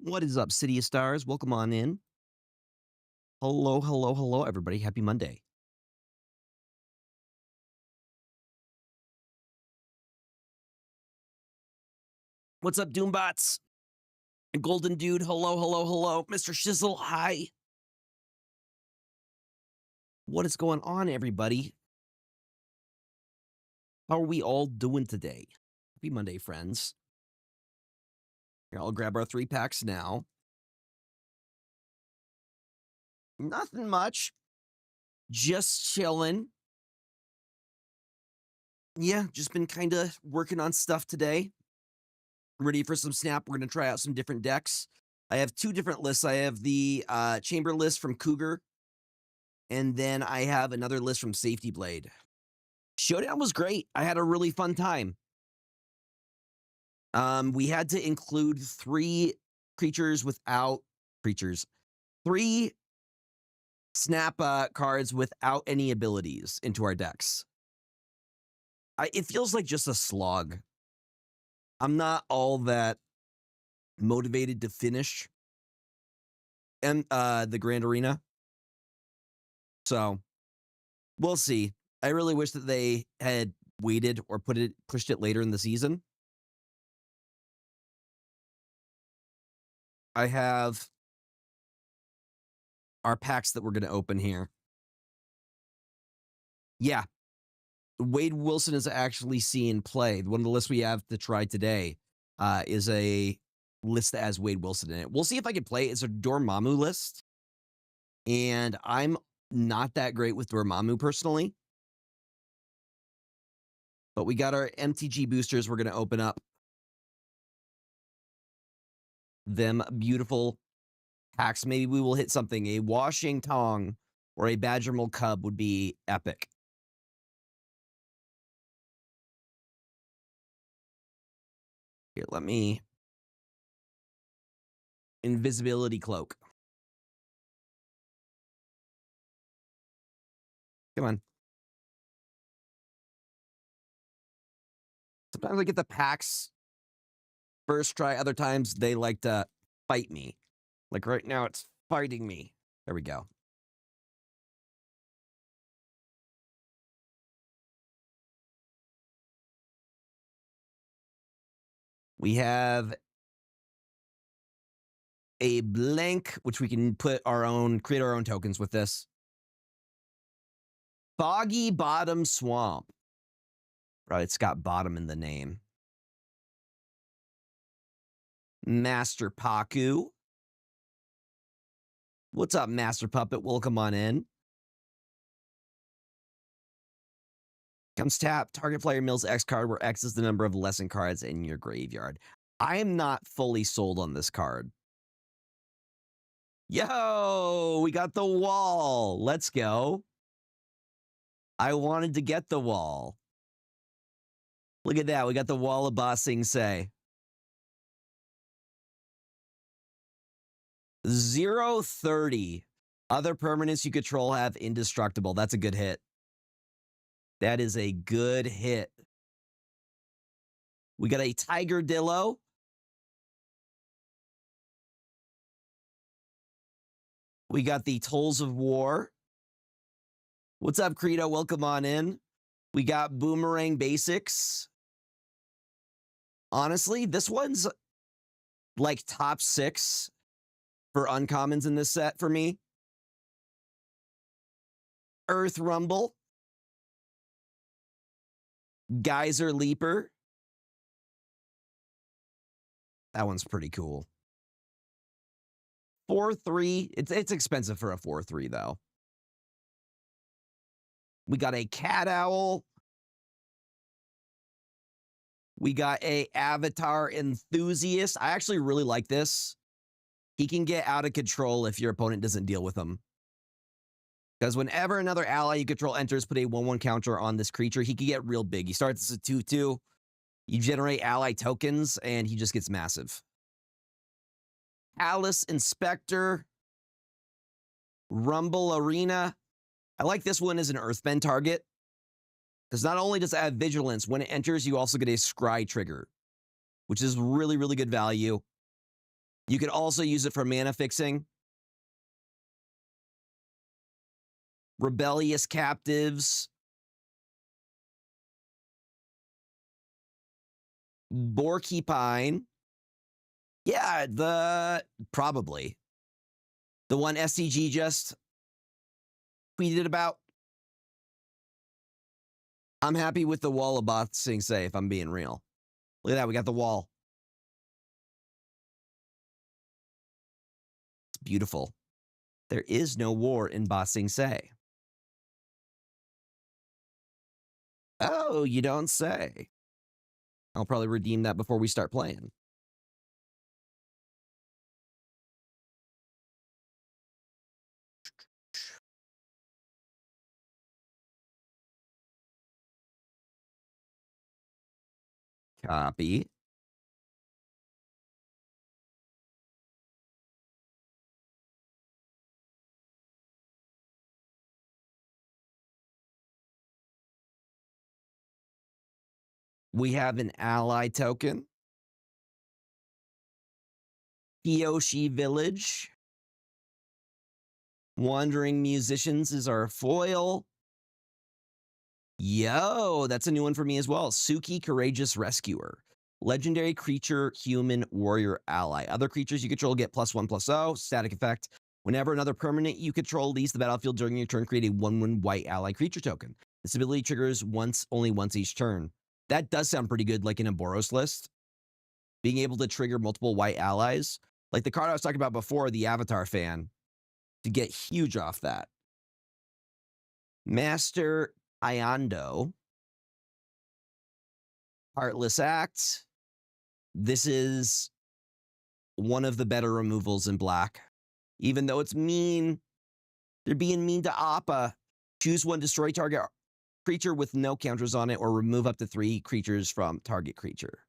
What is up, City of Stars? Welcome on in. Hello, hello, hello, everybody. Happy Monday. What's up, Doombots? Golden Dude, hello, hello, hello. Mr. Shizzle, hi. What is going on, everybody? How are we all doing today? Happy Monday, friends. Here, I'll grab our 3-packs now. Nothing much. Just chilling. Yeah, just been kind of working on stuff today. Ready for some Snap. We're going to try out some different decks. I have 2 different lists. I have the Chamber list from Cougar, and then I have another list from Safety Blade. Showdown was great. I had a really fun time. We had to include 3 creatures without creatures. 3 Snap cards without any abilities into our decks. It feels like just a slog. I'm not all that motivated to finish and the Grand Arena. So we'll see. I really wish that they had waited or pushed it later in the season. I have our packs that we're going to open here. Yeah. Wade Wilson is actually seeing play. One of the lists we have to try today is a list that has Wade Wilson in it. We'll see if I can play it. It's a Dormammu list. And I'm not that great with Dormammu personally. But we got our MTG boosters we're going to open up. Them beautiful packs. Maybe we will hit something. A Washington or a Badgermole Cub would be epic. Here, let me... Invisibility Cloak. Come on. Sometimes I get the packs first try. Other times they like to fight me. Like right now, it's fighting me. There we go. We have a blank, which we can create our own tokens with this. Foggy Bottom Swamp. Right, it's got bottom in the name. Master Paku. What's up, Master Puppet? Welcome on in. Comes tap. Target player mills X card, where X is the number of lesson cards in your graveyard. I am not fully sold on this card. Yo, we got the wall. Let's go. I wanted to get the wall. Look at that. We got the wall of Ba Sing Se. 0-30. Other permanents you control have indestructible. That's a good hit. That is a good hit. We got a Tiger Dillo. We got the Tolls of War. What's up, Credo? Welcome on in. We got Boomerang Basics. Honestly, this one's like top 6 for uncommons in this set for me. Earth Rumble. Geyser Leaper. That one's pretty cool. 4-3. It's expensive for a 4-3, though. We got a Cat Owl. We got a Avatar Enthusiast. I actually really like this. He can get out of control if your opponent doesn't deal with him. Because whenever another ally you control enters, put a 1/1 counter on this creature, he can get real big. He starts as a 2/2. You generate ally tokens, and he just gets massive. Alice Inspector. Rumble Arena. I like this one as an Earthbend target. Because not only does it have Vigilance, when it enters, you also get a Scry trigger. Which is really, really good value. You could also use it for mana fixing. Rebellious Captives. Borkipine. Yeah, probably. The one SCG just tweeted about. I'm happy with the wall of boxing say, if I'm being real. Look at that, we got the wall. It's beautiful. There is no war in Ba Sing Se. Oh, you don't say. I'll probably redeem that before we start playing. Copy. We have an ally token. Kiyoshi Village. Wandering Musicians is our foil. Yo, that's a new one for me as well. Suki, Courageous Rescuer. Legendary creature, human, warrior, ally. Other creatures you control get +1/+0. Static effect. Whenever another permanent you control leaves the battlefield during your turn, create a 1/1 white ally creature token. This ability triggers only once each turn. That does sound pretty good, like in a Boros list. Being able to trigger multiple white allies. Like the card I was talking about before, the Avatar fan, to get huge off that. Master Iondo. Heartless Act. This is one of the better removals in black. Even though it's mean, they're being mean to Appa. Choose one, destroy target creature with no counters on it, or remove up to 3 creatures from target creature.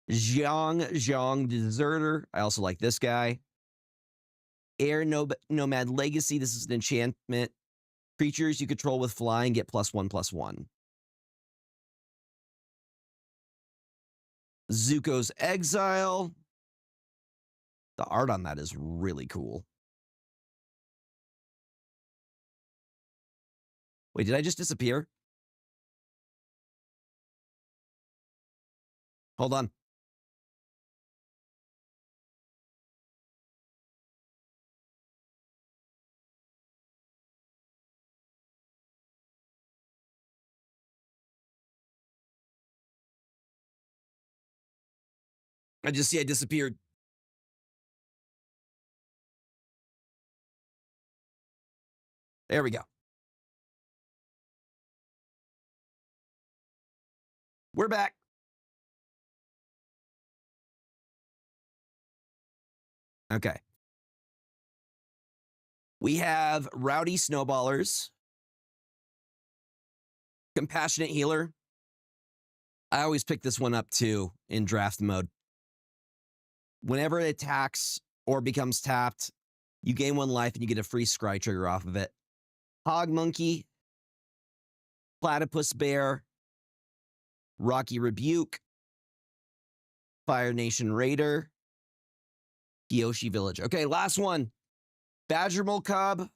Zhang Deserter. I also like this guy. Air Nomad Legacy. This is an enchantment. Creatures you control with flying get +1/+1. Zuko's Exile. The art on that is really cool. Wait, did I just disappear? Hold on. I just see I disappeared. There we go. We're back. Okay. We have Rowdy Snowballers. Compassionate Healer. I always pick this one up too in draft mode. Whenever it attacks or becomes tapped, you gain 1 life and you get a free scry trigger off of it. Hog Monkey. Platypus Bear. Rocky Rebuke. Fire Nation Raider. Kiyoshi Village. Okay, last one. Badgermole Cub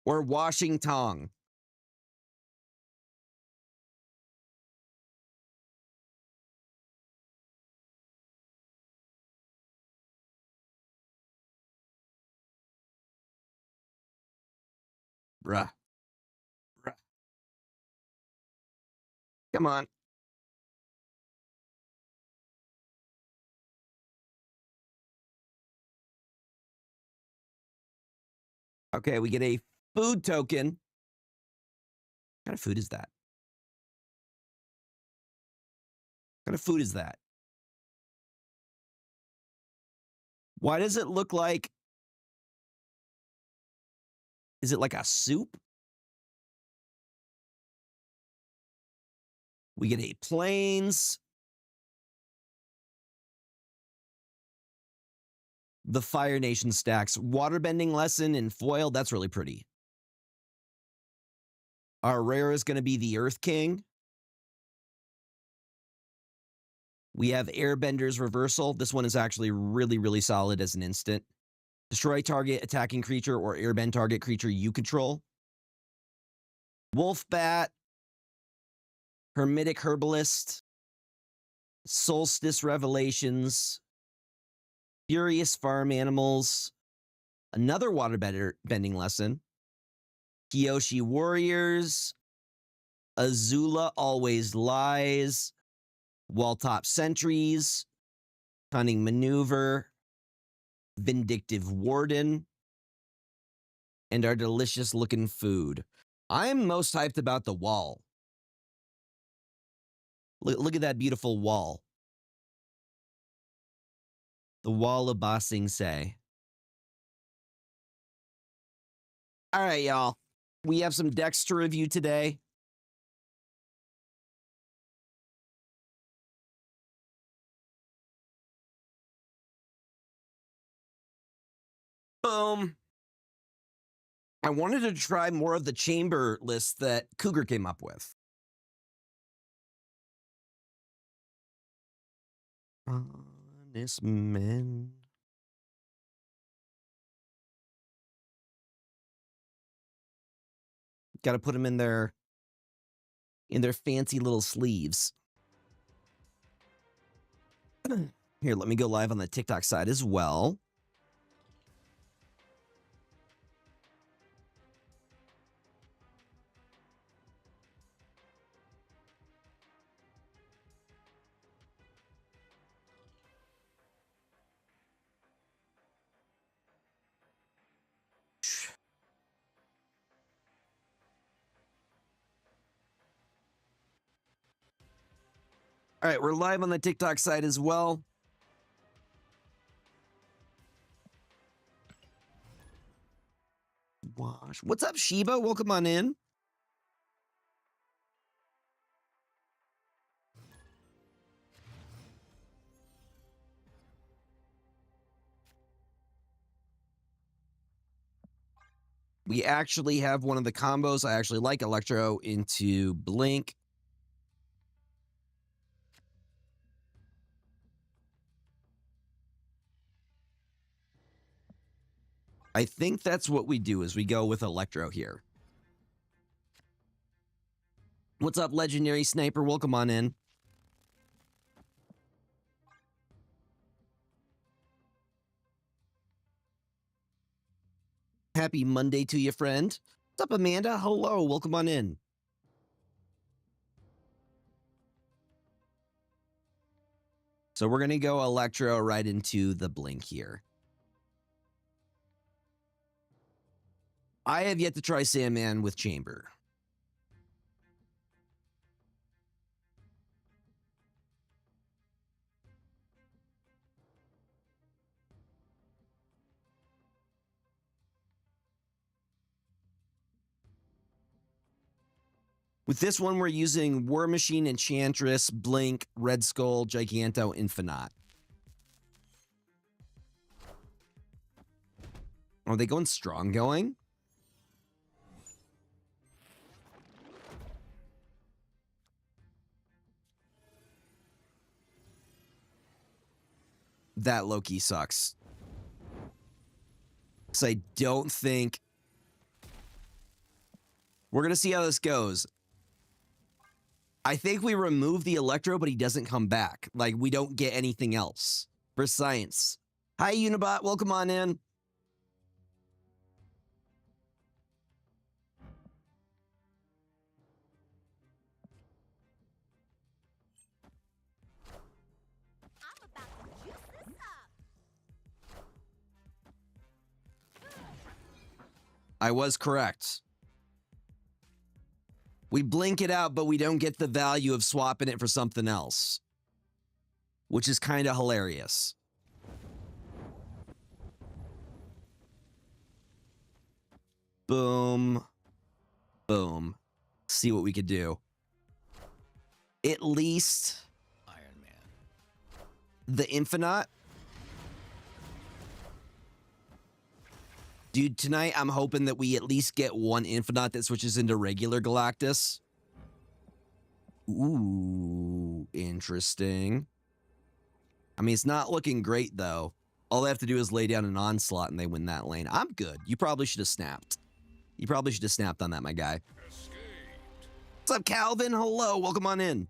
or Washing Tongue. Bruh. Come on. Okay, we get a food token. What kind of food is that? What kind of food is that? Why does it look like... Is it like a soup? We get a Plains. The Fire Nation stacks. Waterbending Lesson in foil. That's really pretty. Our rare is going to be the Earth King. We have Airbender's Reversal. This one is actually really, really solid as an instant. Destroy target attacking creature or airbend target creature you control. Wolfbat, Hermetic Herbalist, Solstice Revelations, Furious Farm Animals, another waterbending lesson, Kyoshi Warriors, Azula Always Lies, Walltop Sentries, Cunning Maneuver, Vindictive Warden, and our delicious looking food. I'm most hyped about the wall. Look at that beautiful wall. The wall of Ba Sing Se. All right, y'all. We have some decks to review today. Boom. I wanted to try more of the chamber list that Cougar came up with. Honest men. Got to put them in their fancy little sleeves. Here, let me go live on the TikTok side as well. All right, we're live on the TikTok side as well. Wash. What's up, Sheba? Welcome on in. We actually have one of the combos. I actually like Electro into Blink. I think that's what we do is we go with Electro here. What's up, Legendary Sniper? Welcome on in. Happy Monday to you, friend. What's up, Amanda? Hello, welcome on in. So we're going to go Electro right into the Blink here. I have yet to try Sandman with Chamber. With this one, we're using War Machine, Enchantress, Blink, Red Skull, Giganto, Infinite. Are they going strong going? That low-key sucks. So I don't think... We're going to see how this goes. I think we remove the Electro, but he doesn't come back. Like, we don't get anything else for science. Hi, Unibot. Welcome on in. I'm about to juice this up. I was correct. We blink it out, but we don't get the value of swapping it for something else, which is kind of hilarious. Boom. Boom. See what we could do. At least Iron Man. the Infinite. Dude, tonight I'm hoping that we at least get one Infinite that switches into regular Galactus. Ooh, interesting. I mean, it's not looking great, though. All they have to do is lay down an onslaught and they win that lane. I'm good. You probably should have snapped. You probably should have snapped on that, my guy. What's up, Calvin? Hello. Welcome on in.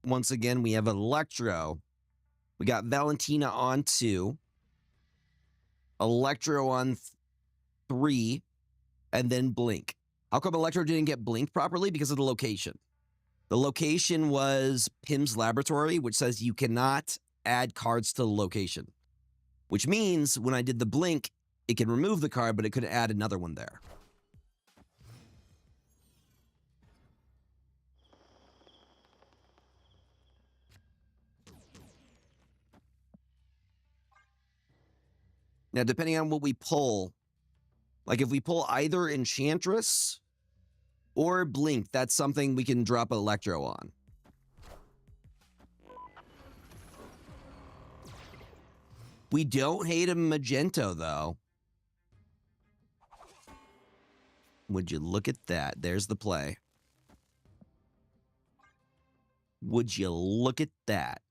Once again, we have Electro. We got Valentina on 2. Electro on 3. And then Blink. How come Electro didn't get blinked properly? Because of the location. The location was Pim's Laboratory, which says you cannot add cards to the location. Which means when I did the blink, it can remove the card, but it couldn't add another one there. Now, depending on what we pull, like if we pull either Enchantress or Blink, that's something we can drop Electro on. We don't hate a Magento, though. Would you look at that? There's the play. Would you look at that?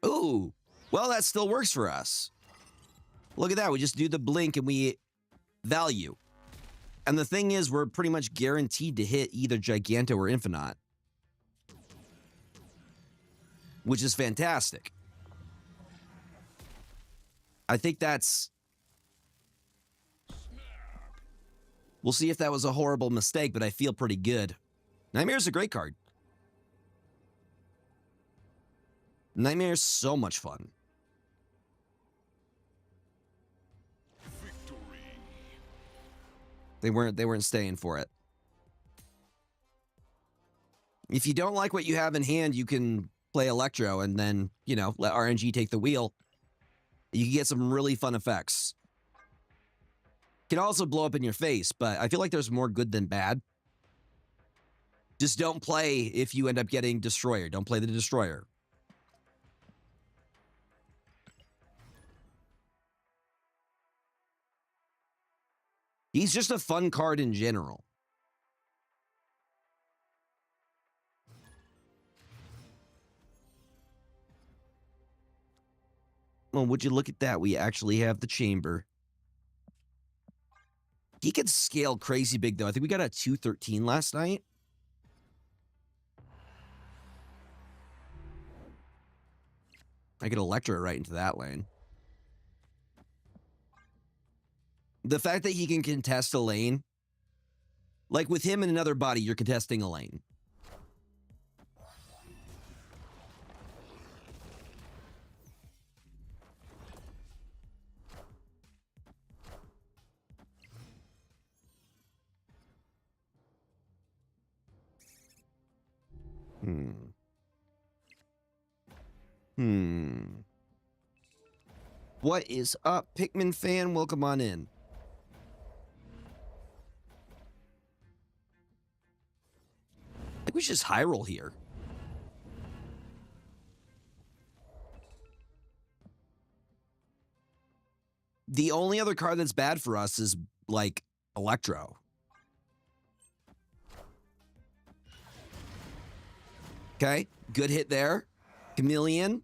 Ooh, well, that still works for us. Look at that. We just do the blink and we value. And the thing is, we're pretty much guaranteed to hit either Giganto or Infinite, which is fantastic. I think that's... We'll see if that was a horrible mistake, but I feel pretty good. Nightmare's a great card. Nightmare's so much fun. Victory. They weren't staying for it. If you don't like what you have in hand, you can play Electro and then, you know, let RNG take the wheel. You can get some really fun effects. Can also blow up in your face, but I feel like there's more good than bad. Just don't play if you end up getting Destroyer. Don't play the Destroyer. He's just a fun card in general. Well, would you look at that? We actually have the chamber. He could scale crazy big, though. I think we got a 213 last night. I could Electro right into that lane. The fact that he can contest a lane, like with him and another body, you're contesting a lane. What is up, Pikmin fan? Welcome on in. I think we should just high roll here. The only other card that's bad for us is, like, Electro. Okay, good hit there. Chameleon,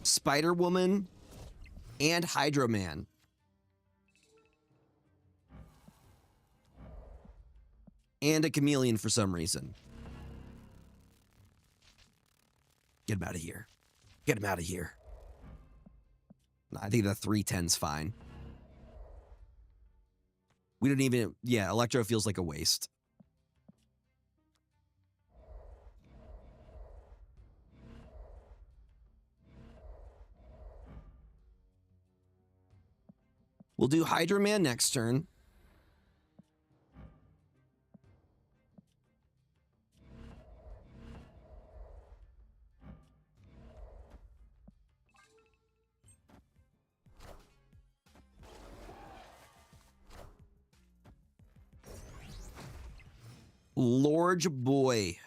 Spider-Woman, and Hydro-Man. And a Chameleon for some reason. Get him out of here. Get him out of here. I think the 310's fine. We don't even... Yeah, Electro feels like a waste. We'll do Hydro Man next turn. Large boy.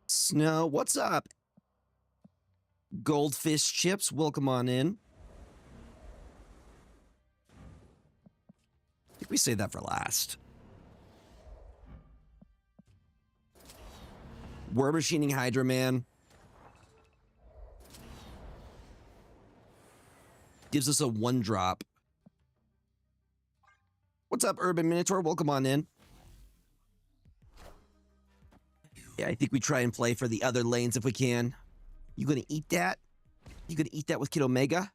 Snow, what's up? Goldfish chips, welcome on in. I think we save that for last. War machining Hydra Man. Gives us a 1-drop. What's up, Urban Minotaur? Welcome on in. Yeah, I think we try and play for the other lanes if we can. You gonna eat that? You gonna eat that with Kid Omega?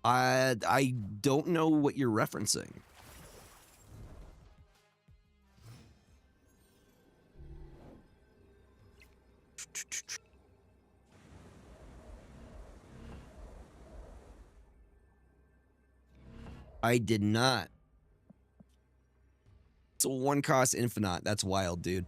I don't know what you're referencing. I did not. It's a 1-cost infinite. That's wild, dude.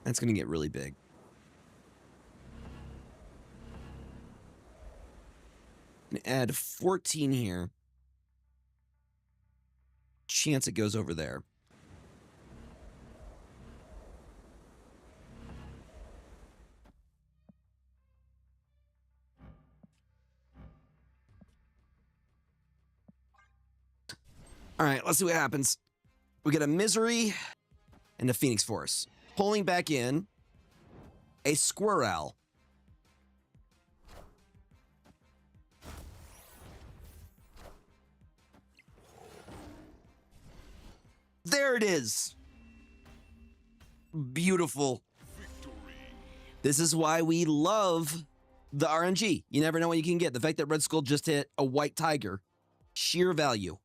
That's going to get really big. Add 14 here. Chance it goes over there. All right, let's see what happens. We get a Misery and a Phoenix Force. Pulling back in a Squirrel. There it is. Beautiful. Victory. This is why we love the RNG. You never know what you can get. The fact that Red Skull just hit a White Tiger. Sheer value.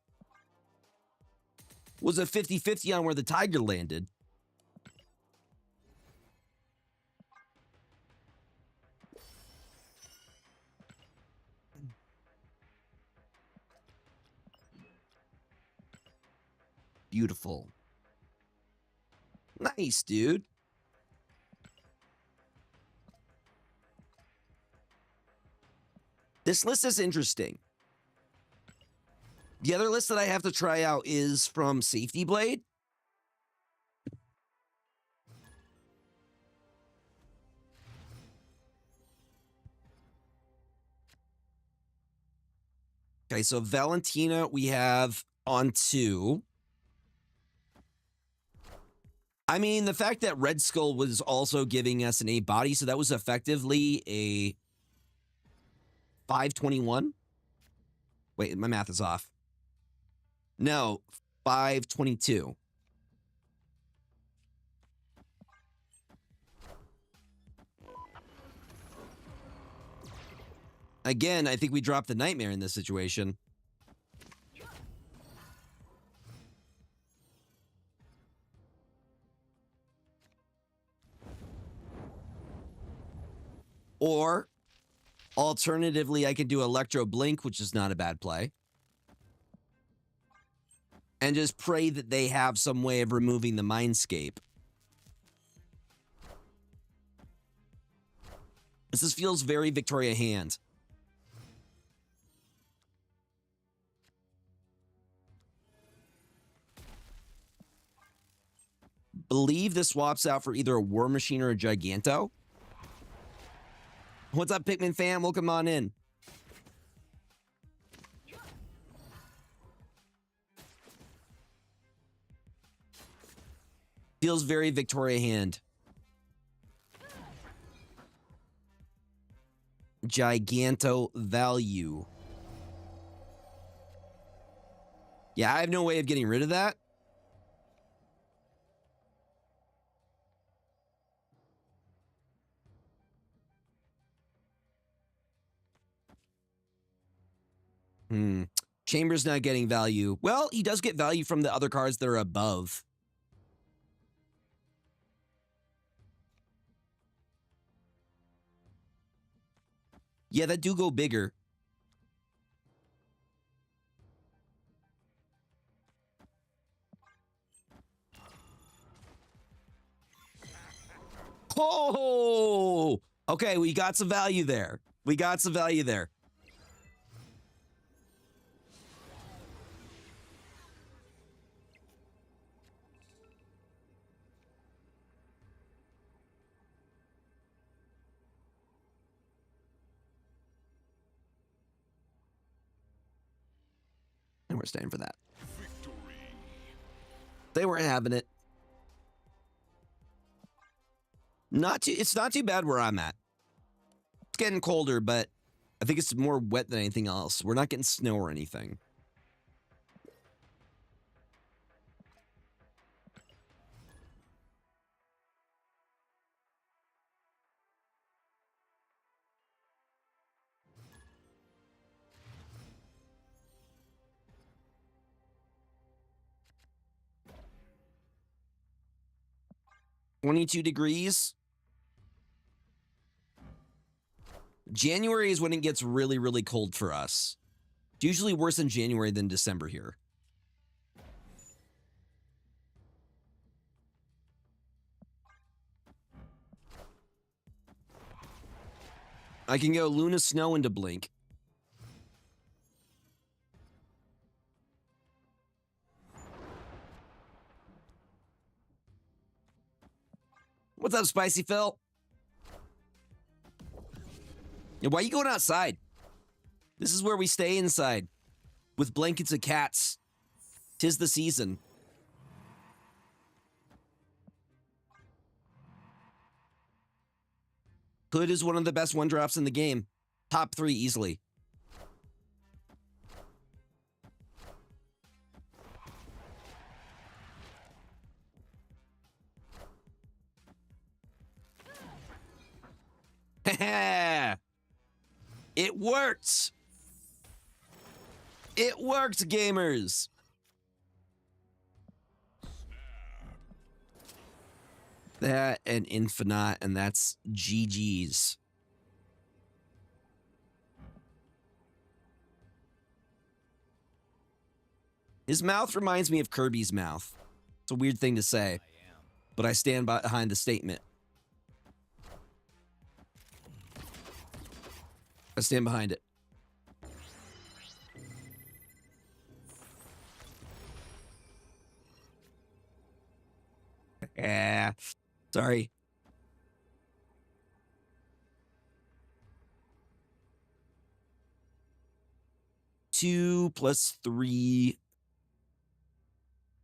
Was a 50-50 on where the Tiger landed. Beautiful. Nice, dude. This list is interesting. The other list that I have to try out is from Safety Blade. Okay, so Valentina we have on 2. I mean, the fact that Red Skull was also giving us an 8 body, so that was effectively a 521. Wait, my math is off. No, 522. Again, I think we dropped the Nightmare in this situation. Or, alternatively, I could do Electro Blink, which is not a bad play. And just pray that they have some way of removing the Mindscape. This feels very Victoria hand. Believe this swaps out for either a War Machine or a Giganto. What's up, Pikmin fam? Welcome on in. Feels very Victoria hand. Giganto value. Yeah, I have no way of getting rid of that. Chamber's not getting value. Well, he does get value from the other cards that are above. Yeah, that do go bigger. Oh, okay. We got some value there. We got some value there. And we're staying for that. Victory. They weren't having it. It's not too bad where I'm at. It's getting colder, but I think it's more wet than anything else. We're not getting snow or anything. $22 degrees. January is when it gets really, really cold for us. It's usually worse in January than December here. I can go Luna Snow into Blink. What's up, Spicy Phil? Yeah, why are you going outside? This is where we stay inside. With blankets of cats. 'Tis the season. Hood is one of the best one-drops in the game. Top 3 easily. It works. It works, gamers. That and Infinite, and that's GG's. His mouth reminds me of Kirby's mouth. It's a weird thing to say, but I stand behind the statement. I stand behind it. Sorry. Two plus 3.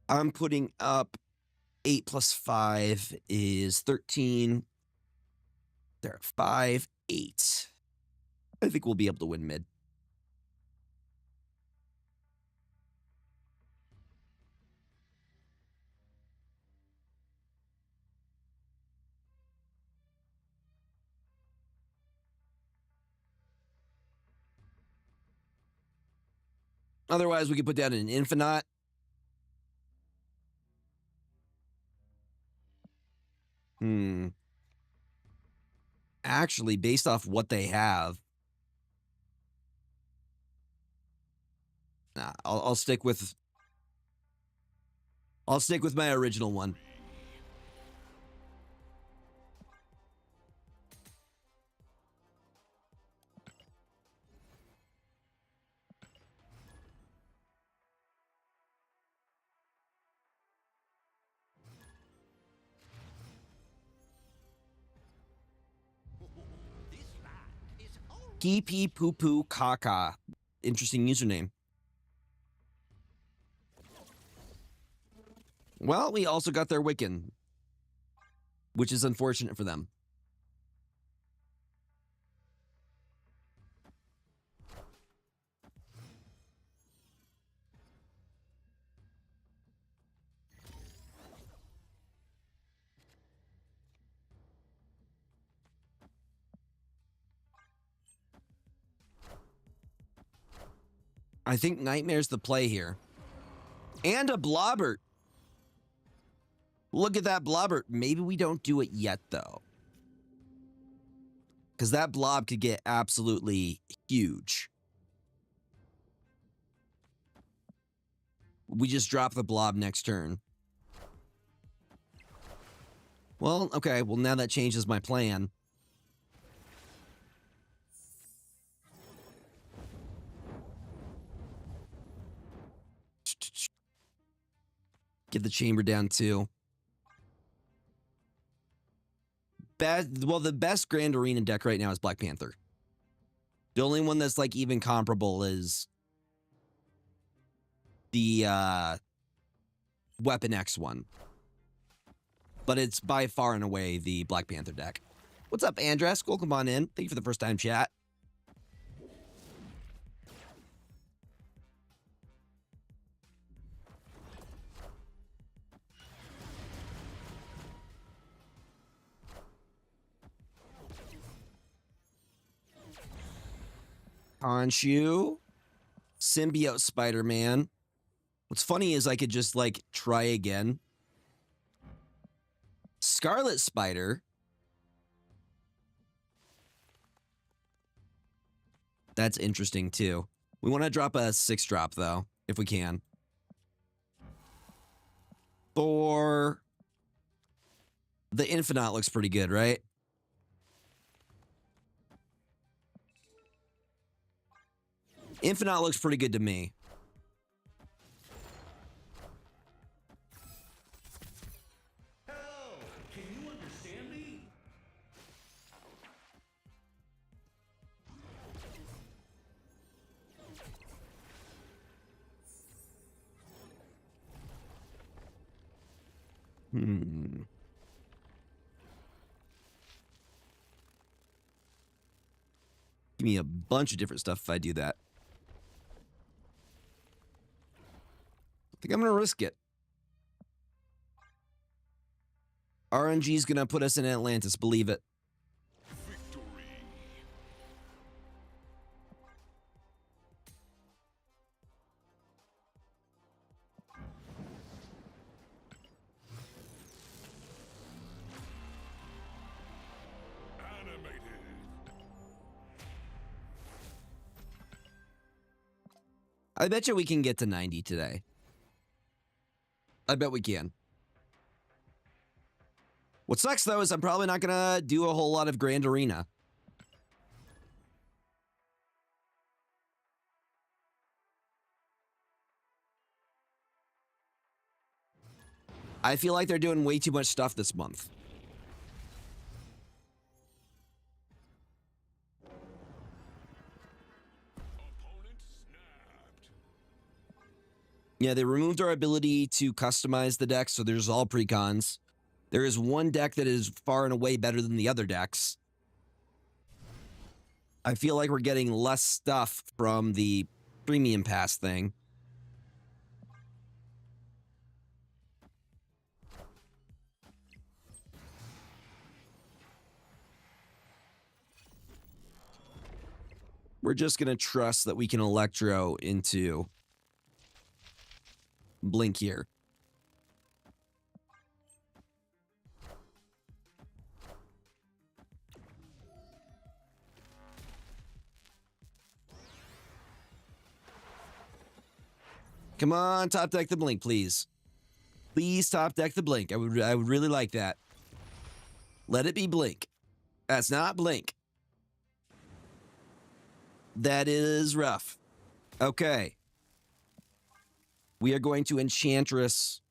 I'm putting up 8 plus 5 is 13. There are 5, 8. I think we'll be able to win mid. Otherwise, we could put down an Infinite. Actually, based off what they have, nah, I'll stick with my original one. Pee pee poo poo caca. Interesting username. Well, we also got their Wiccan, which is unfortunate for them. I think Nightmare's the play here. And a Blobbert. Look at that Blobbert. Maybe we don't do it yet, though. Because that blob could get absolutely huge. We just drop the blob next turn. Well, okay. Well, now that changes my plan. Get the chamber down too. Well, the best Grand Arena deck right now is Black Panther. The only one that's like even comparable is the Weapon X one. But it's by far and away the Black Panther deck. What's up, Andres? Welcome on in. Thank you for the first time chat. Khonshu. Symbiote Spider-Man. What's funny is I could just, like, try again. Scarlet Spider. That's interesting, too. We want to drop a 6-drop, though, if we can. For the Infinite looks pretty good, right? Infinite looks pretty good to me. Hell, can you understand me? Give me a bunch of different stuff if I do that. I think I'm going to risk it. RNG is going to put us in Atlantis, believe it. Victory. Animated. I bet you we can get to 90 today. I bet we can. What sucks, though, is I'm probably not going to do a whole lot of Grand Arena. I feel like they're doing way too much stuff this month. Opponent snapped. Yeah, they removed our ability to customize the deck, so there's all precons. There is one deck that is far and away better than the other decks. I feel like we're getting less stuff from the premium pass thing. We're just going to trust that we can Electro into Blink here. Come on, top deck the Blink, please. Please top deck the Blink. I would really like that. Let it be Blink. That's not Blink. That is rough. Okay. We are going to Enchantress.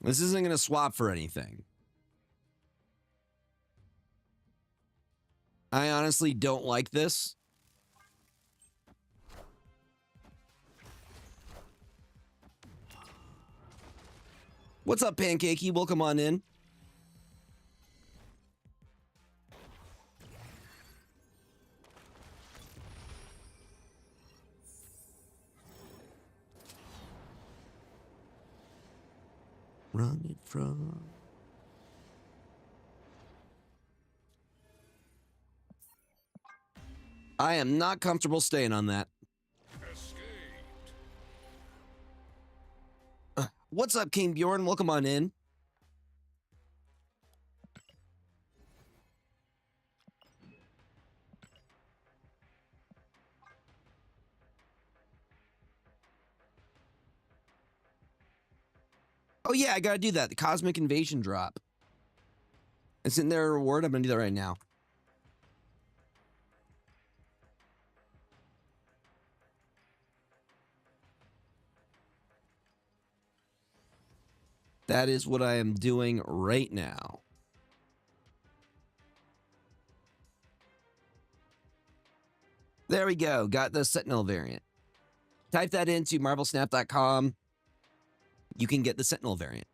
This isn't going to swap for anything. I honestly don't like this. What's up, Pancakey? Welcome on in. Run it from... I am not comfortable staying on that. Escaped. What's up, King Bjorn? Welcome on in. Oh yeah, I gotta do that. The Cosmic Invasion drop. Isn't there a reward? I'm gonna do that right now. That is what I am doing right now. There we go. Got the Sentinel variant. Type that into marvelsnap.com. You can get the Sentinel variant.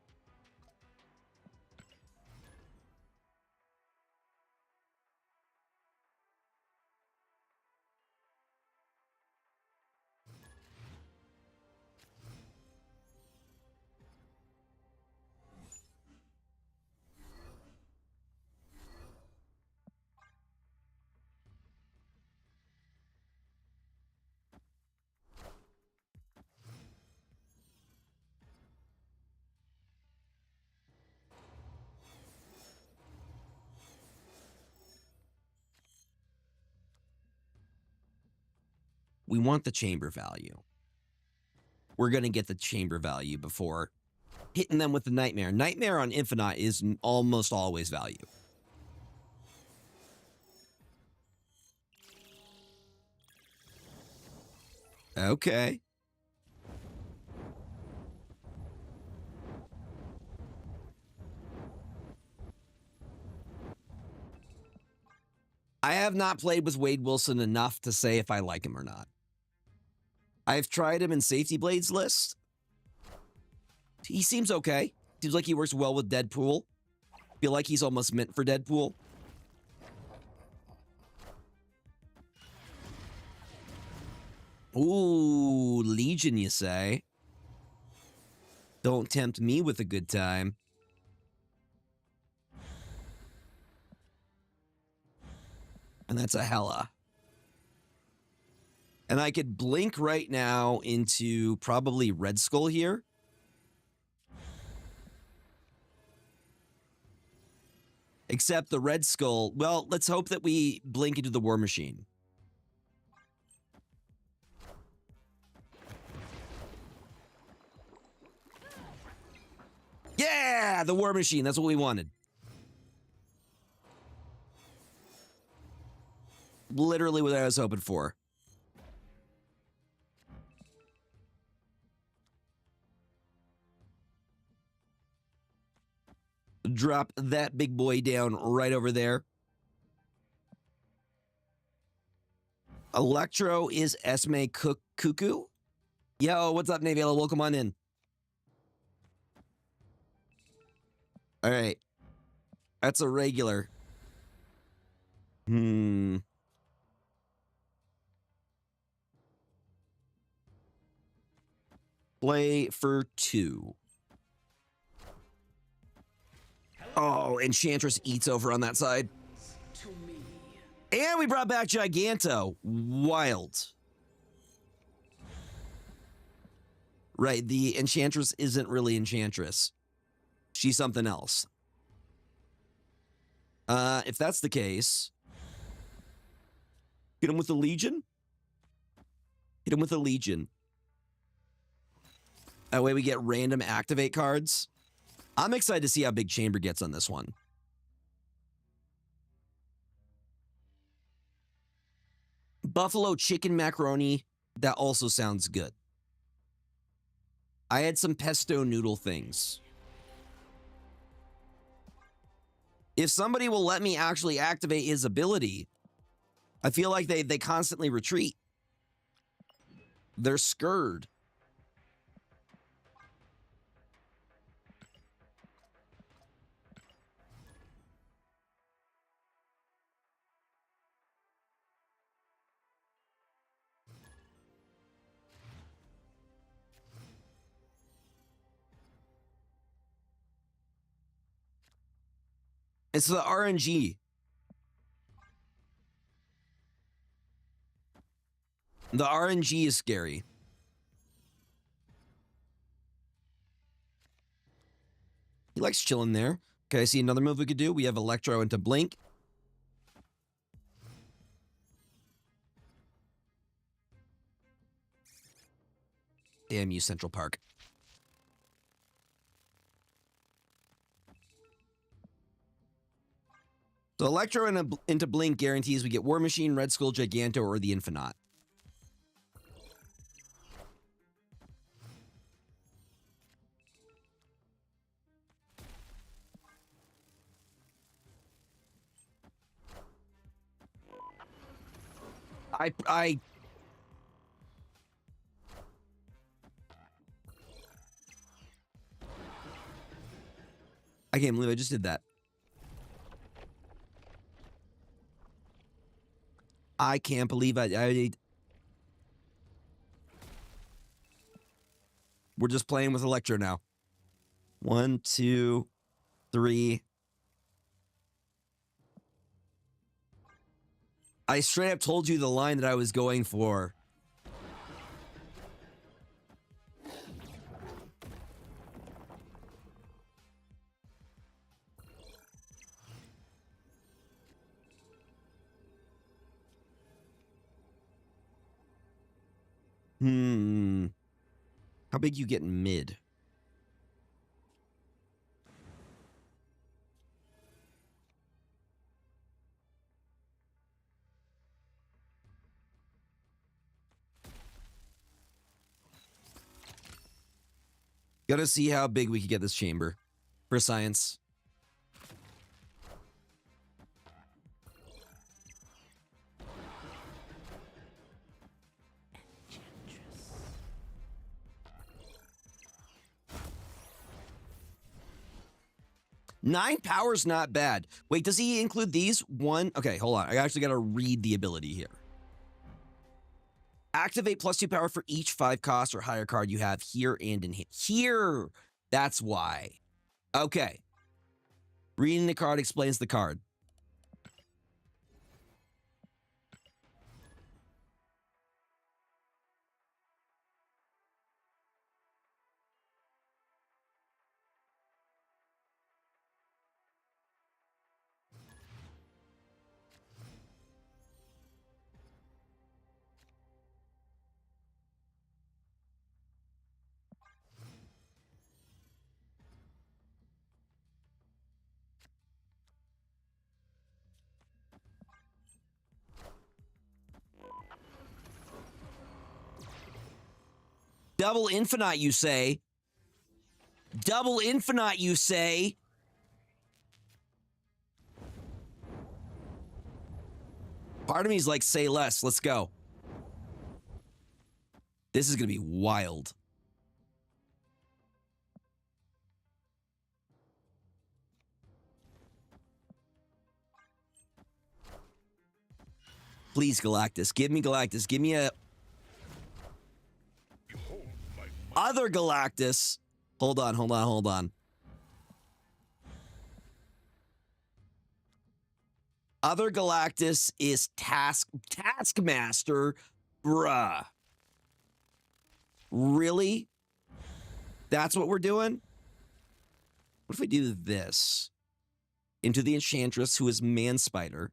We want the chamber value. We're going to get the chamber value before hitting them with the Nightmare. Nightmare on Infinite is almost always value. Okay. I have not played with Wade Wilson enough to say if I like him or not. I've tried him in Safety Blade's list. He seems okay. Seems like he works well with Deadpool. Feel like he's almost meant for Deadpool. Ooh, Legion, you say? Don't tempt me with a good time. And that's a hella. And I could blink right now into probably Red Skull here. Except the Red Skull, well, let's hope that we blink into the War Machine. Yeah, the War Machine, that's what we wanted. Literally what I was hoping for. Drop that big boy down right over there. Electro is Esme Cuckoo. Yo, what's up, Navy? Welcome on in. All right. That's a regular. Play for 2. Oh, Enchantress eats over on that side. And we brought back Giganto. Wild. Right, the Enchantress isn't really Enchantress. She's something else. If that's the case, hit him with the Legion. Hit him with the Legion. That way we get random activate cards. I'm excited to see how big Chamber gets on this one. Buffalo chicken macaroni. That also sounds good. I had some pesto noodle things. If somebody will let me actually activate his ability, I feel like they constantly retreat. They're scared. It's the RNG. The RNG is scary. He likes chilling there. Okay, I see another move we could do. We have Electro into Blink. Damn you, Central Park. So Electro into Blink guarantees we get War Machine, Red Skull, Giganto, or the Infinite. I can't believe I just did that. I can't believe we're just playing with Electro now. 1, 2, 3. I straight up told you the line that I was going for. How big you get in mid? Gotta see how big we can get this chamber for science. Nine power's not bad. Wait, does he include these? One? Okay, hold on. I actually gotta read the ability here. Activate +2 power for each 5 cost or higher card you have here and in here. Here! That's why. Okay. Reading the card explains the card. Double Infinite, you say? Double Infinite, you say? Part of me is like, say less. Let's go. This is going to be wild. Please, Galactus. Give me Galactus. Give me a... other Galactus. Hold on, hold on, hold on. Other Galactus is Taskmaster. Bruh. Really? That's what we're doing? What if we do this? Into the Enchantress, who is Man Spider.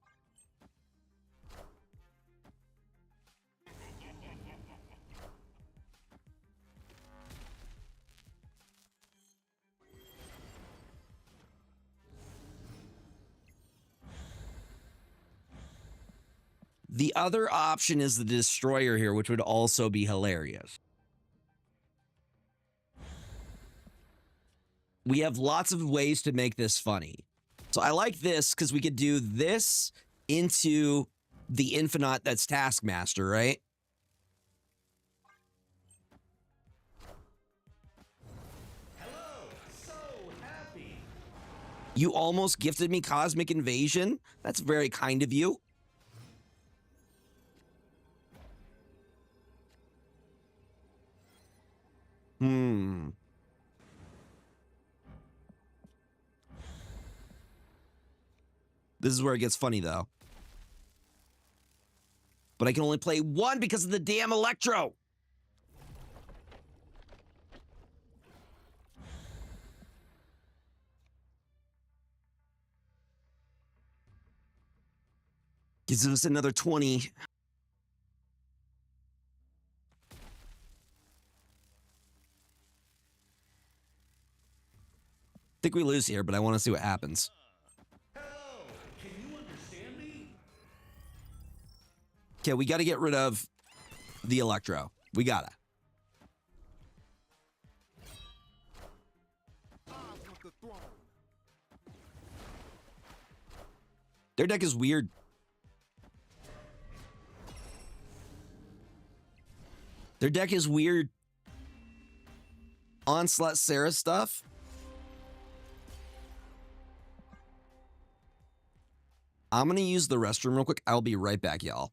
The other option is the Destroyer here, which would also be hilarious. We have lots of ways to make this funny. So I like this because we could do this into the Infinite that's Taskmaster, right? Hello, so happy. You almost gifted me Cosmic Invasion? That's very kind of you. This is where it gets funny, though. But I can only play one because of the damn Electro. Gives us another 20. I think we lose here, but I want to see what happens. Hello, can you understand me? Okay, we got to get rid of the Electro. We gotta. Their deck is weird. Their deck is weird. Onslaught Sarah stuff. I'm going to use the restroom real quick. I'll be right back, y'all.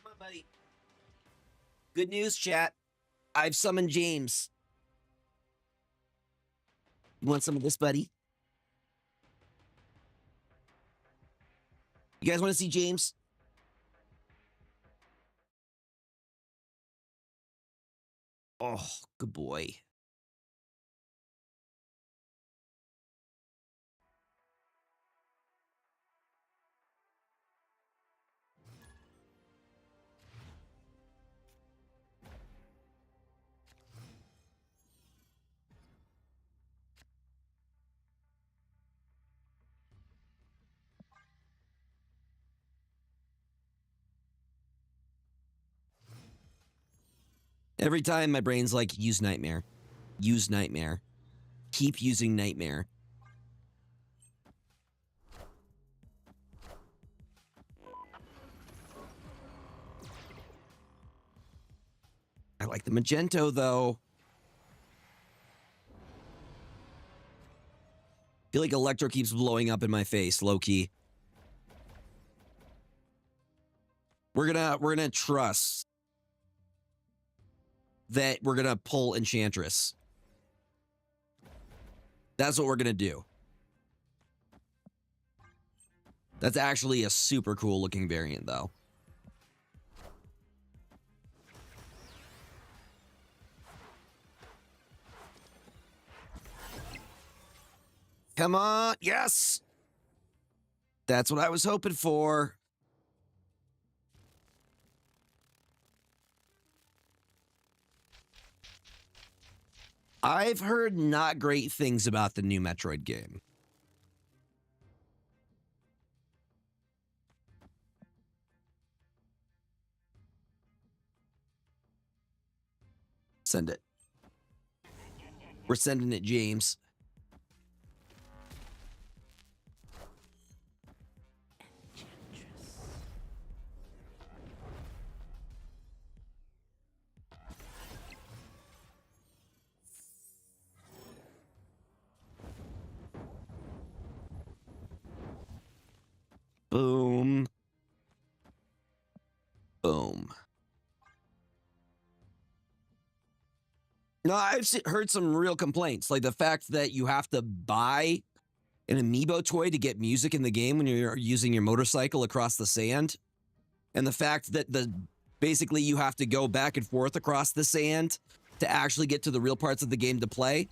Come on, buddy. Good news, chat. I've summoned James. You want some of this, buddy? You guys want to see James? Oh, good boy. Every time my brain's like, use Nightmare. Use Nightmare. Keep using Nightmare. I like the Magento, though. I feel like Electro keeps blowing up in my face, low-key. We're gonna trust that we're gonna pull Enchantress. That's what we're gonna do. That's actually a super cool looking variant, though. Come on, yes! That's what I was hoping for. I've heard not great things about the new Metroid game. Send it. We're sending it, James. Boom. Boom. No, heard some real complaints, like the fact that you have to buy an amiibo toy to get music in the game when you're using your motorcycle across the sand, and the fact that basically you have to go back and forth across the sand to actually get to the real parts of the game to play.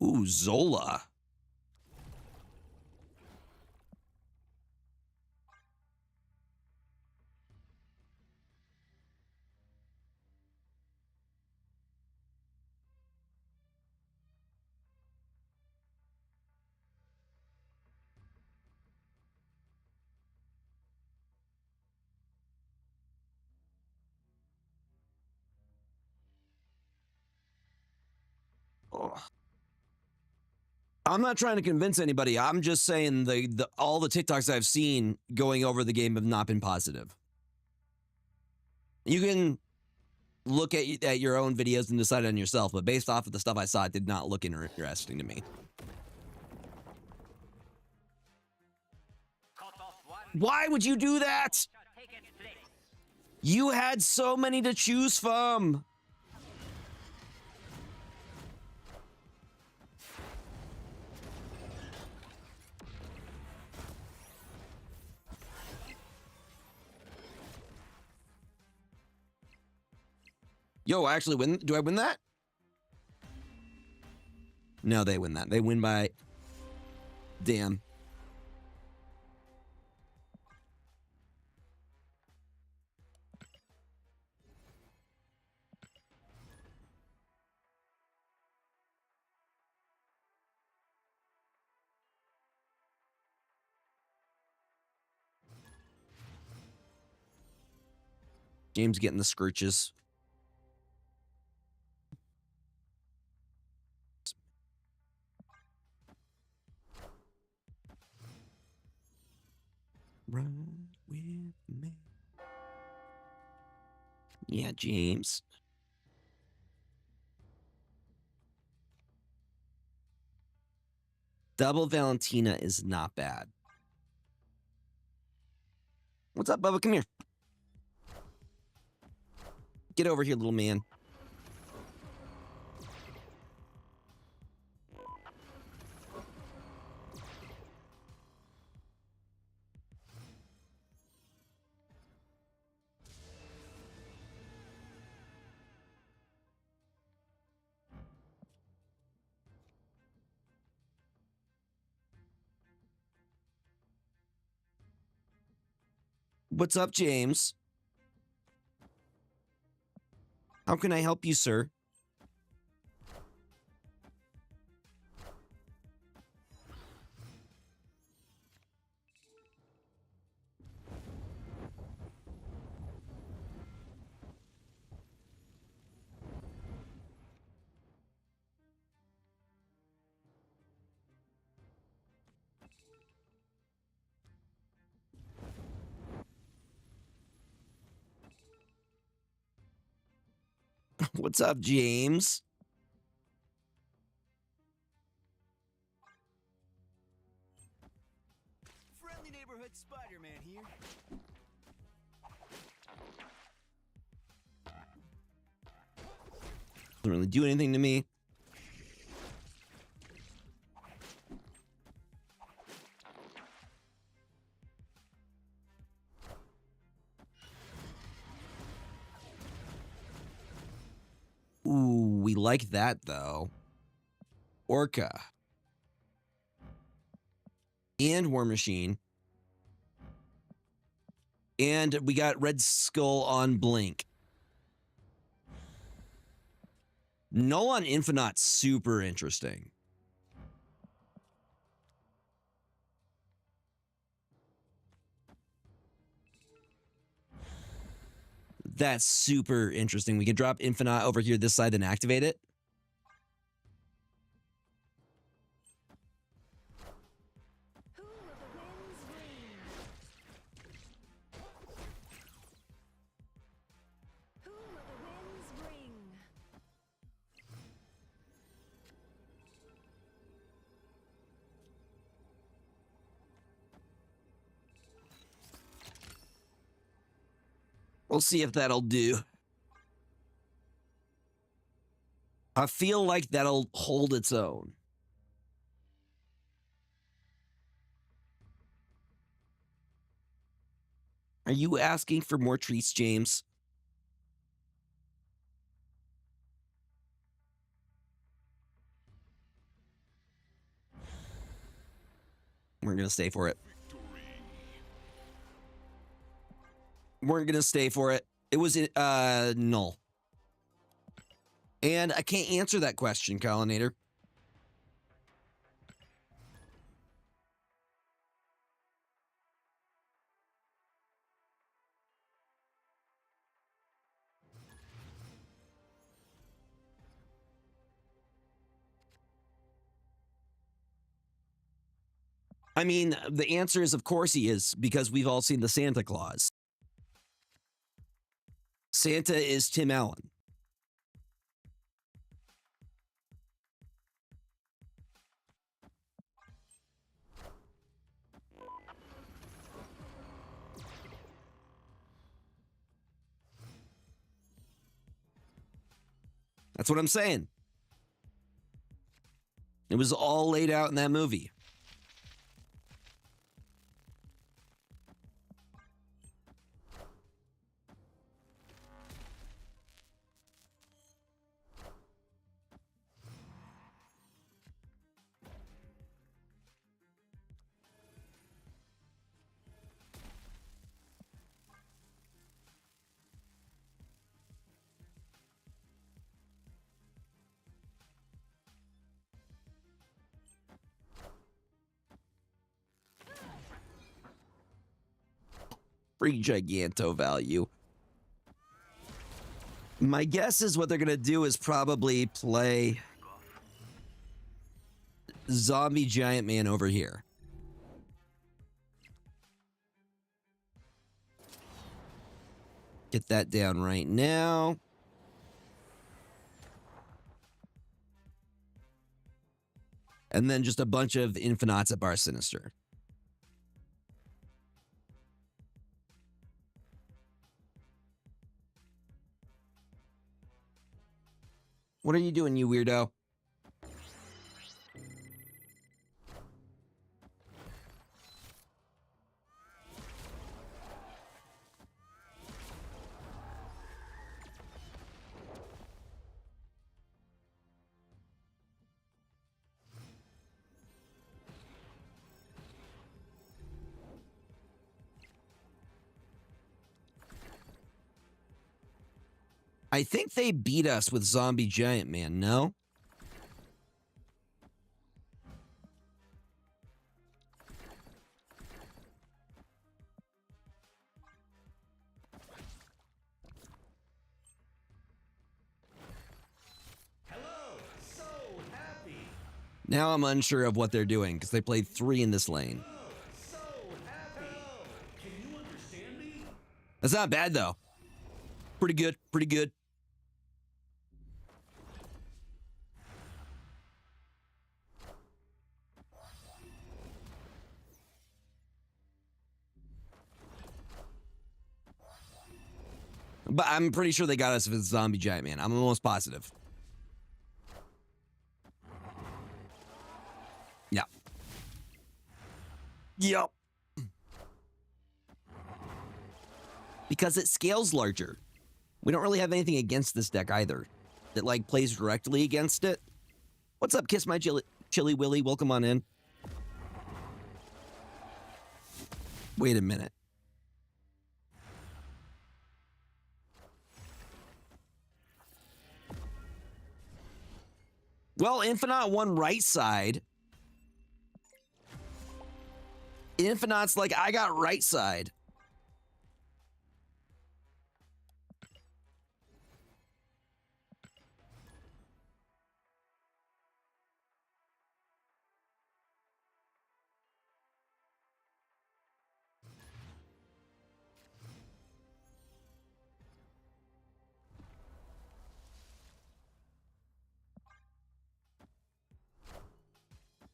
Ooh, Zola. Oh. I'm not trying to convince anybody. I'm just saying all the TikToks I've seen going over the game have not been positive. You can look at your own videos and decide on yourself, but based off of the stuff I saw, it did not look interesting to me. Why would you do that? You had so many to choose from. Yo, I actually win. Do I win that? No, they win that. They win by... Damn. James getting the scritches. Run with me. Yeah, James. Double Valentina is not bad. What's up, Bubba? Come here. Get over here, little man. What's up, James? How can I help you, sir? What's up, James? Friendly neighborhood Spider-Man here. Doesn't really do anything to me. Ooh, we like that, though. Orca. And War Machine. And we got Red Skull on Blink. Null on Infinite's super interesting. That's super interesting. We can drop Infinite over here this side and activate it. Who will the winds We'll see if that'll do. I feel like that'll hold its own. Are you asking for more treats, James? We're going to stay for it. We're going to stay for it. It was null. And I can't answer that question, Collinator. I mean, the answer is, of course he is, because we've all seen the Santa Claus. Santa is Tim Allen. That's what I'm saying. It was all laid out in that movie. Free Giganto value. My guess is what they're going to do is probably play Zombie Giant Man over here. Get that down right now. And then just a bunch of Infinites at Bar Sinister. What are you doing, you weirdo? I think they beat us with Zombie Giant Man, no? Hello, so happy. Now I'm unsure of what they're doing because they played 3 in this lane. So happy. Hello, can you understand me? That's not bad, though. Pretty good, pretty good. But I'm pretty sure they got us with Zombie Giant Man. I'm almost positive. Yeah. Yep. Because it scales larger. We don't really have anything against this deck either that like plays directly against it. What's up, Kiss My Chili Willy? Welcome on in. Wait a minute. Well, Infinite won right side. Infinite's like, I got right side.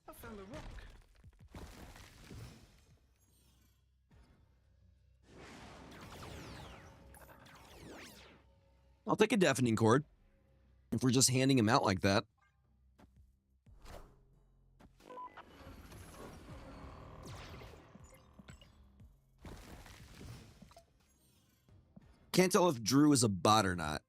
I found a rock. I'll take a deafening chord if we're just handing him out like that. Can't tell if Drew is a bot or not.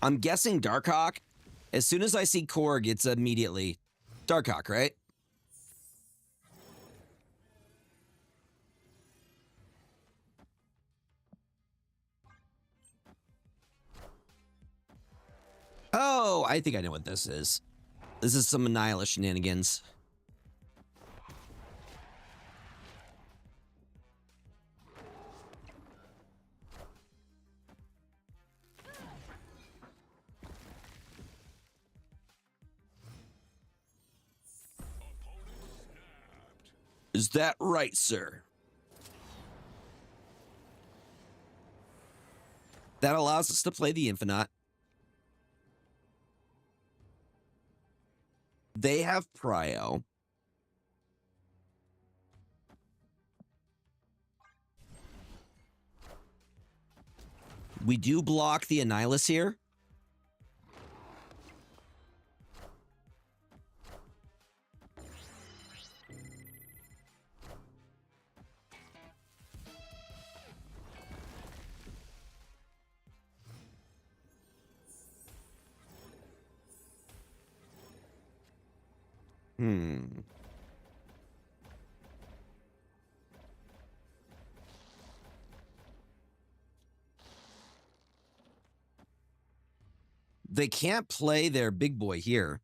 I'm guessing Darkhawk. As soon as I see Korg, it's immediately Darkhawk, right? Oh, I think I know what this is. This is some Annihilus shenanigans. Is that right, sir? That allows us to play the Infinite. They have Prio. We do block the Annihilus here. They can't play their big boy here.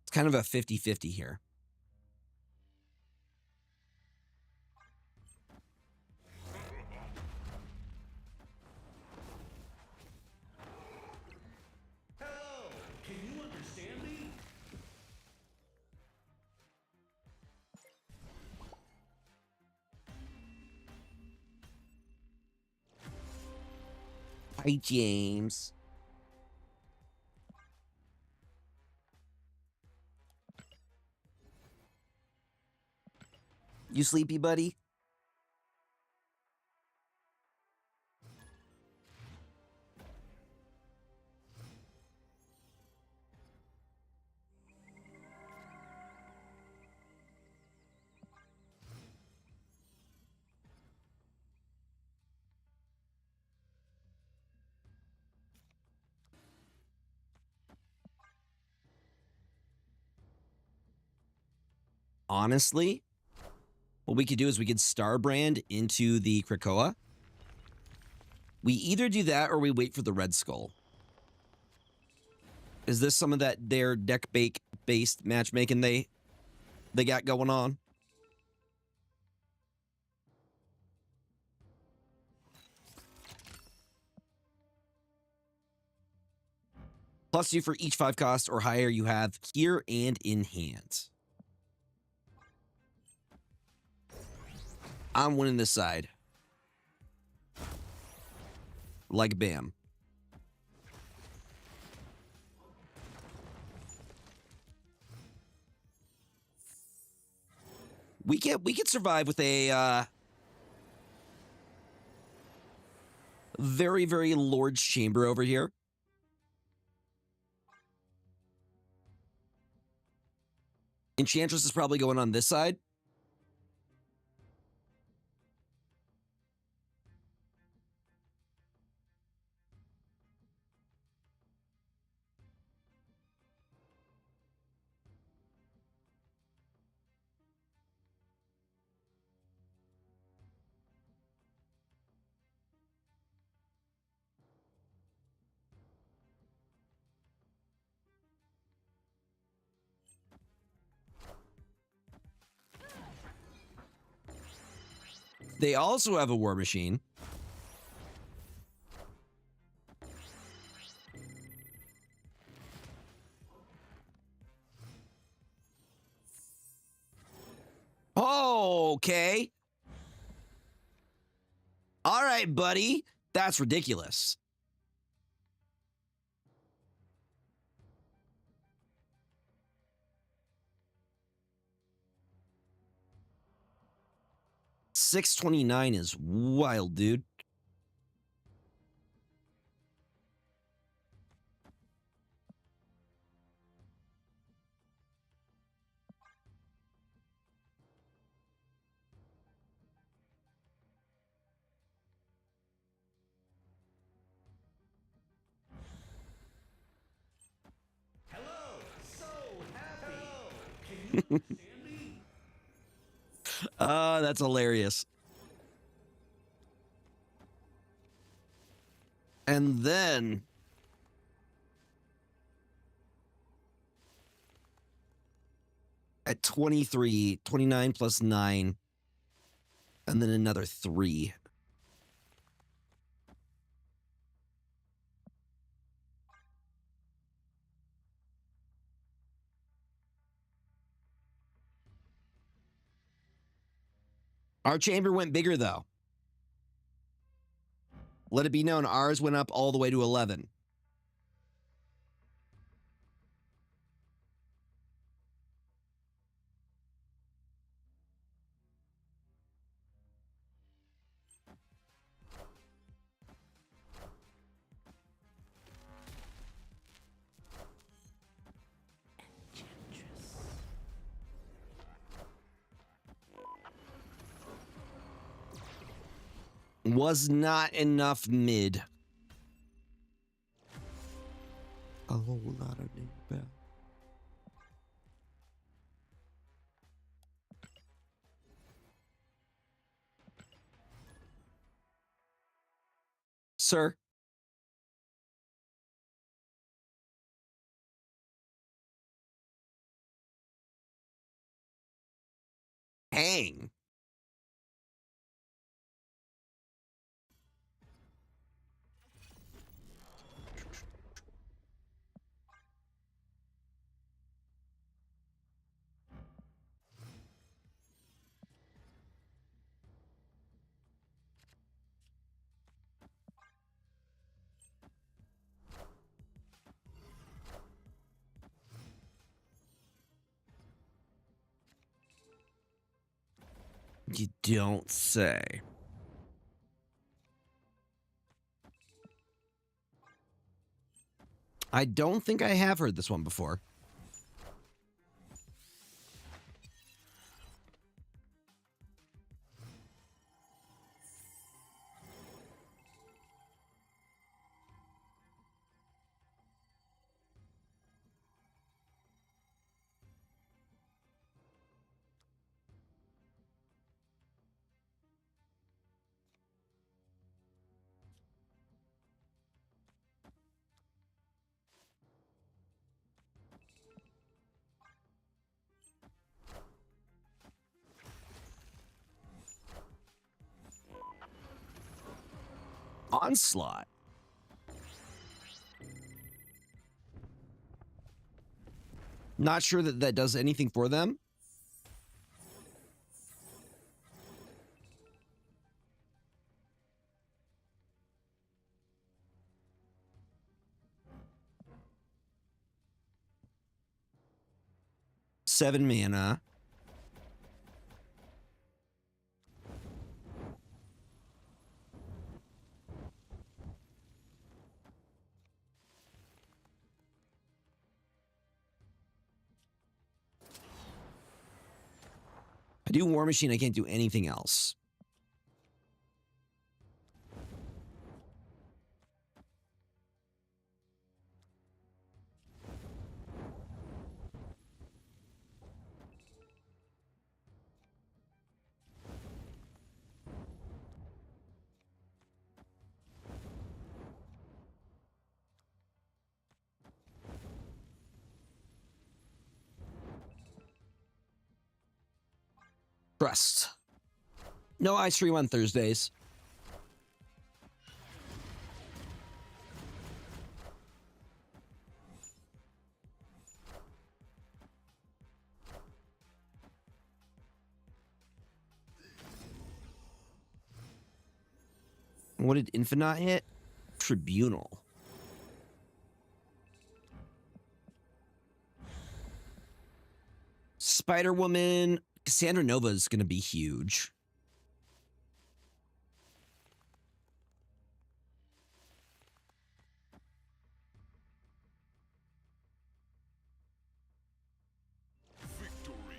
It's kind of a 50-50 here. Hello, can you understand me? Hi, James. You sleepy, buddy? Honestly, what we could do is we could star brand into the Krakoa. We either do that or we wait for the Red Skull. Is this some of that their deck based matchmaking they got going on? +2 for each 5 cost or higher you have here and in hand. I'm winning this side. Like bam. We can survive with a very, very Lord's Chamber over here. Enchantress is probably going on this side. They also have a War Machine. Okay. All right, buddy. That's ridiculous. $629 is wild, dude. Hello, so happy. Hello, can you understand me? That's hilarious. And then at 23, 29 plus 9, and then another 3. Our chamber went bigger, though. Let it be known, ours went up all the way to 11. Was not enough mid. A whole lot of new bell. Sir. Hang. You don't say. I don't think I have heard this one before. Onslaught. Not sure that that does anything for them. Seven mana. I do War Machine, I can't do anything else. Trust. No, I stream on Thursdays. What did Infinite hit? Tribunal. Spider-Woman. Cassandra Nova is going to be huge. Victory.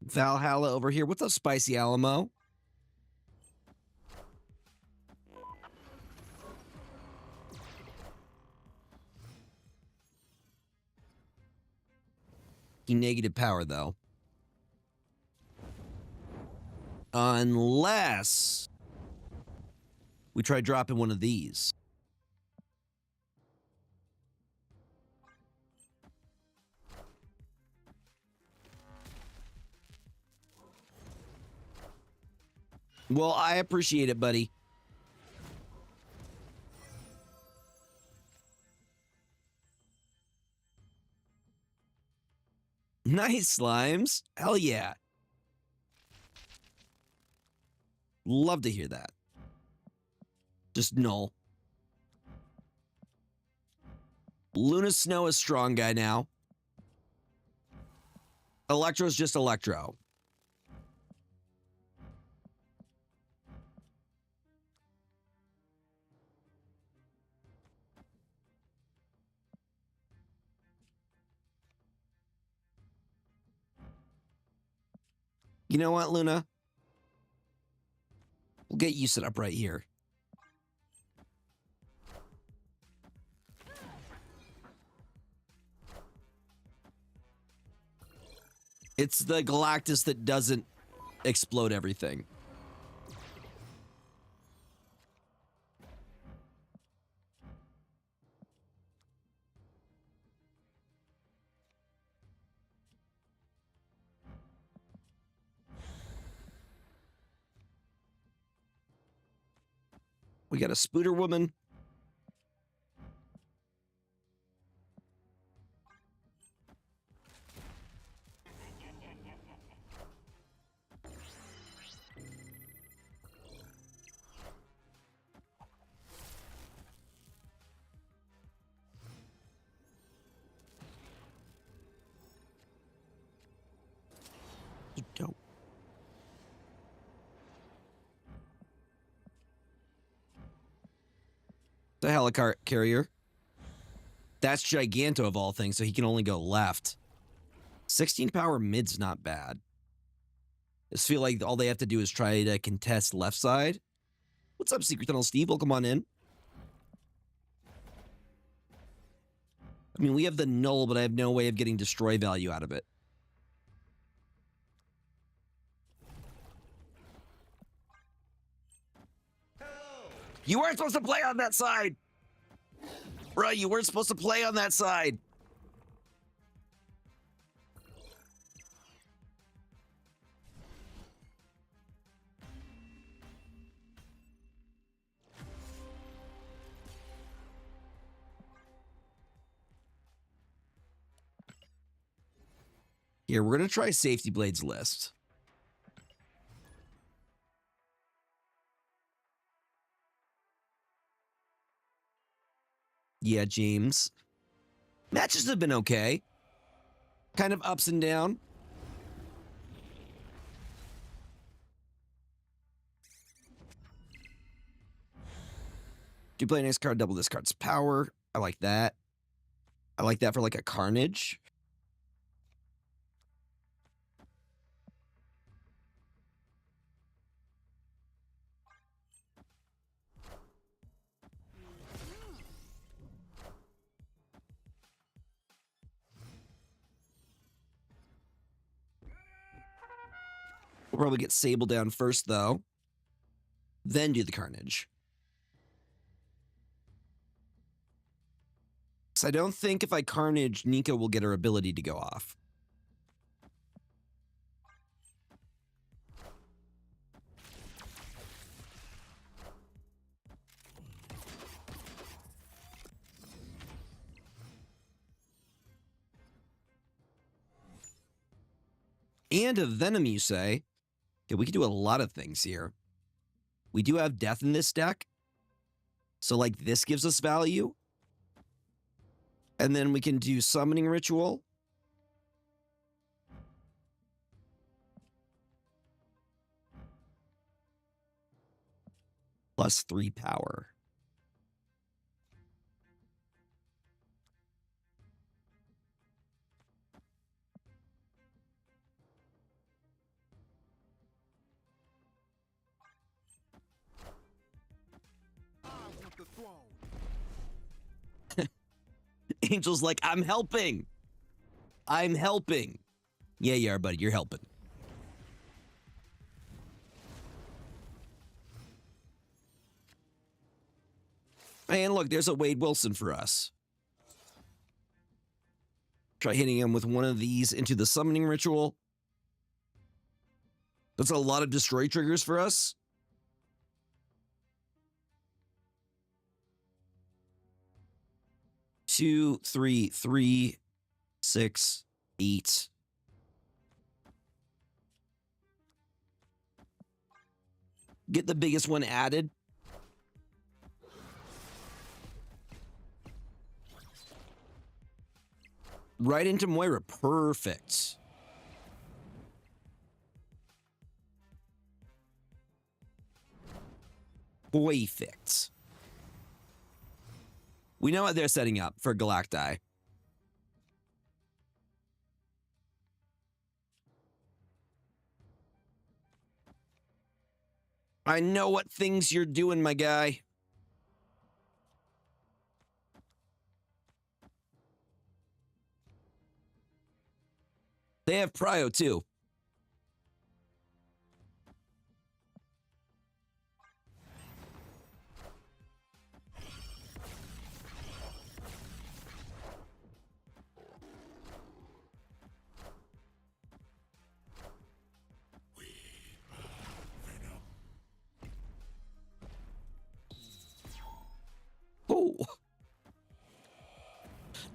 Valhalla over here. What's up, Spicy Alamo? He negative power, though. Unless we try dropping one of these. Well, I appreciate it, buddy. Nice, Slimes. Hell yeah. Love to hear that. Just null. Luna Snow is strong guy now. Electro's just Electro. You know what, Luna? We'll get you set up right here. It's the Galactus that doesn't explode everything. We got a Spooter Woman. Dope. The Helicar carrier. That's Giganto of all things, so he can only go left. 16 power mid's not bad. I just feel like all they have to do is try to contest left side. What's up, Secret Tunnel Steve? Welcome on in. I mean, we have the null, but I have no way of getting destroy value out of it. You weren't supposed to play on that side! Bro, you weren't supposed to play on that side! Here, we're gonna try Safety Blade's list. Yeah, James. Matches have been okay. Kind of ups and down. Do you play an next card, double this card's power? I like that. I like that for like a Carnage. Probably get Sable down first, though. Then do the Carnage. So I don't think if I Carnage, Nika will get her ability to go off. And a Venom, you say? Okay, we can do a lot of things here. We do have Death in this deck. So, like, this gives us value. And then we can do Summoning Ritual. +3 power. I want the throne. Angel's like, I'm helping. I'm helping. Yeah, you are, buddy. You're helping. And look, there's a Wade Wilson for us. Try hitting him with one of these into the Summoning Ritual. That's a lot of destroy triggers for us. Two, three, 3, 6, 8. Get the biggest one added. Right into Moira. Perfect. Perfect. We know what they're setting up for Galacti. I know what things you're doing, my guy. They have Prio, too. Oh.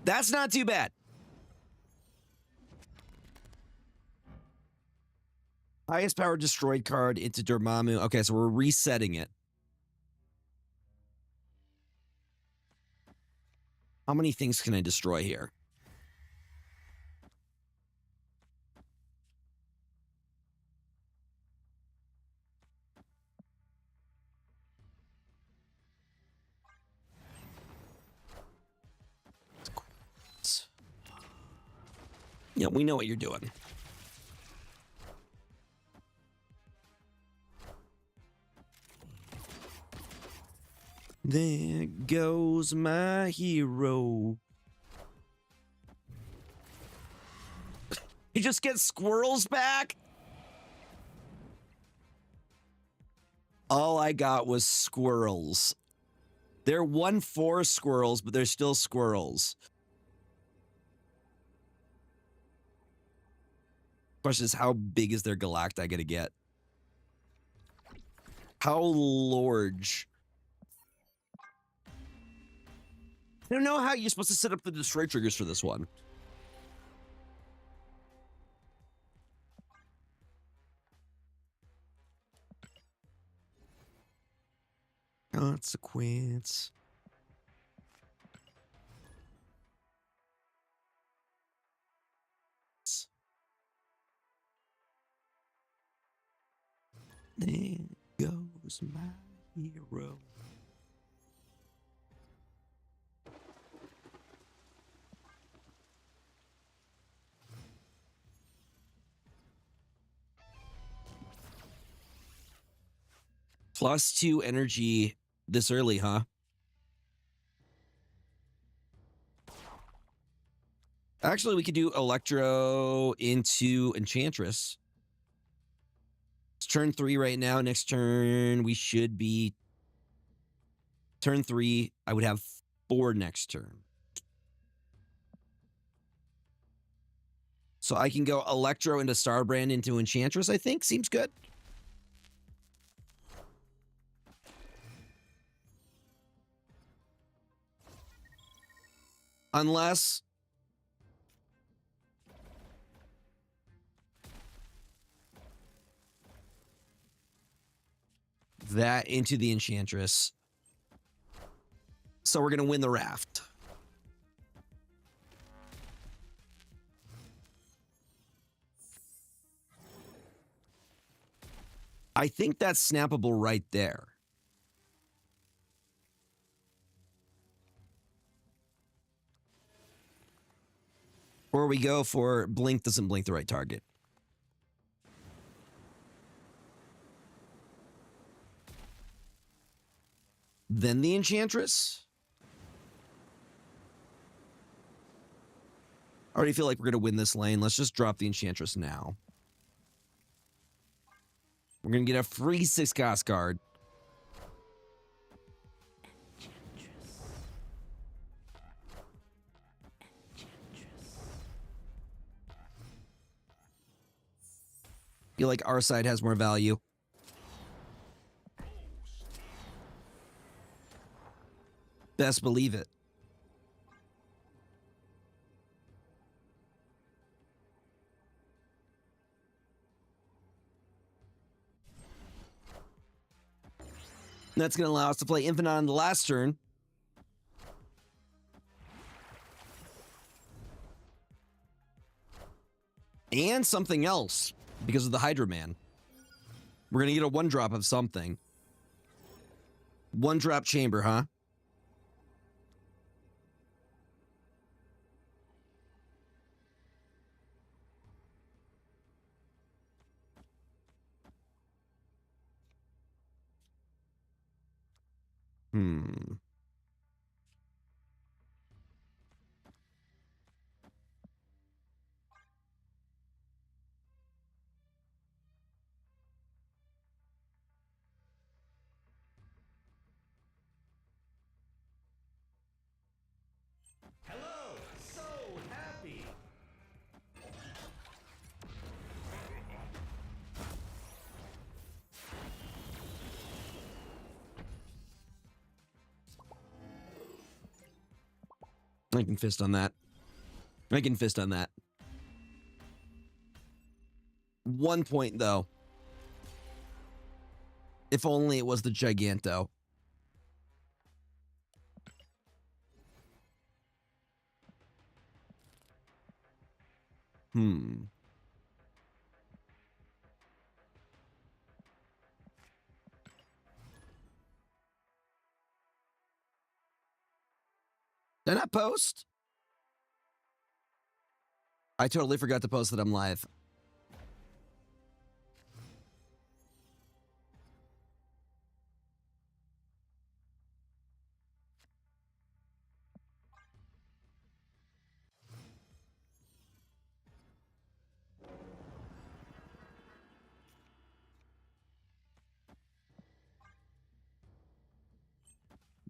That's not too bad. Highest power destroyed card into Dormammu. Okay, so we're resetting it. How many things can I destroy here? Yeah, we know what you're doing. There goes my hero. He just gets squirrels back? All I got was squirrels. They're 1/4 squirrels, but they're still squirrels. Question is, how big is their Galacti gonna get? How large? I don't know how you're supposed to set up the destroy triggers for this one. Consequence. There goes my hero. +2 energy this early, huh? Actually, we could do Electro into Enchantress. It's turn 3 right now. Next turn, we should be... Turn 3, I would have 4 next turn. So I can go Electro into Starbrand into Enchantress, I think. Seems good. Unless... that into the Enchantress. So we're going to win the raft. I think that's snappable right there. Or we go for blink doesn't blink the right target. Then the Enchantress. I already feel like we're going to win this lane. Let's just drop the Enchantress now. We're going to get a free 6-cost card. Feel like our side has more value. Best believe it. That's going to allow us to play Infinite on the last turn. And something else because of the Hydra Man. We're going to get a 1-drop of something. 1-drop chamber, huh? Hello, so happy. I can fist on that. I can fist on that. 1 point, though. If only it was the Giganto. Did I not post? I totally forgot to post that I'm live.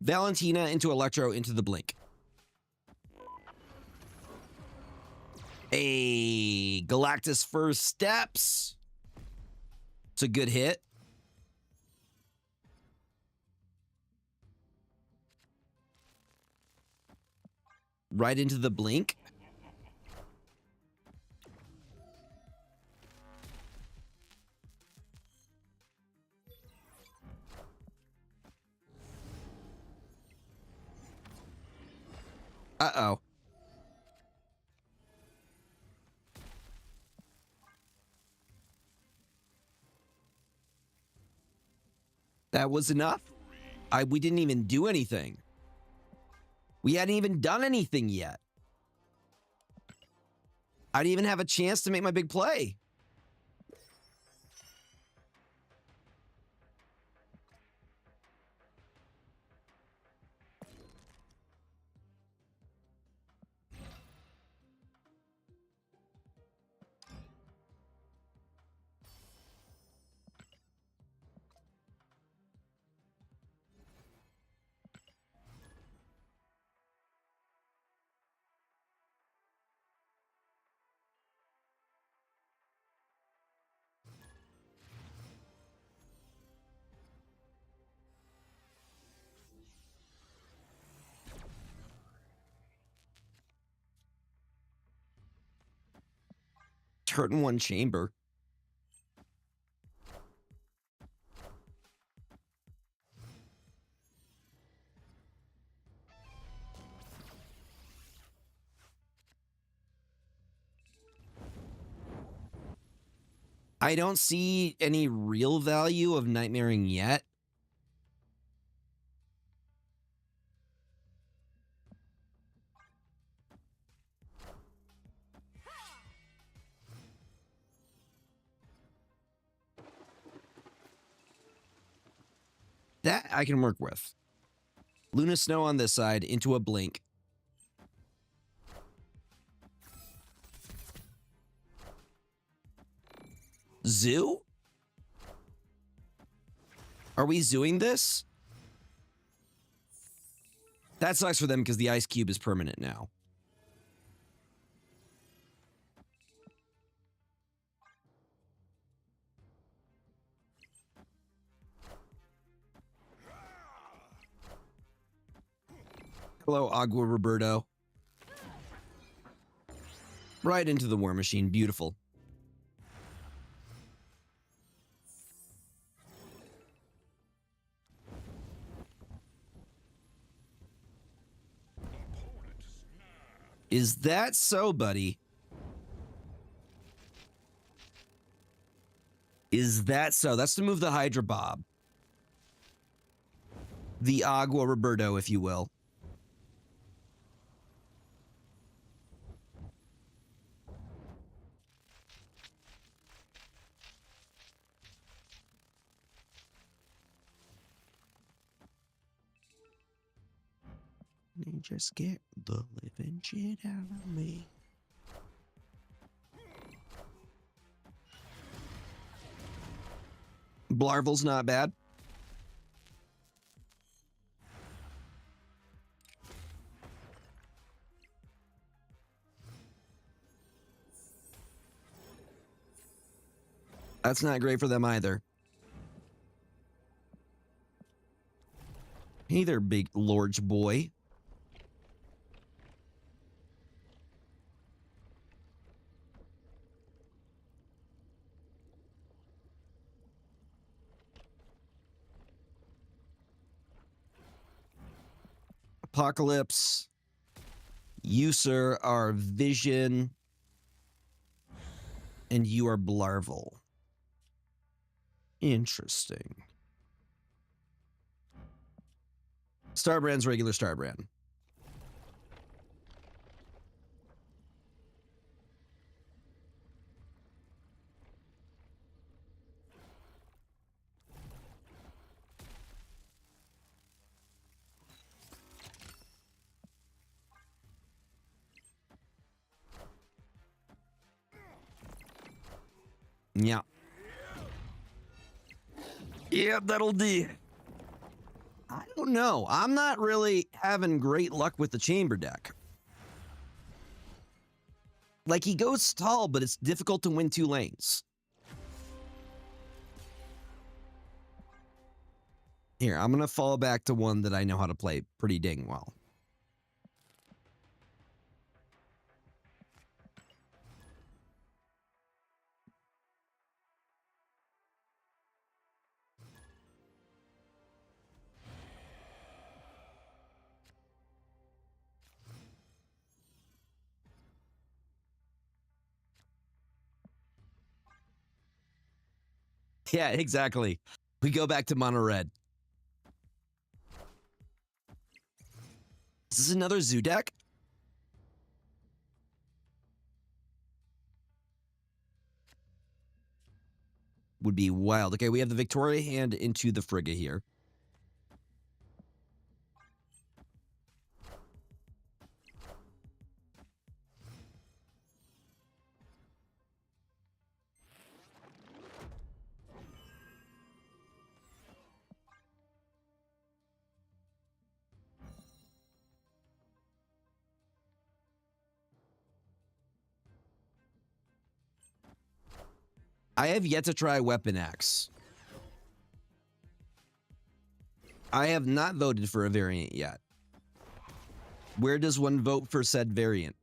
Valentina into Electro into the blink. A Galactus first steps. It's a good hit. Right into the blink. Uh-oh. That was enough? We didn't even do anything. We hadn't even done anything yet. I didn't even have a chance to make my big play. Turn 1 chamber. I don't see any real value of nightmaring yet. That I can work with. Luna Snow on this side into a blink. Zoo? Are we zooing this? That sucks for them because the ice cube is permanent now. Hello, Agua Roberto. Right into the war machine. Beautiful. Is that so, buddy? Is that so? That's to move the Hydra Bob. The Agua Roberto, if you will. You just get the living shit out of me. Blarvel's not bad. That's not great for them either. Hey there, big large boy. Apocalypse. You, sir, are Vision. And you are Blarvel. Interesting. Starbrand's regular Starbrand. Yeah. Yeah, that'll do. I don't know. I'm not really having great luck with the chamber deck. Like, he goes tall, but it's difficult to win 2 lanes. Here, I'm going to fall back to one that I know how to play pretty dang well. Yeah, exactly. We go back to mono red. Is this another zoo deck? Would be wild. Okay, we have the Victoria hand into the Frigga here. I have yet to try Weapon Axe. I have not voted for a variant yet. Where does one vote for said variant?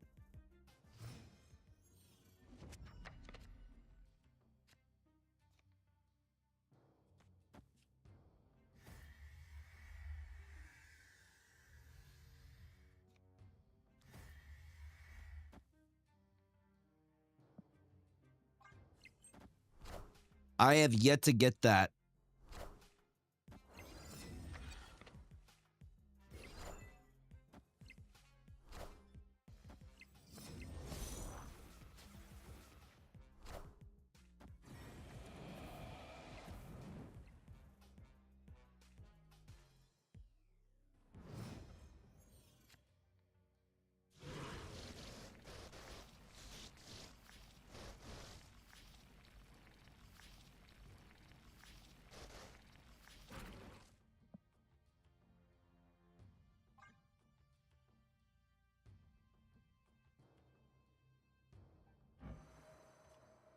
I have yet to get that.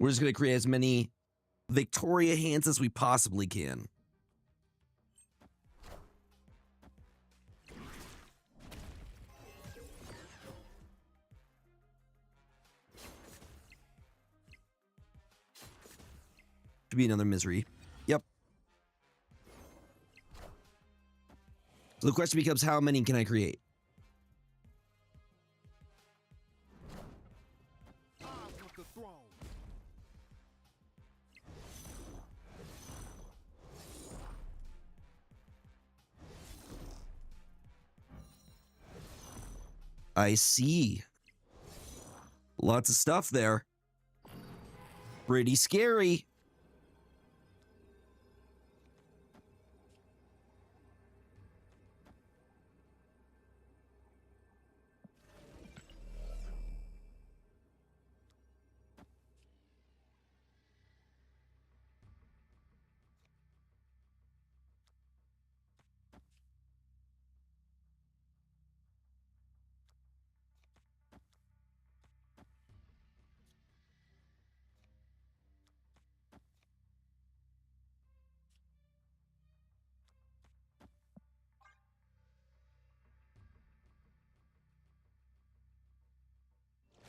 We're just going to create as many Victoria hands as we possibly can. Should be another misery. Yep. So the question becomes, how many can I create? I want the throne. I see. Lots of stuff there. Pretty scary.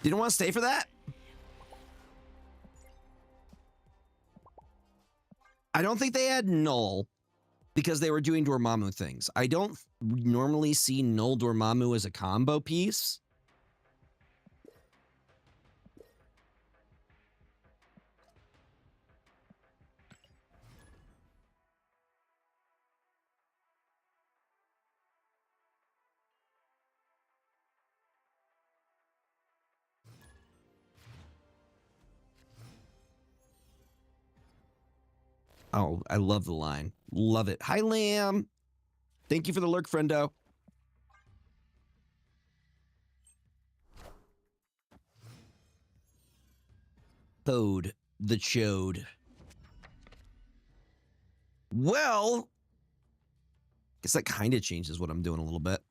You don't want to stay for that? I don't think they had Null because they were doing Dormammu things. I don't normally see Null Dormammu as a combo piece. Oh, I love the line. Love it. Hi, Lamb. Thank you for the lurk, friendo. Toad the Chode. Well, guess that kind of changes what I'm doing a little bit.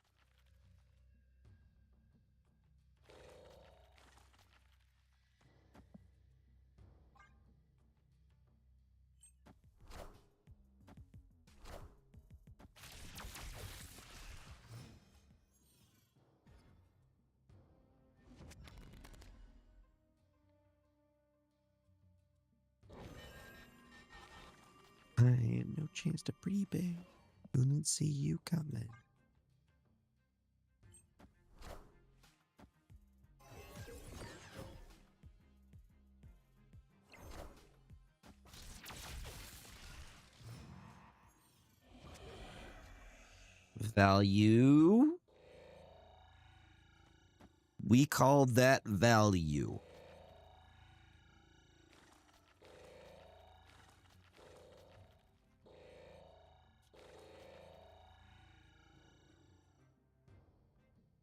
I had no chance to prepay. Couldn't see you coming. Value. We call that value.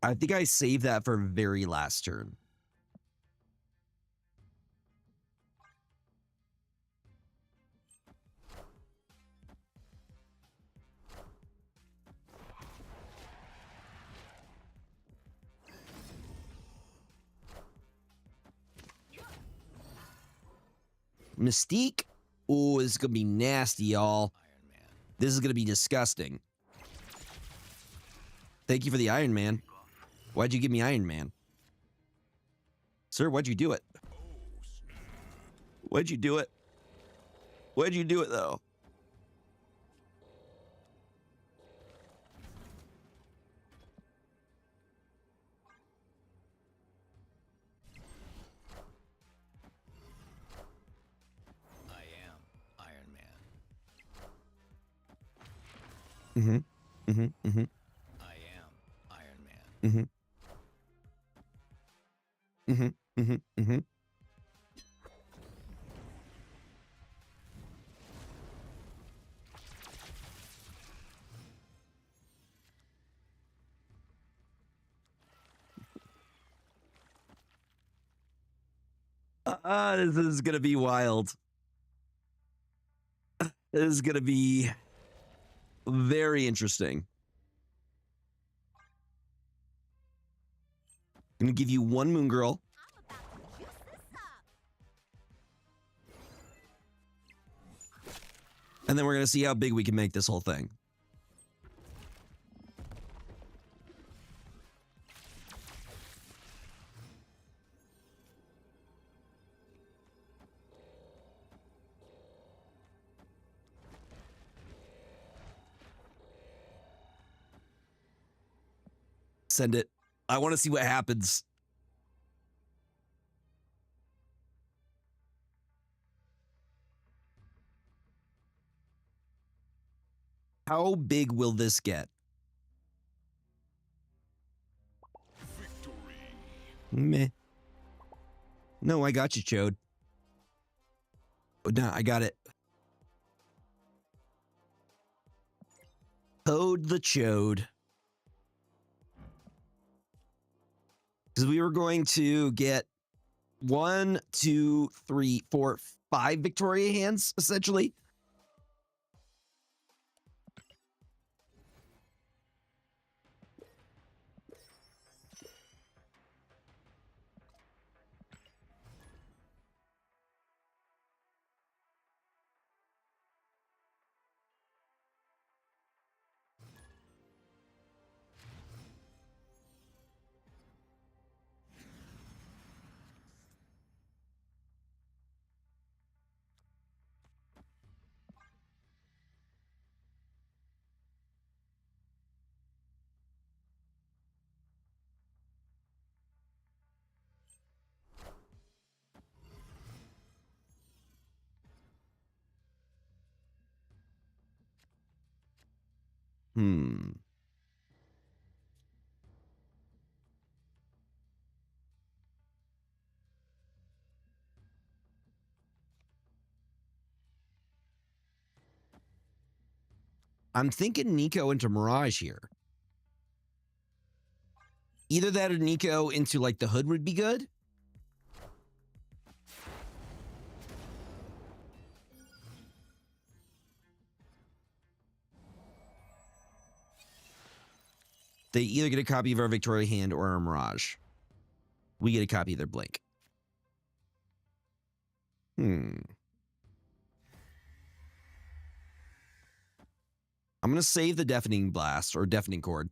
I think I saved that for very last turn. Mystique. Oh, this is going to be nasty, y'all. This is going to be disgusting. Thank you for the Iron Man. Why'd you give me Iron Man? Sir, why'd you do it? Why'd you do it? Why'd you do it, though? I am Mm-hmm. Mm-hmm. Mm-hmm. I am Iron Man. Mm-hmm. Mm-hmm. Mm-hmm. Mm-hmm. This is gonna be wild. This is gonna be very interesting. I'm gonna give you one Moon Girl. I'm about to juice this up. And then we're gonna see how big we can make this whole thing. Send it. I want to see what happens. How big will this get? Victory. Meh. No, I got you, Chode. But no, I got it. Code the Chode. Because we were going to get 1, 2, 3, 4, 5 Victoria hands, essentially. Hmm. I'm thinking Nico into Mirage here. Either that or Nico into like the Hood would be good. They either get a copy of our Victoria hand or our Mirage. We get a copy of their Blink. I'm going to save the Deafening Blast or Deafening Chord.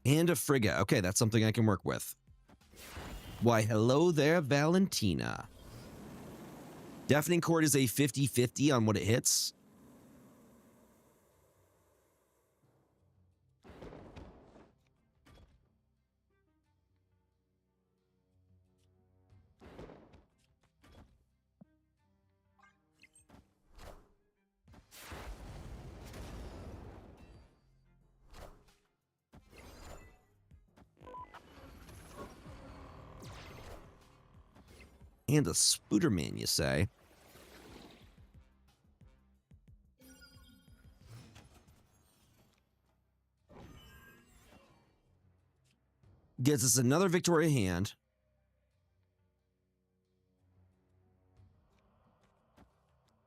And a Frigga. Okay, that's something I can work with. Why, hello there, Valentina. Deafening Chord is a 50-50 on what it hits. And a Spooderman, you say? Gets us another Victoria hand.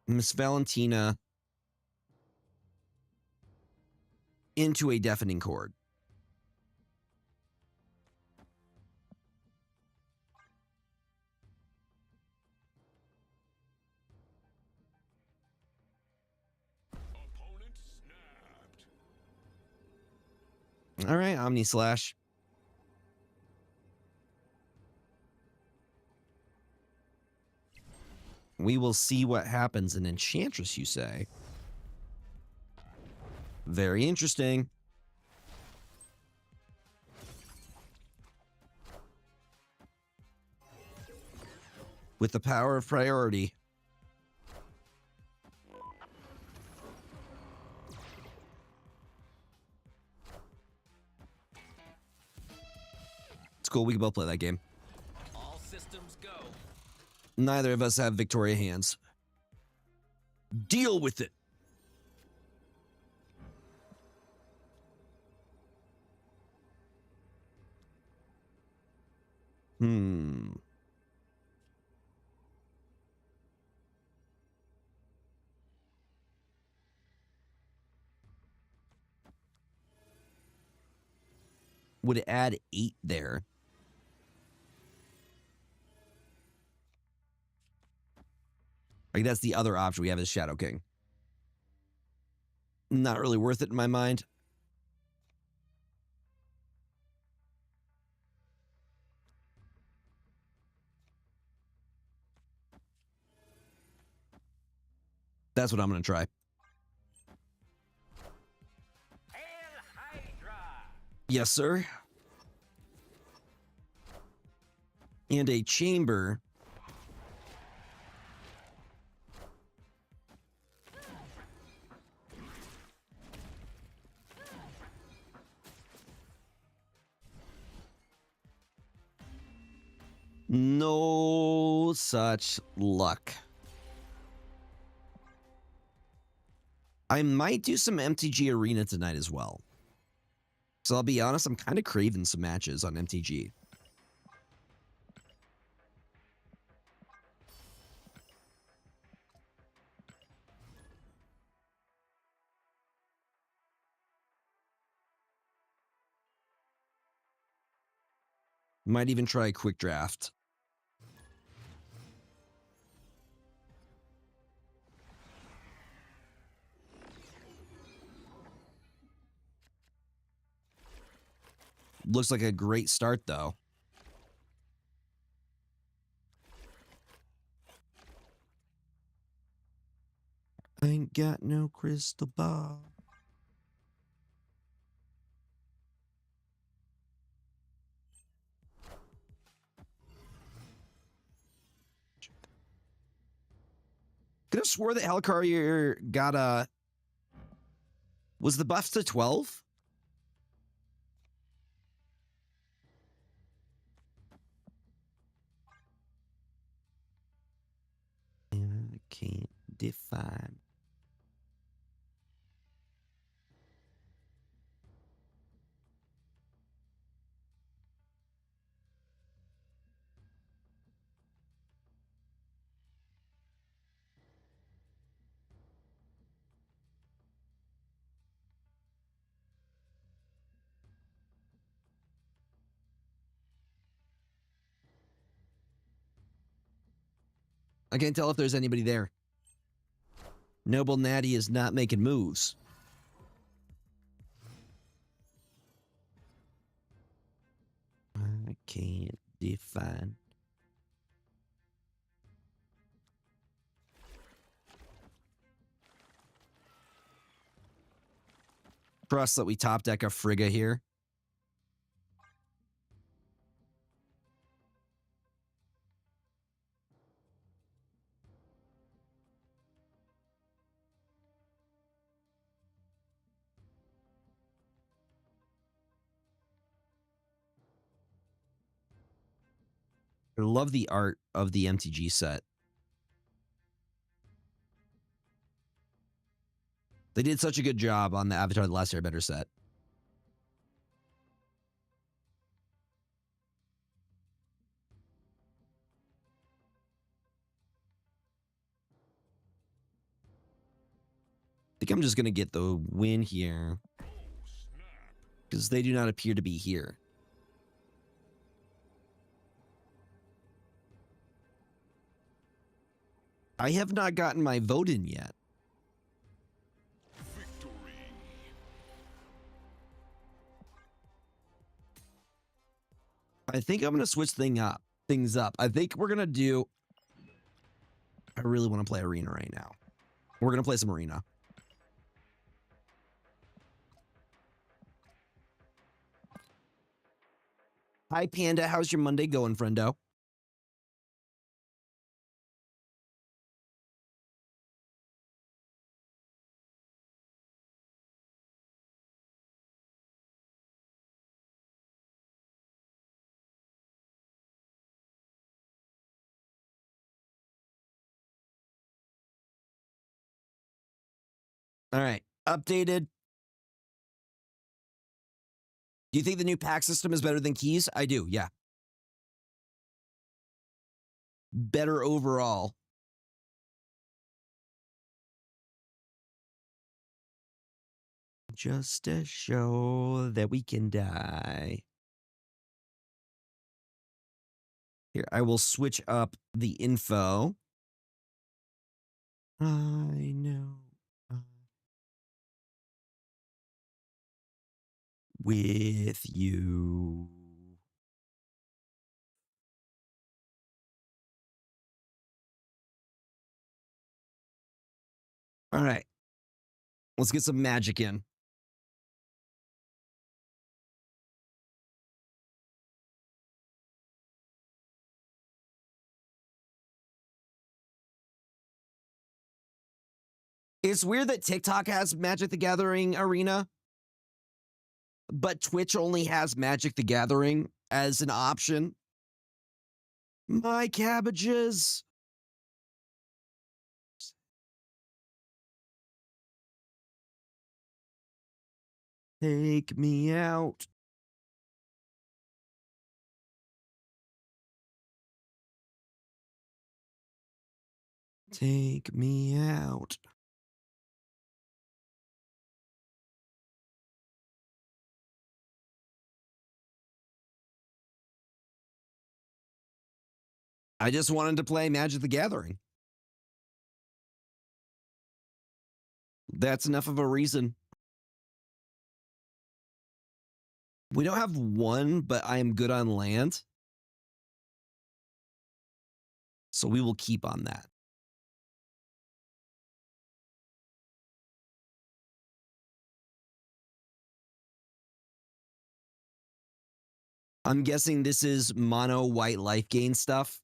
Miss Valentina into a Deafening Chord. Opponent snapped. All right, Omni Slash. We will see what happens in Enchantress, you say? Very interesting. With the power of priority. It's cool. We can both play that game. All systems go. Neither of us have Victoria hands. Deal with it. Would it add 8 there? Like, that's the other option we have is Shadow King. Not really worth it in my mind. That's what I'm going to try. Hail Hydra! Yes, sir. And a chamber. No such luck. I might do some MTG Arena tonight as well. So I'll be honest, I'm kind of craving some matches on MTG. Might even try a quick draft. Looks like a great start, though. I ain't got no crystal ball. Could have swore that Helicarrier got a... Was the buff to 12? I can't define. I can't tell if there's anybody there. Noble Natty is not making moves. I can't define. Trust that we top deck a Frigga here. I love the art of the MTG set. They did such a good job on the Avatar The Last Airbender set. I think I'm just going to get the win here. Oh, snap. Because they do not appear to be here. I have not gotten my vote in yet. Victory. I think I'm going to switch things up. I think we're going to do... I really want to play Arena right now. We're going to play some Arena. Hi, Panda. How's your Monday going, friendo? All right. Updated. Do you think the new pack system is better than keys? I do, yeah. Better overall. Just to show that we can die. Here, I will switch up the info. I know. With you. All right. Let's get some magic in. It's weird that TikTok has Magic the Gathering Arena, but Twitch only has Magic the Gathering as an option. My cabbages. Take me out. Take me out. I just wanted to play Magic the Gathering. That's enough of a reason. We don't have one, but I am good on land. So we will keep on that. I'm guessing this is mono white life gain stuff.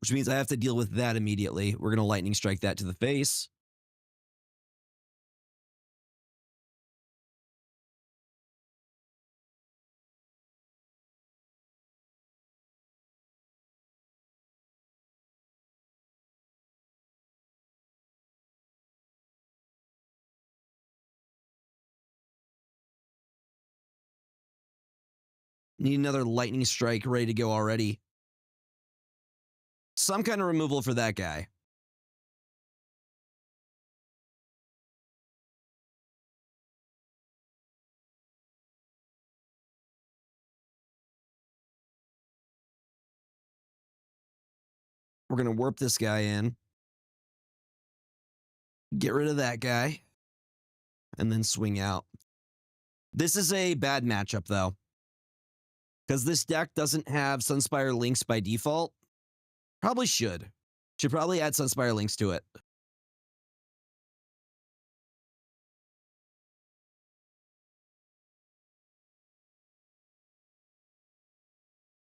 Which means I have to deal with that immediately. We're going to lightning strike that to the face. Need another lightning strike ready to go already. Some kind of removal for that guy. We're going to warp this guy in. Get rid of that guy. And then swing out. This is a bad matchup, though. Because this deck doesn't have Sunspire Links by default. Probably should. Should probably add Sunspire Links to it.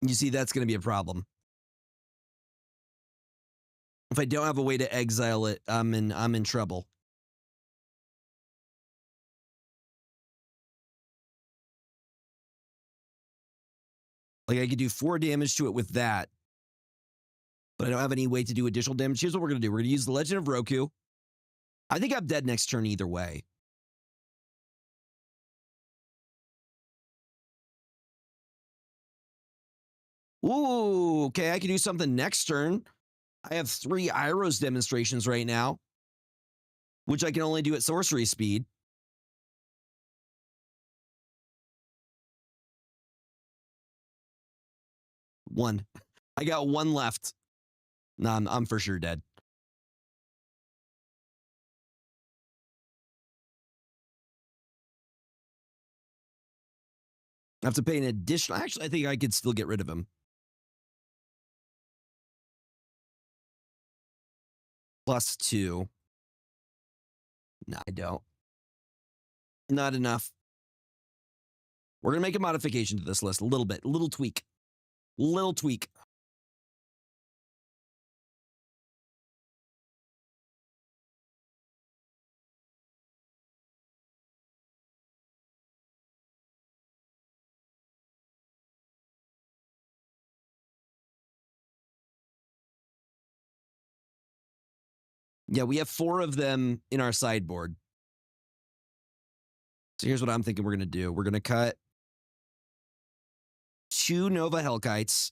You see, that's going to be a problem. If I don't have a way to exile it, I'm in trouble. Like, I could do 4 damage to it with that. But I don't have any way to do additional damage. Here's what we're going to do. We're going to use the Legend of Roku. I think I'm dead next turn either way. Ooh, okay, I can do something next turn. I have 3 Iros demonstrations right now, which I can only do at sorcery speed. One. I got 1 left. Nah, I'm for sure dead. I have to pay an additional. Actually, I think I could still get rid of him. +2. No, I don't. Not enough. We're going to make a modification to this list a little bit. Little tweak. Little tweak. Yeah, we have 4 of them in our sideboard. So here's what I'm thinking we're going to do. We're going to cut 2 Nova Hellkites.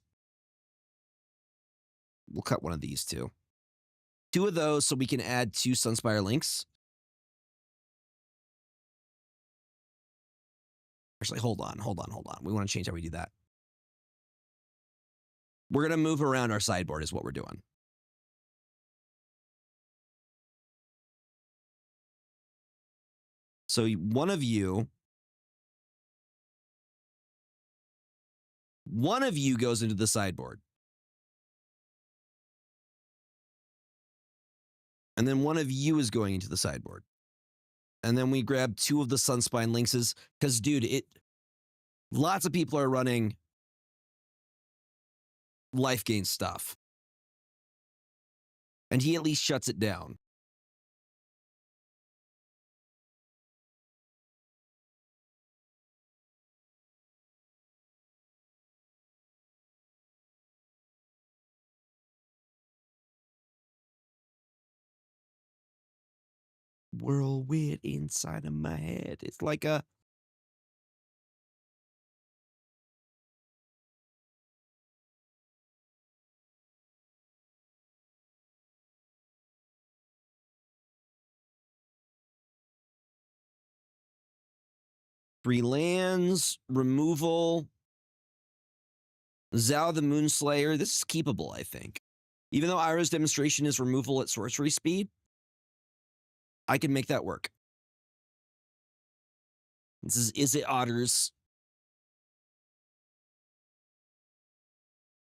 We'll cut one of these too. 2 of those so we can add 2 Sunspire Links. Actually, hold on. We want to change how we do that. We're going to move around our sideboard is what we're doing. So one of you goes into the sideboard. And then one of you is going into the sideboard. And then we grab 2 of the Sunspine Linkses. Because, dude, lots of people are running life gain stuff. And he at least shuts it down. Whirlwind inside of my head. It's like a... Three lands, removal. Zao the Moonslayer. This is keepable, I think. Even though Ira's demonstration is removal at sorcery speed, I can make that work. This is it Otters?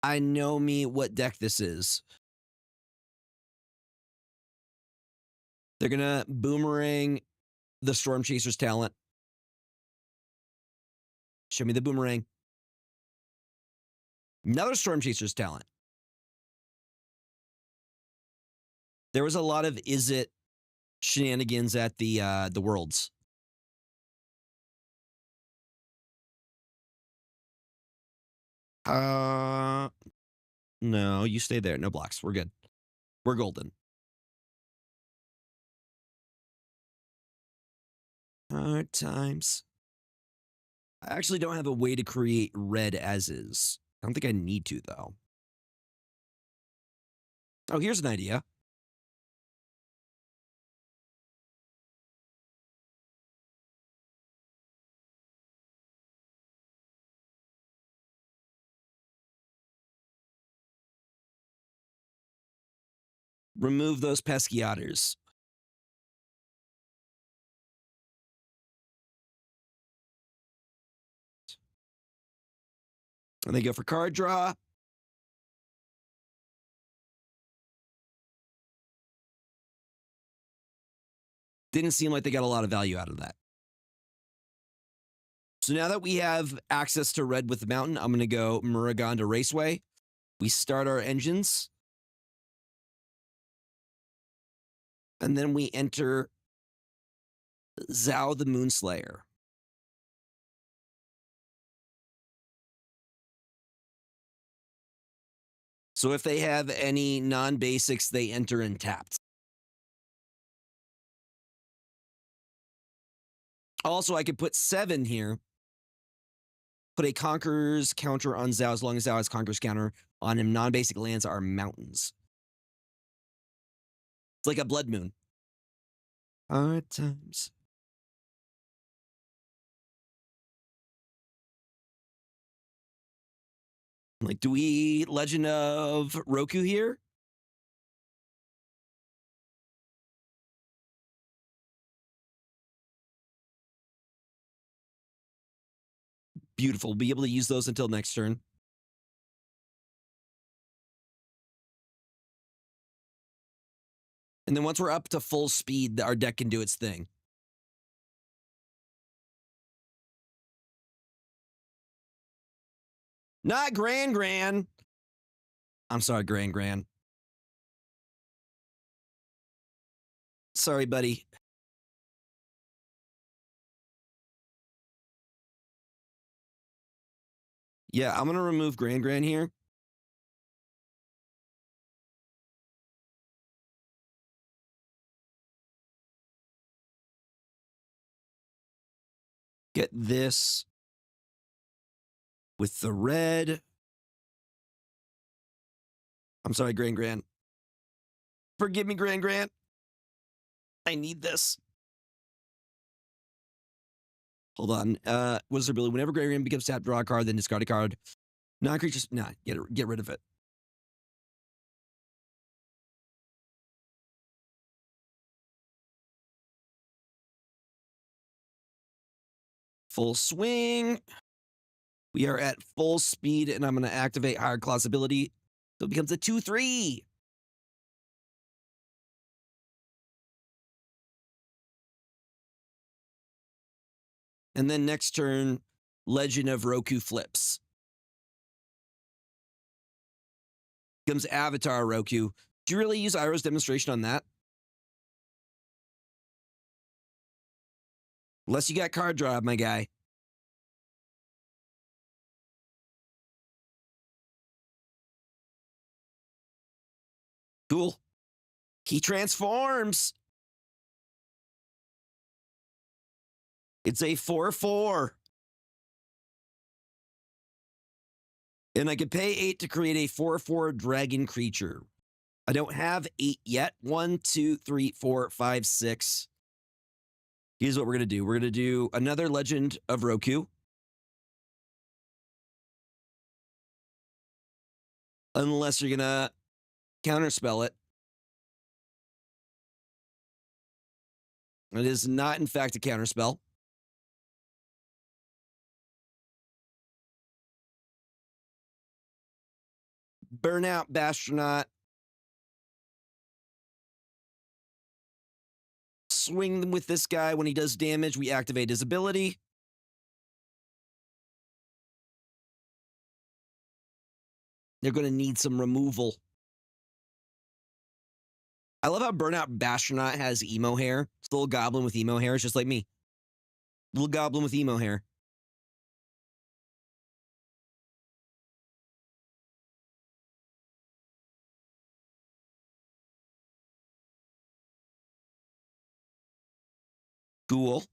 I know me what deck this is. They're gonna boomerang the Storm Chaser's talent. Show me the boomerang. Another Storm Chaser's talent. There was a lot of is it shenanigans at the Worlds. No, you stay there. No blocks. We're good. We're golden. Hard times. I actually don't have a way to create red as is. I don't think I need to, though. Oh, here's an idea. Remove those pesky otters. And they go for card draw. Didn't seem like they got a lot of value out of that. So now that we have access to red with the mountain, I'm going to go Muruganda Raceway. We start our engines. And then we enter Zao the Moonslayer. So if they have any non-basics, they enter in tapped. Also, I could put 7 here. Put a Conqueror's counter on Zao as long as Zao has Conqueror's counter on him. Non-basic lands are mountains. It's like a Blood Moon. Hard times. Like, do we Legend of Roku here? Beautiful. We'll be able to use those until next turn. And then once we're up to full speed, our deck can do its thing. Not Gran. I'm sorry, Gran. Sorry, buddy. Yeah, I'm going to remove Gran here. Get this with the red. I'm sorry, Gran. Forgive me, Gran. I need this. Hold on. What's their ability? Whenever Gran becomes tapped, draw a card, then discard a card. Non-creatures. Nah, get rid of it. Full swing. We are at full speed, and I'm going to activate Higher Class ability. So it becomes a 2/3. And then next turn, Legend of Roku flips. Becomes Avatar Roku. Do you really use Iroh's demonstration on that? Unless you got card draw, my guy. Cool. He transforms. It's a 4/4. And I could pay 8 to create a 4/4 dragon creature. I don't have 8 yet. 1, 2, 3, 4, 5, 6. Here's what we're going to do. We're going to do another Legend of Roku. Unless you're going to counterspell it. It is not, in fact, a counterspell. Burnout Bastronaut. Swing with this guy. When he does damage, we activate his ability. They're going to need some removal. I love how Burnout Bastronaut has emo hair. It's a little goblin with emo hair. It's just like me. Little goblin with emo hair. Cool.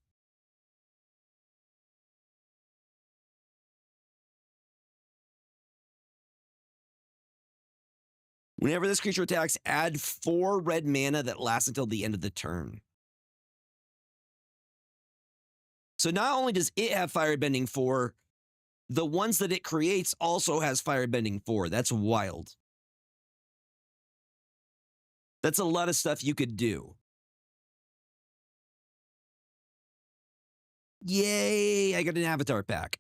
Whenever this creature attacks, add 4 red mana that lasts until the end of the turn. So not only does it have Firebending 4, the ones that it creates also has Firebending 4. That's wild. That's a lot of stuff you could do. Yay, I got an avatar pack.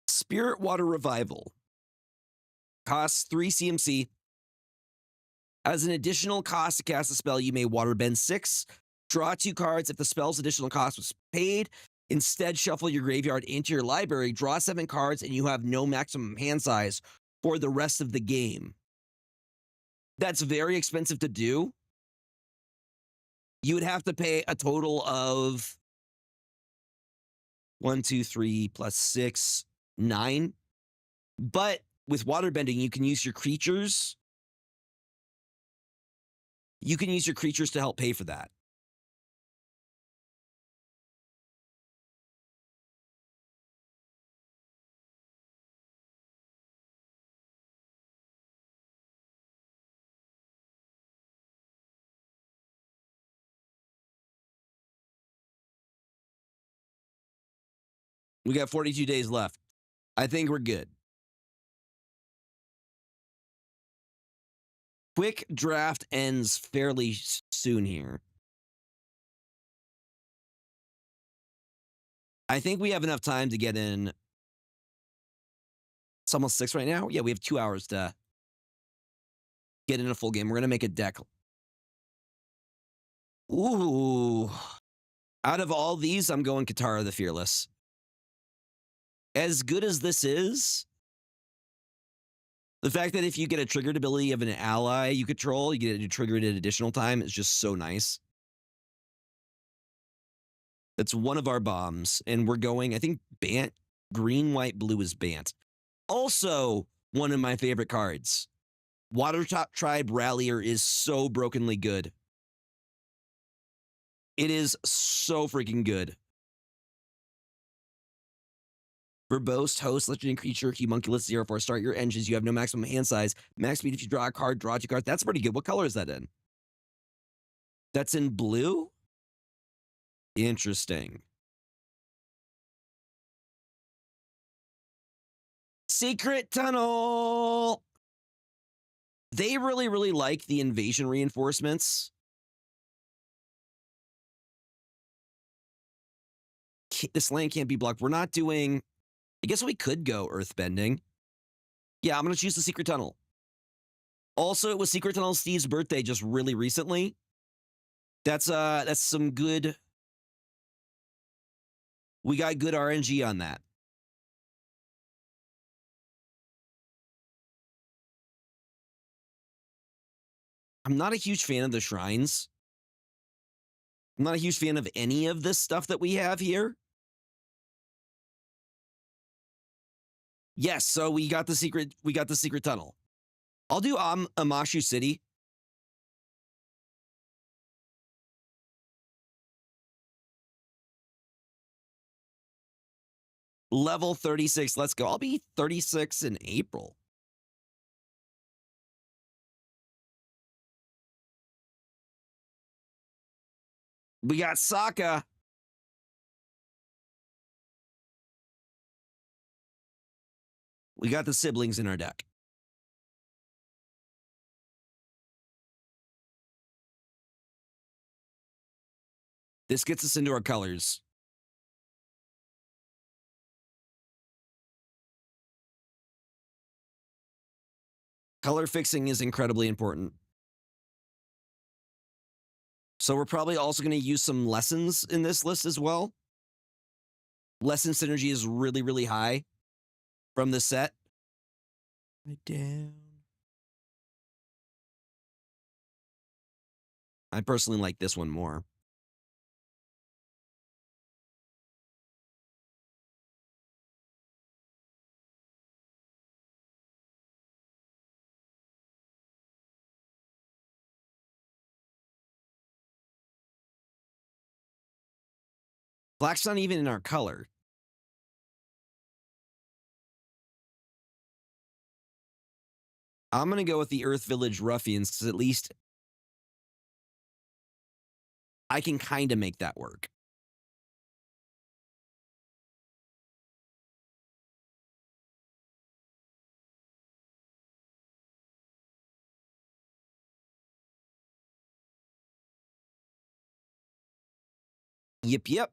Spirit Water Revival. Costs 3 CMC. As an additional cost to cast a spell, you may waterbend 6. Draw 2 cards if the spell's additional cost was paid. Instead, shuffle your graveyard into your library, draw 7 cards, and you have no maximum hand size for the rest of the game. That's very expensive to do. You would have to pay a total of 1, 2, 3 plus 6, 9. But with waterbending, you can use your creatures. You can use your creatures to help pay for that. We got 42 days left. I think we're good. Quick draft ends fairly soon here. I think we have enough time to get in. It's almost 6 right now. Yeah, we have 2 hours to get in a full game. We're going to make a deck Ooh. Out of all these, I'm going Katara the Fearless. As good as this is, the fact that if you get a triggered ability of an ally you control, you get to trigger it at additional time is just so nice. That's one of our bombs, and we're going, I think, Bant. Green, white, blue is Bant. Also, one of my favorite cards. Watertop Tribe Rallier is so brokenly good. It is so freaking good. Verbose, host, legendary creature, homunculus, 0/4. Start your engines. You have no maximum hand size. Max speed if you draw a card, draw 2 cards. That's pretty good. What color is that in? That's in blue? Interesting. Secret Tunnel! They really, really like the invasion reinforcements. This land can't be blocked. We're not doing... I guess we could go Earthbending. Yeah, I'm going to choose the Secret Tunnel. Also, it was Secret Tunnel Steve's birthday just really recently. That's some good... We got good RNG on that. I'm not a huge fan of the shrines. I'm not a huge fan of any of this stuff that we have here. Yes, so we got the secret tunnel. I'll do Amashu City. Level 36. Let's go. I'll be 36 in April. We got Sokka. We got the siblings in our deck. This gets us into our colors. Color fixing is incredibly important. So we're probably also going to use some lessons in this list as well. Lesson synergy is really, really high from this set. Right down. I personally like this one more. Black's not even in our color. I'm going to go with the Earth Village Ruffians because at least I can kind of make that work. Yep.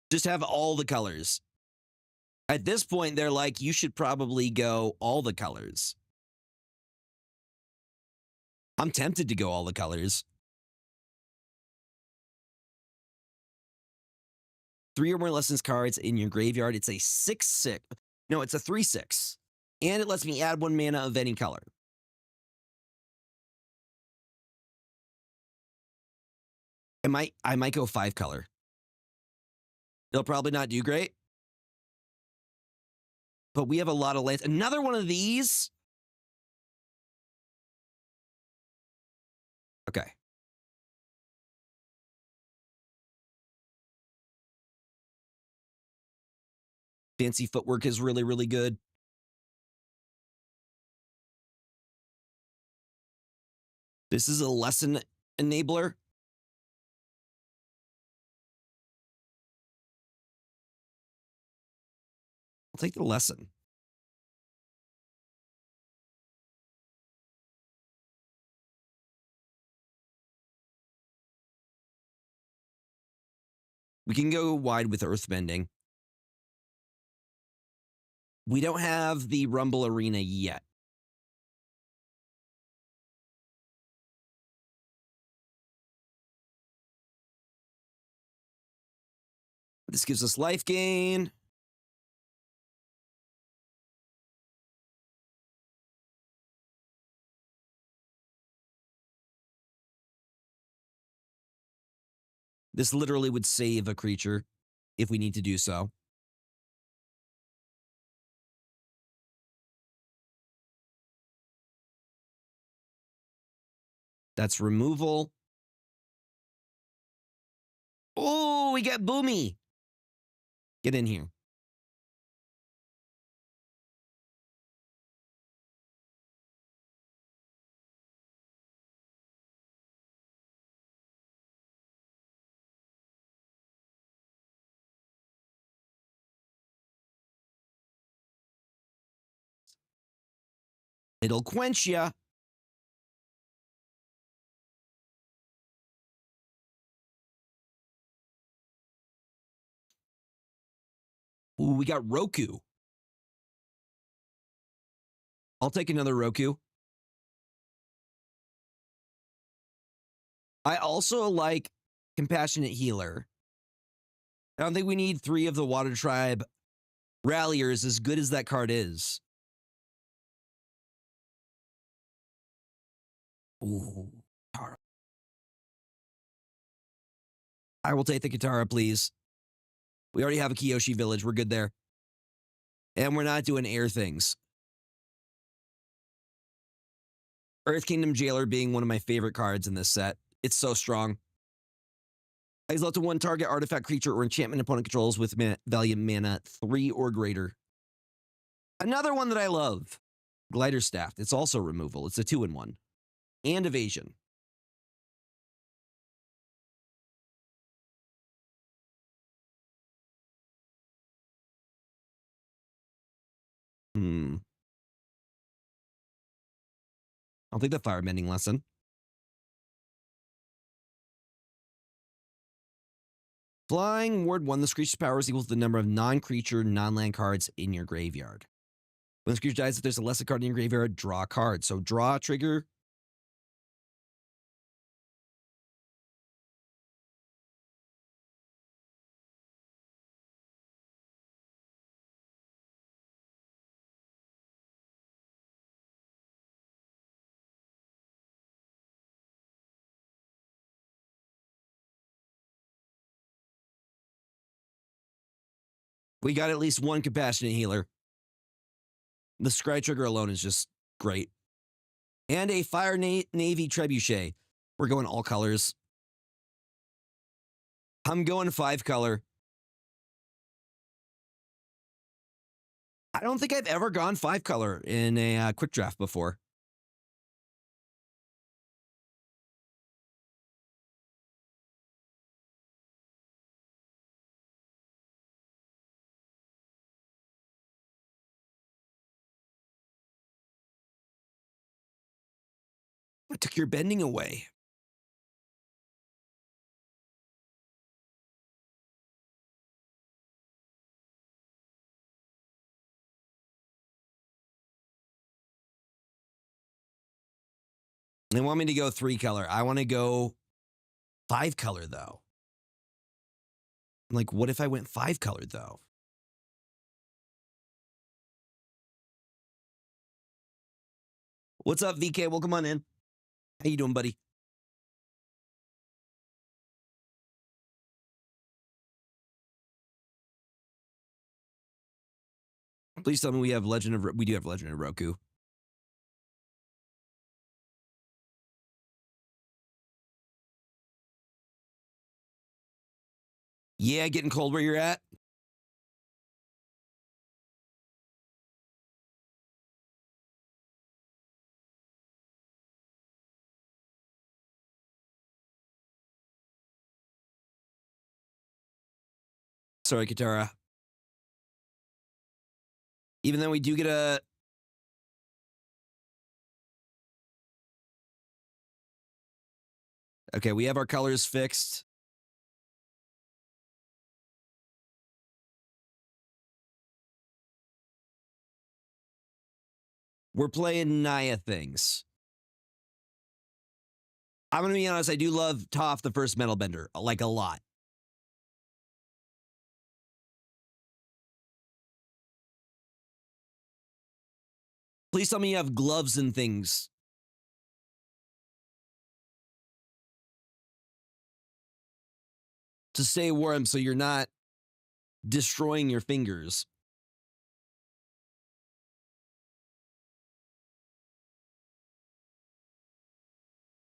Just have all the colors. At this point, they're like, you should probably go all the colors. I'm tempted to go all the colors. 3 or more lessons cards in your graveyard. It's a 6/6. No, it's a 3/6. And it lets me add 1 mana of any color. I might go 5 color. It'll probably not do great. But we have a lot of lands. Another one of these. Okay. Fancy footwork is really, really good. This is a lesson enabler. I'll take the lesson. We can go wide with Earthbending. We don't have the Rumble Arena yet. This gives us life gain. This literally would save a creature if we need to do so. That's removal. Oh, we got Boomy. Get in here. It'll quench ya. Ooh, we got Roku. I'll take another Roku. I also like Compassionate Healer. I don't think we need 3 of the Water Tribe Ralliers, as good as that card is. Ooh, Katara. I will take the Katara, please. We already have a Kyoshi Village. We're good there. And we're not doing air things. Earth Kingdom Jailer being one of my favorite cards in this set. It's so strong. Exile to 1 target artifact, creature, or enchantment opponent controls with value mana 3 or greater. Another one that I love. Glider Staff. It's also removal. It's a 2-in-1. And evasion. I'll take the Firebending Lesson. Flying Ward 1, this creature's power is equal to the number of non-creature, non-land cards in your graveyard. When this creature dies, if there's a lesser card in your graveyard, draw a card. So draw a trigger. We got at least 1 Compassionate Healer. The Scry trigger alone is just great. And a Fire Navy Trebuchet. We're going all colors. I'm going 5 color. I don't think I've ever gone 5 color in a quick draft before. I took your bending away. They want me to go 3 color. I want to go 5 color, though. I'm like, what if I went 5 color, though? What's up, VK? Welcome on in. How you doing, buddy? Please tell me we do have Legend of Roku. Yeah, getting cold where you're at. Sorry, Katara. Even though we do get a... Okay, we have our colors fixed. We're playing Naya things. I'm going to be honest, I do love Toph, the first Metal Bender, like a lot. Please tell me you have gloves and things. To stay warm so you're not destroying your fingers.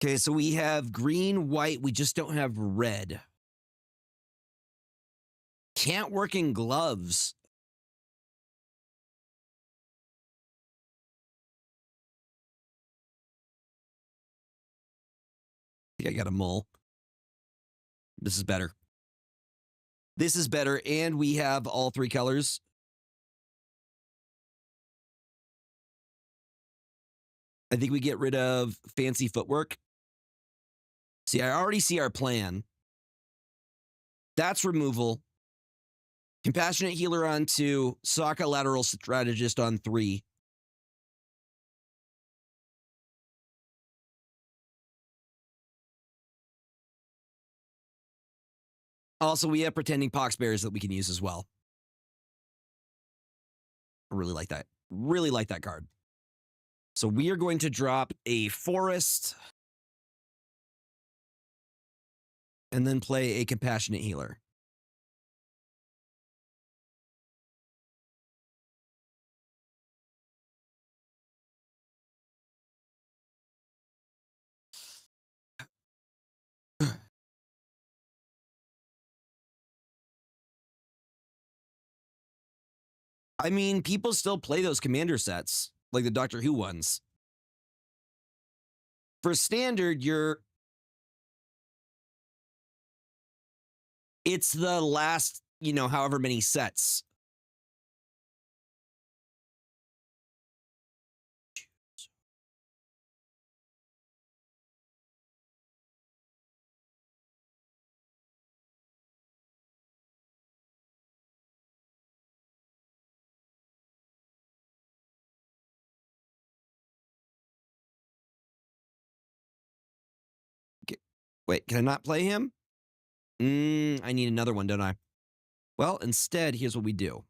Okay, so we have green, white. We just don't have red. Can't work in gloves. I think I got a mole. This is better. This is better, and we have all three colors. I think we get rid of fancy footwork. See, I already see our plan. That's removal. Compassionate Healer on 2. Sokka Lateral Strategist on 3. Also, we have Pretending Poxbearers that we can use as well. I really like that. Really like that card. So we are going to drop a Forest and then play a Compassionate Healer. I mean, people still play those commander sets, like the Doctor Who ones. For standard, it's the last, however many sets. Wait, can I not play him? I need another one, don't I? Well, instead, here's what we do.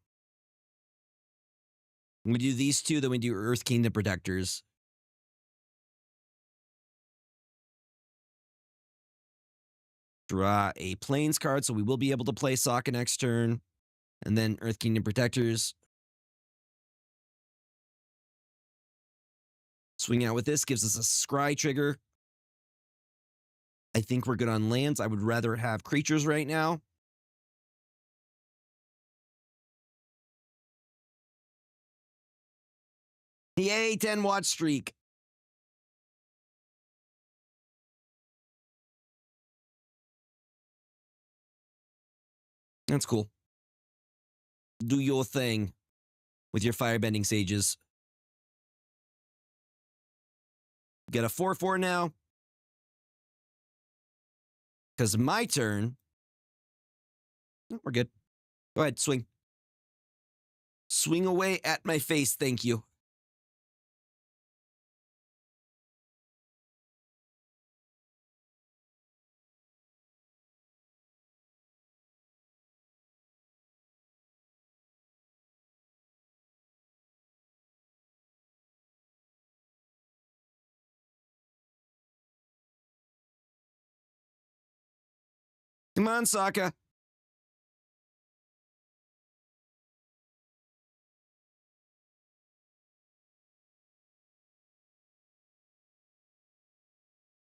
We do these two, then we do Earth Kingdom Protectors. Draw a Plains card, so we will be able to play Sokka next turn. And then Earth Kingdom Protectors. Swing out with this, gives us a Scry trigger. I think we're good on lands. I would rather have creatures right now. Yay, 10 watch streak. That's cool. Do your thing with your firebending sages. Get a 4/4 now. Because my turn. Oh, we're good. Go ahead, swing. Swing away at my face, thank you. Come on, Sokka.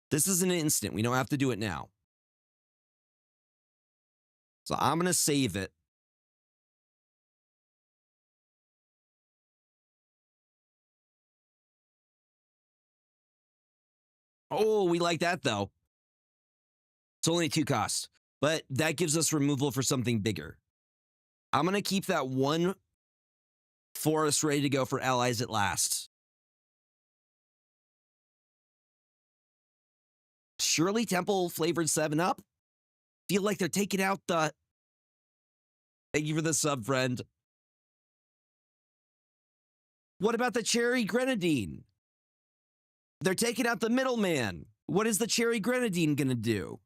This is an instant. We don't have to do it now. So I'm going to save it. Oh, we like that, though. It's only 2 costs, but that gives us removal for something bigger. I'm going to keep that 1 forest ready to go for allies at last. Shirley Temple flavored 7-Up. Feel like they're taking out the... Thank you for the sub, friend. What about the cherry grenadine? They're taking out the middleman. What is the cherry grenadine going to do?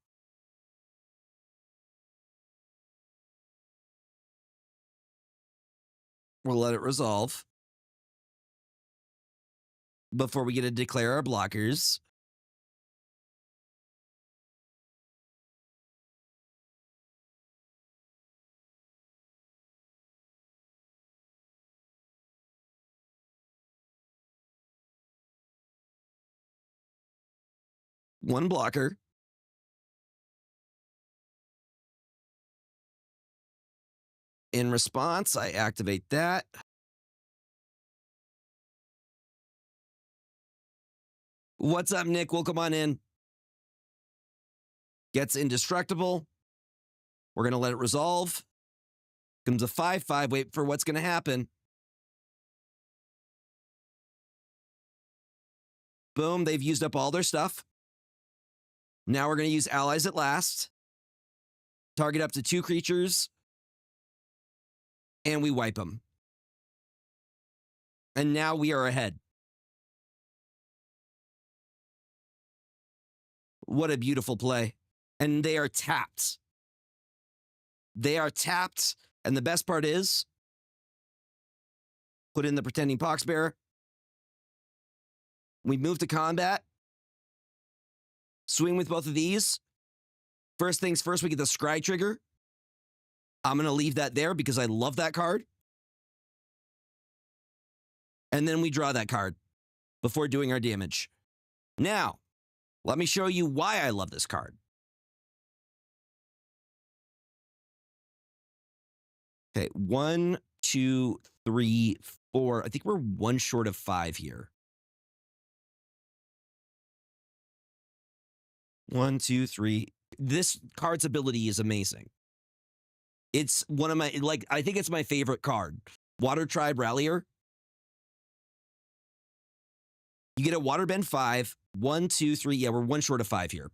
We'll let it resolve before we get to declare our blockers. One blocker. In response, I activate that. What's up, Nick? Welcome on in. Gets indestructible. We're going to let it resolve. Comes a 5/5. Wait for what's going to happen. Boom. They've used up all their stuff. Now we're going to use allies at last. Target up to 2 creatures. And we wipe them. And now we are ahead. What a beautiful play. And they are tapped. They are tapped. And the best part is, put in the Pretending Poxbearer. We move to combat. Swing with both of these. First things first, we get the Scry trigger. I'm going to leave that there because I love that card. And then we draw that card before doing our damage. Now, let me show you why I love this card. Okay, 1, 2, 3, 4. I think we're 1 short of 5 here. 1, 2, 3. This card's ability is amazing. It's one of my, I think it's my favorite card. Water Tribe Rallier. You get a Waterbend 5. 1, 2, 3. Yeah, we're 1 short of 5 here.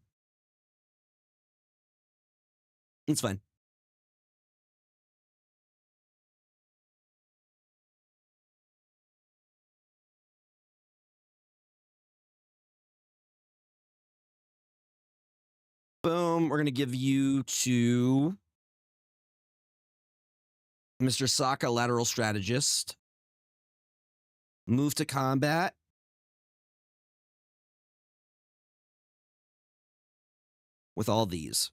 It's fine. Boom. We're going to give you to Mr. Sokka, Lateral Strategist. Move to combat. With all these.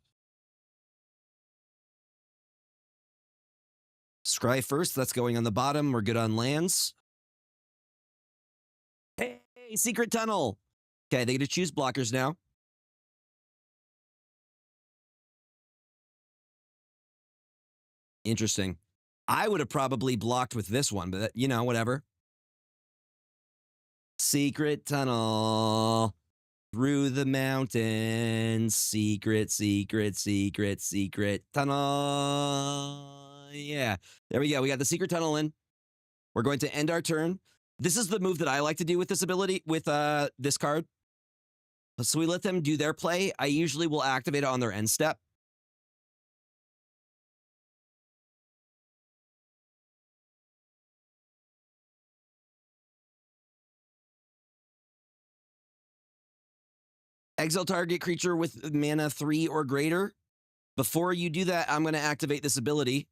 Scry first. That's going on the bottom. We're good on lands. Hey, Secret Tunnel. Okay, they get to choose blockers now. Interesting. I would have probably blocked with this one, but you know, whatever. Secret Tunnel. Through the mountains. Secret, secret, secret, secret tunnel. Yeah, there we go. We got the secret tunnel in. We're going to end our turn. This is the move that I like to do with this ability, with this card. So we let them do their play. I usually will activate it on their end step. Exile target creature with mana 3 or greater. Before you do that, I'm going to activate this ability.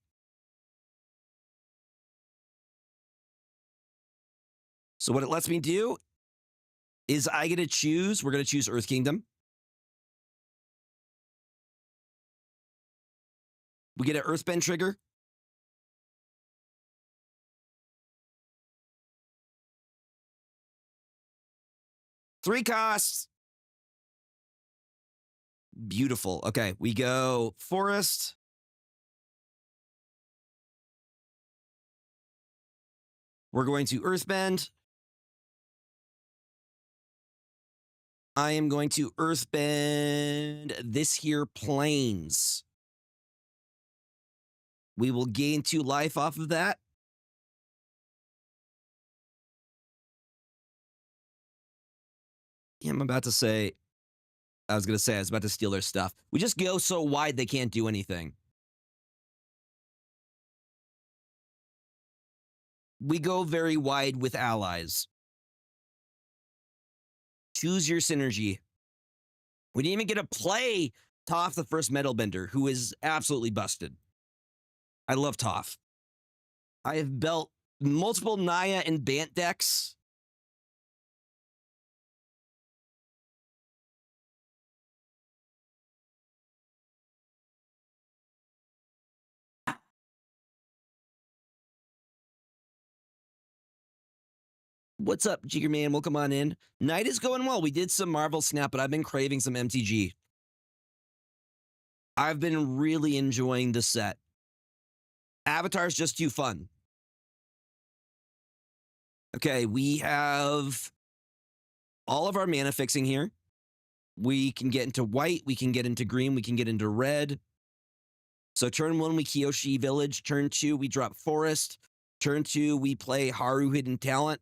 So what it lets me do is I get to choose. We're going to choose Earth Kingdom. We get an Earthbend trigger. Three costs. Beautiful. Okay, we go Forest. We're going to Earthbend. I am going to Earthbend this here Plains. We will gain 2 life off of that. Yeah, I was about to steal their stuff. We just go so wide they can't do anything. we go very wide with allies. Choose your synergy. We didn't even get to play Toph, the first metal bender, who is absolutely busted. I love Toph. I have built multiple Naya and Bant decks. What's up, Jigger Man? Welcome on in. Night is going well. We did some Marvel Snap, but I've been craving some MTG. I've been really enjoying the set. Avatar's just too fun. Okay, we have all of our mana fixing here. We can get into white, we can get into green, we can get into red. So turn 1, we Kyoshi Village. Turn 2, we drop Forest. Turn 2, we play Haru Hidden Talent.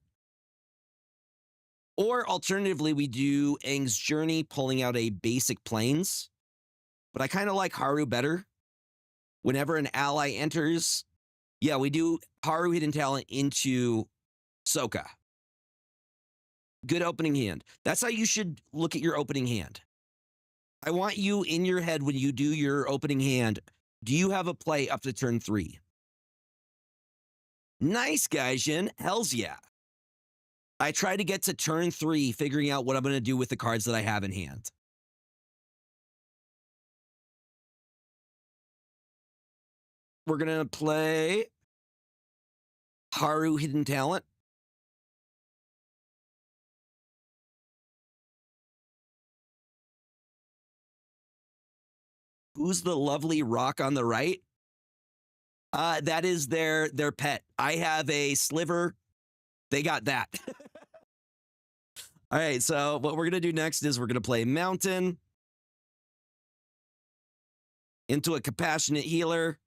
Or alternatively, we do Aang's Journey, pulling out a basic Plains. But I kind of like Haru better. Whenever an ally enters, yeah, we do Haru Hidden Talent into Sokka. Good opening hand. That's how you should look at your opening hand. I want you in your head when you do your opening hand. Do you have a play up to turn 3? Nice, Gaijin. Hells yeah. I try to get to turn 3 figuring out what I'm going to do with the cards that I have in hand. We're going to play Haru Hidden Talent. Who's the lovely rock on the right? That is their pet. I have a sliver. They got that. All right, so what we're going to do next is we're going to play Mountain into a Compassionate Healer.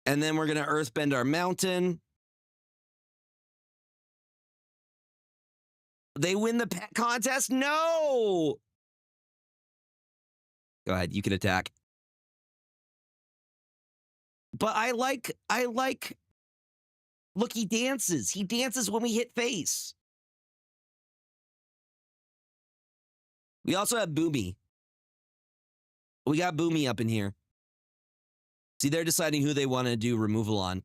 And then we're going to Earthbend our Mountain. They win the pet contest? No! Go ahead, you can attack. But I like, look, he dances. He dances when we hit face. We also have Boomy. We got Boomy up in here. See, they're deciding who they want to do removal on.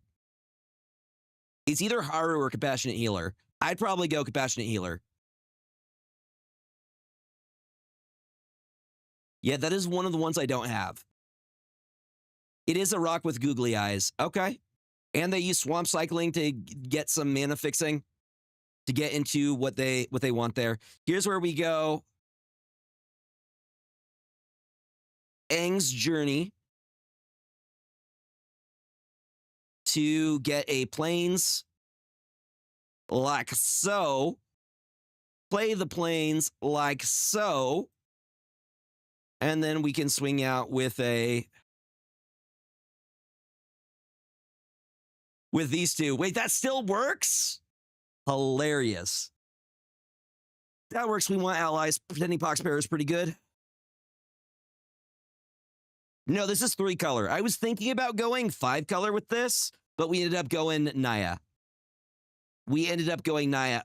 It's either Haru or Compassionate Healer. I'd probably go Compassionate Healer. Yeah, that is one of the ones I don't have. It is a rock with googly eyes. Okay. And they use Swamp Cycling to get some mana fixing to get into what they want there. Here's where we go. Aang's Journey to get a Plains like so. Play the Plains like so. And then we can swing out with these two. Wait, that still works? Hilarious. That works. We want allies. Pretending Poxbearer is pretty good. No, this is 3 color. I was thinking about going 5 color with this, but we ended up going Naya.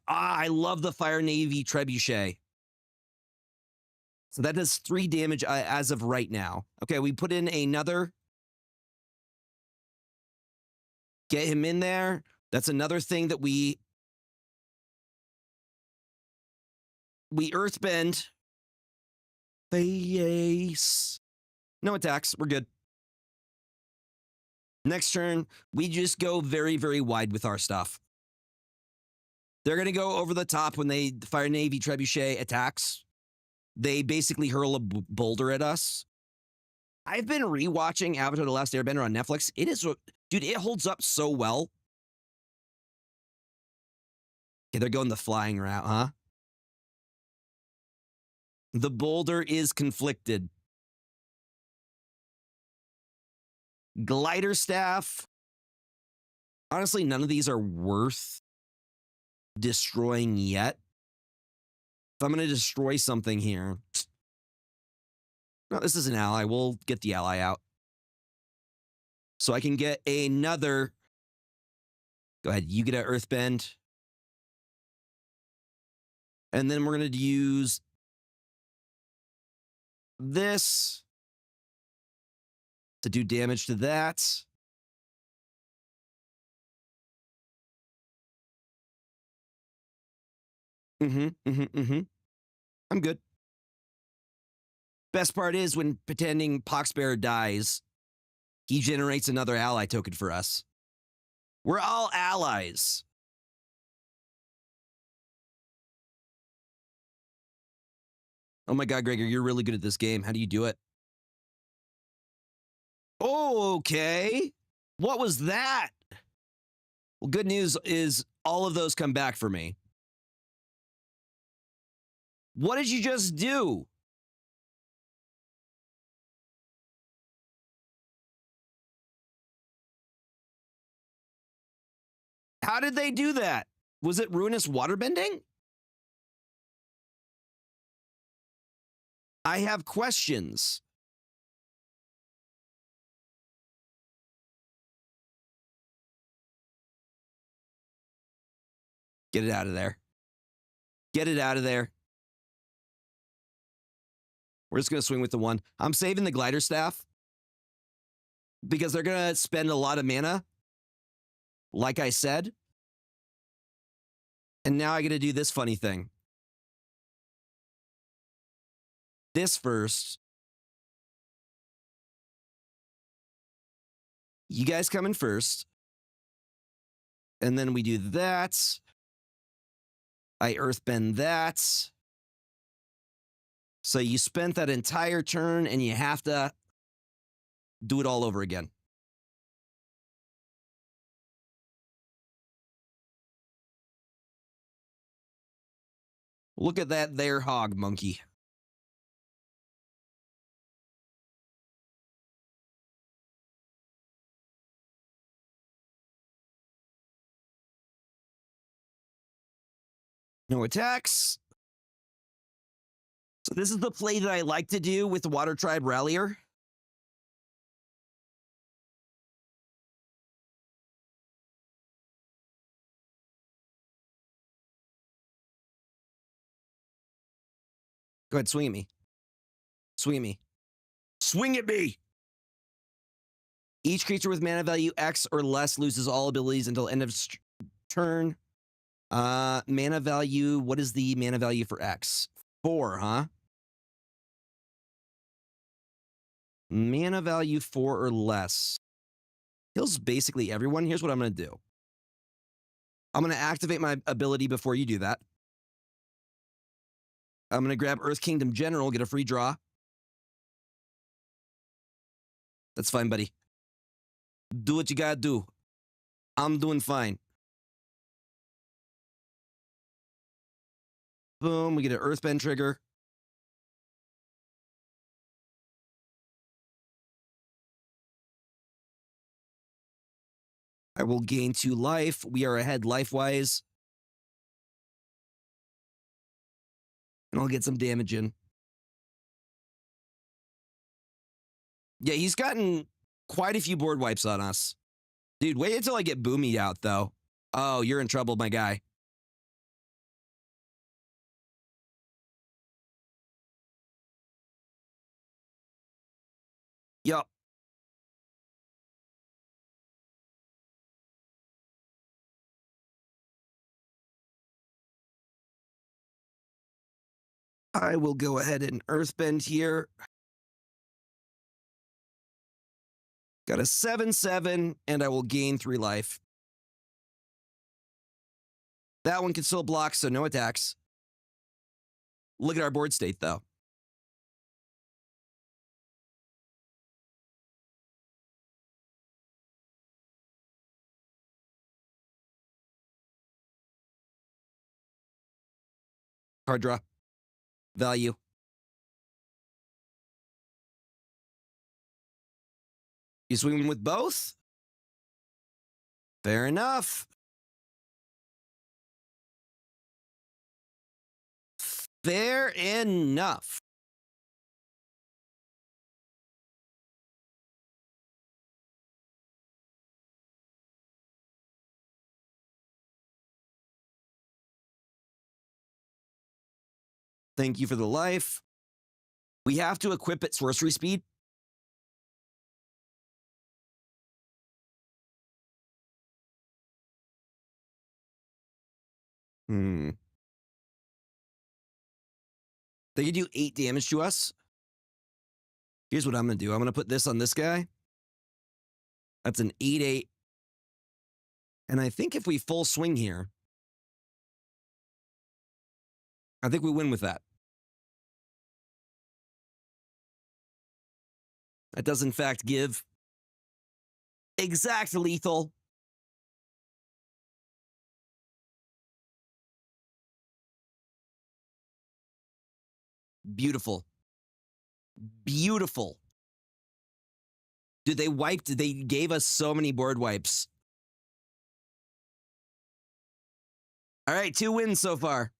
I love the Fire Navy Trebuchet. So that does 3 damage as of right now. Okay, we put in another. Get him in there. That's another thing that we Earthbend. Face. No attacks. We're good. Next turn, we just go very, very wide with our stuff. They're going to go over the top when the Fire Navy Trebuchet attacks. They basically hurl a boulder at us. I've been rewatching Avatar: The Last Airbender on Netflix. It is, dude, it holds up so well. Okay, they're going the flying route, huh? The boulder is conflicted. Glider Staff. Honestly, none of these are worth destroying yet. If I'm going to destroy something here. No, this is an ally. We'll get the ally out. So I can get another Go ahead. You get an Earthbend. And then we're going to use this to do damage to that. I'm good. Best part is when pretending Poxbearer dies, he generates another ally token for us. We're all allies. Oh my God, Gregor, you're really good at this game. How do you do it? Oh, okay. What was that? Well, good news is all of those come back for me. What did you just do? How did they do that? Was it ruinous waterbending? I have questions. Get it out of there. Get it out of there. We're just going to swing with the one. I'm saving the glider staff because they're going to spend a lot of mana, like I said. And now I got to do this funny thing. This first. You guys come in first. And then we do that. I earthbend that. So you spent that entire turn and you have to do it all over again. Look at that there, hog monkey. No attacks. So this is the play that I like to do with the Water Tribe Rallier. Go ahead, swing at me. Swing at me. Swing at me! Each creature with mana value X or less loses all abilities until end of turn. Mana value, what is the mana value for X? 4, huh? Mana value 4 or less. Kills basically everyone. Here's what I'm going to do. I'm going to activate my ability before you do that. I'm going to grab Earth Kingdom General, get a free draw. That's fine, buddy. Do what you gotta do. I'm doing fine. Boom, we get an Earthbend trigger. I will gain 2 life. We are ahead life-wise. And I'll get some damage in. Yeah, he's gotten quite a few board wipes on us. Dude, wait until I get Boomied out, though. Oh, you're in trouble, my guy. Yup. I will go ahead and Earthbend here. Got a 7/7, and I will gain 3 life. That one can still block, so no attacks. Look at our board state, though. Card draw. Value. You swing with both? Fair enough. Fair enough. Thank you for the life. We have to equip at sorcery speed. Hmm. They can do 8 damage to us. Here's what I'm going to do. I'm going to put this on this guy. That's an 8/8. And I think if we full swing here, I think we win with that. That does, in fact, give exact lethal. Beautiful. Beautiful. Dude, they gave us so many board wipes. All right, 2 wins so far.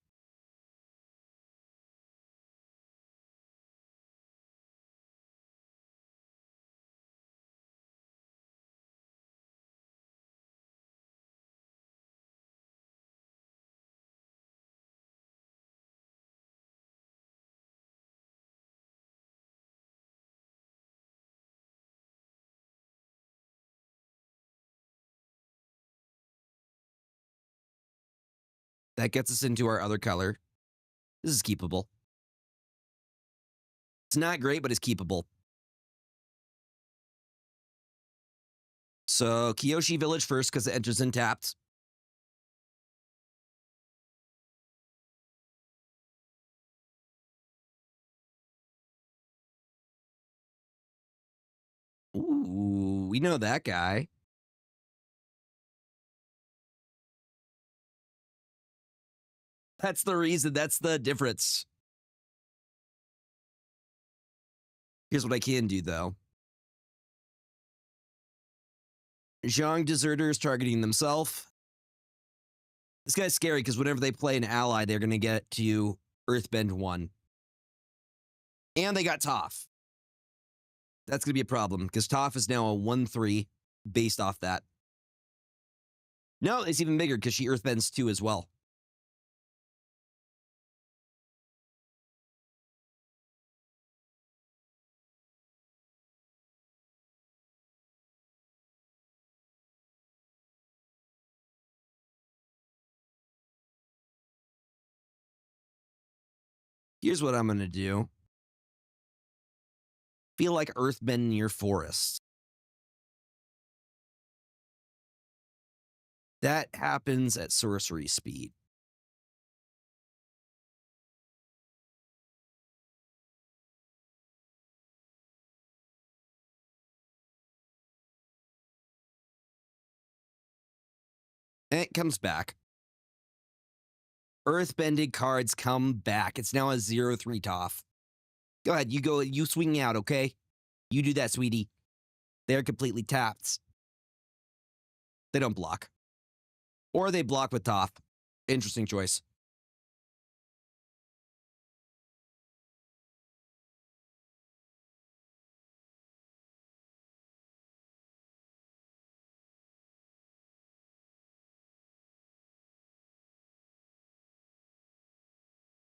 That gets us into our other color. This is keepable. It's not great, but it's keepable. So Kyoshi Village first because it enters in tapped. Ooh, we know that guy. That's the reason. That's the difference. Here's what I can do, though. Zhang Deserter is targeting themselves. This guy's scary because whenever they play an ally, they're going to get to Earthbend 1. And they got Toph. That's going to be a problem because Toph is now a 1/3 based off that. No, it's even bigger because she Earthbends 2 as well. Here's what I'm going to do. Feel like Earthbend near Forest. That happens at sorcery speed. And it comes back. Earthbended cards come back. It's now a 0/3 Toph. Go ahead, you swing out, okay? You do that, sweetie. They're completely tapped. They don't block. Or they block with Toph. Interesting choice.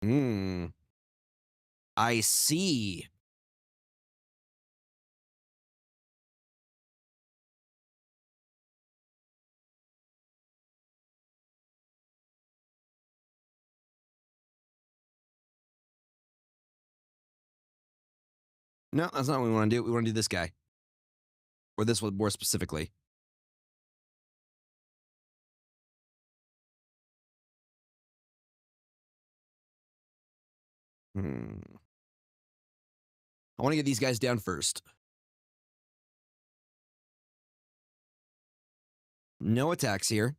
Hmm. I see. No, that's not what we want to do. We want to do this guy. Or this one more specifically. Hmm. I want to get these guys down first. No attacks here.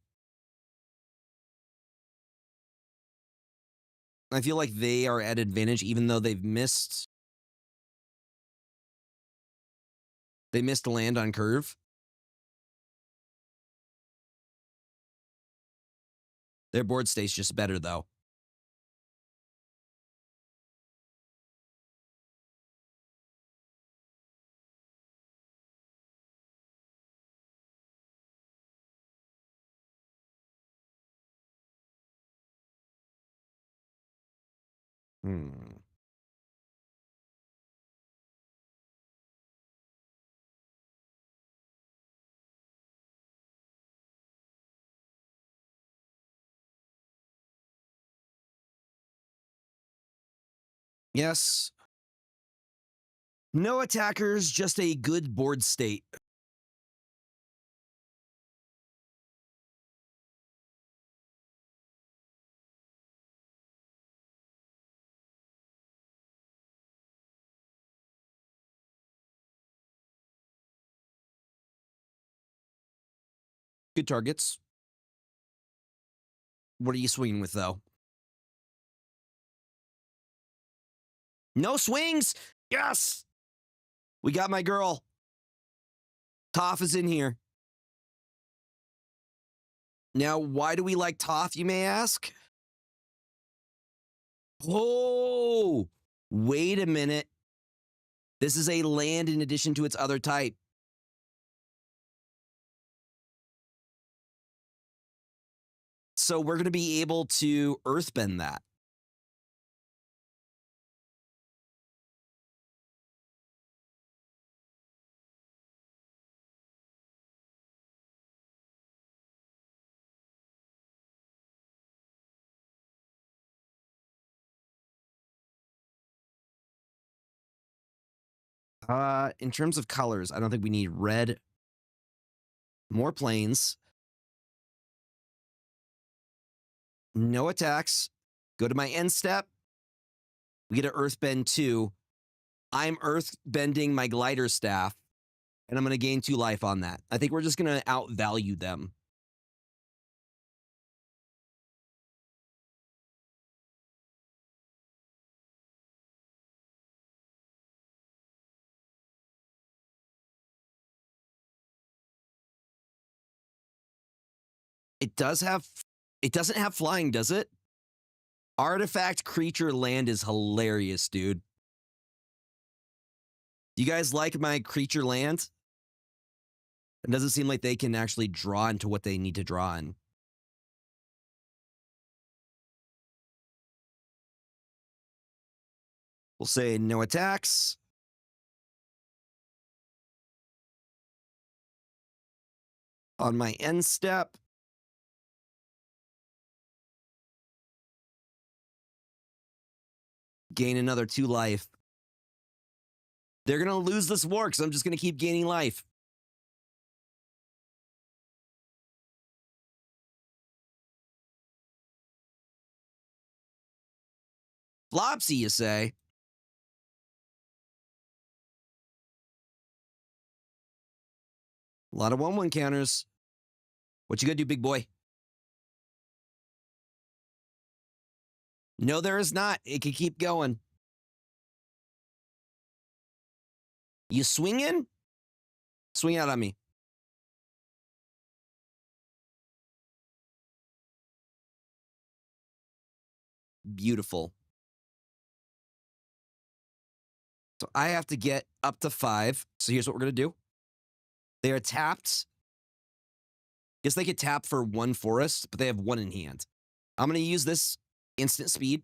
I feel like they are at advantage even though they've missed. They missed land on curve. Their board stays just better though. Hmm. Yes. No attackers, just a good board state. Good targets. What are you swinging with, though? No swings! Yes! We got my girl. Toph is in here. Now, why do we like Toph, you may ask? Oh! Wait a minute. This is a land in addition to its other type. So we're going to be able to earthbend that. In terms of colors, I don't think we need red. More planes. No attacks. Go to my end step. We get an earthbend 2. I'm earthbending my glider staff, and I'm going to gain 2 life on that. I think we're just going to outvalue them. It doesn't have flying, does it? Artifact creature land is hilarious, dude. Do you guys like my creature land? It doesn't seem like they can actually draw into what they need to draw in. We'll say no attacks. On my end step, gain another 2 life. They're going to lose this war because I'm just going to keep gaining life. Flopsy, you say? A lot of 1/1 counters. What you gonna do, big boy? No, there is not. It can keep going. You swinging? Swing out on me. Beautiful. So I have to get up to 5. So here's what we're gonna do. They are tapped. Guess they could tap for 1 forest, but they have 1 in hand. I'm gonna use this instant speed.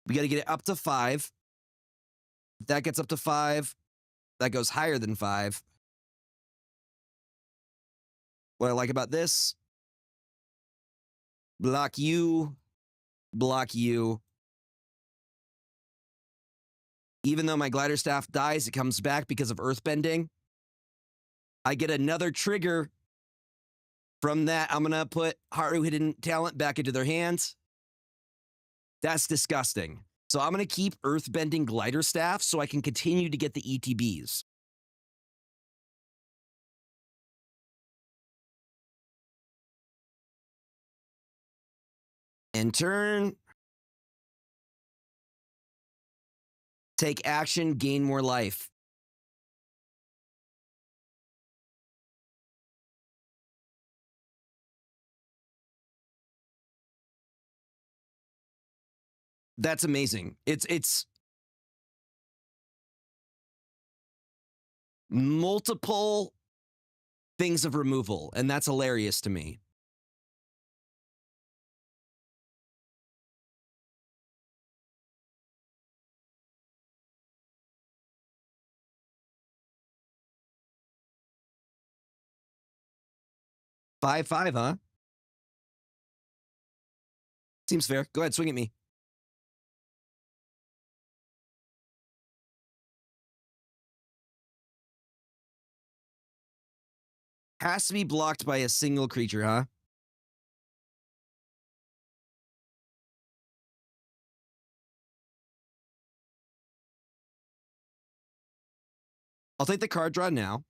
We gotta get it up to 5. If that gets up to 5, that goes higher than 5. What I like about this, block you, block you. Even though my glider staff dies, it comes back because of earthbending. I get another trigger from that. I'm going to put Haru Hidden Talent back into their hands. That's disgusting. So I'm going to keep earthbending glider staff so I can continue to get the ETBs. End turn. Take action, gain more life. That's amazing. It's multiple things of removal, and that's hilarious to me. 5/5, huh? Seems fair. Go ahead, swing at me. Has to be blocked by a single creature, huh? I'll take the card draw now.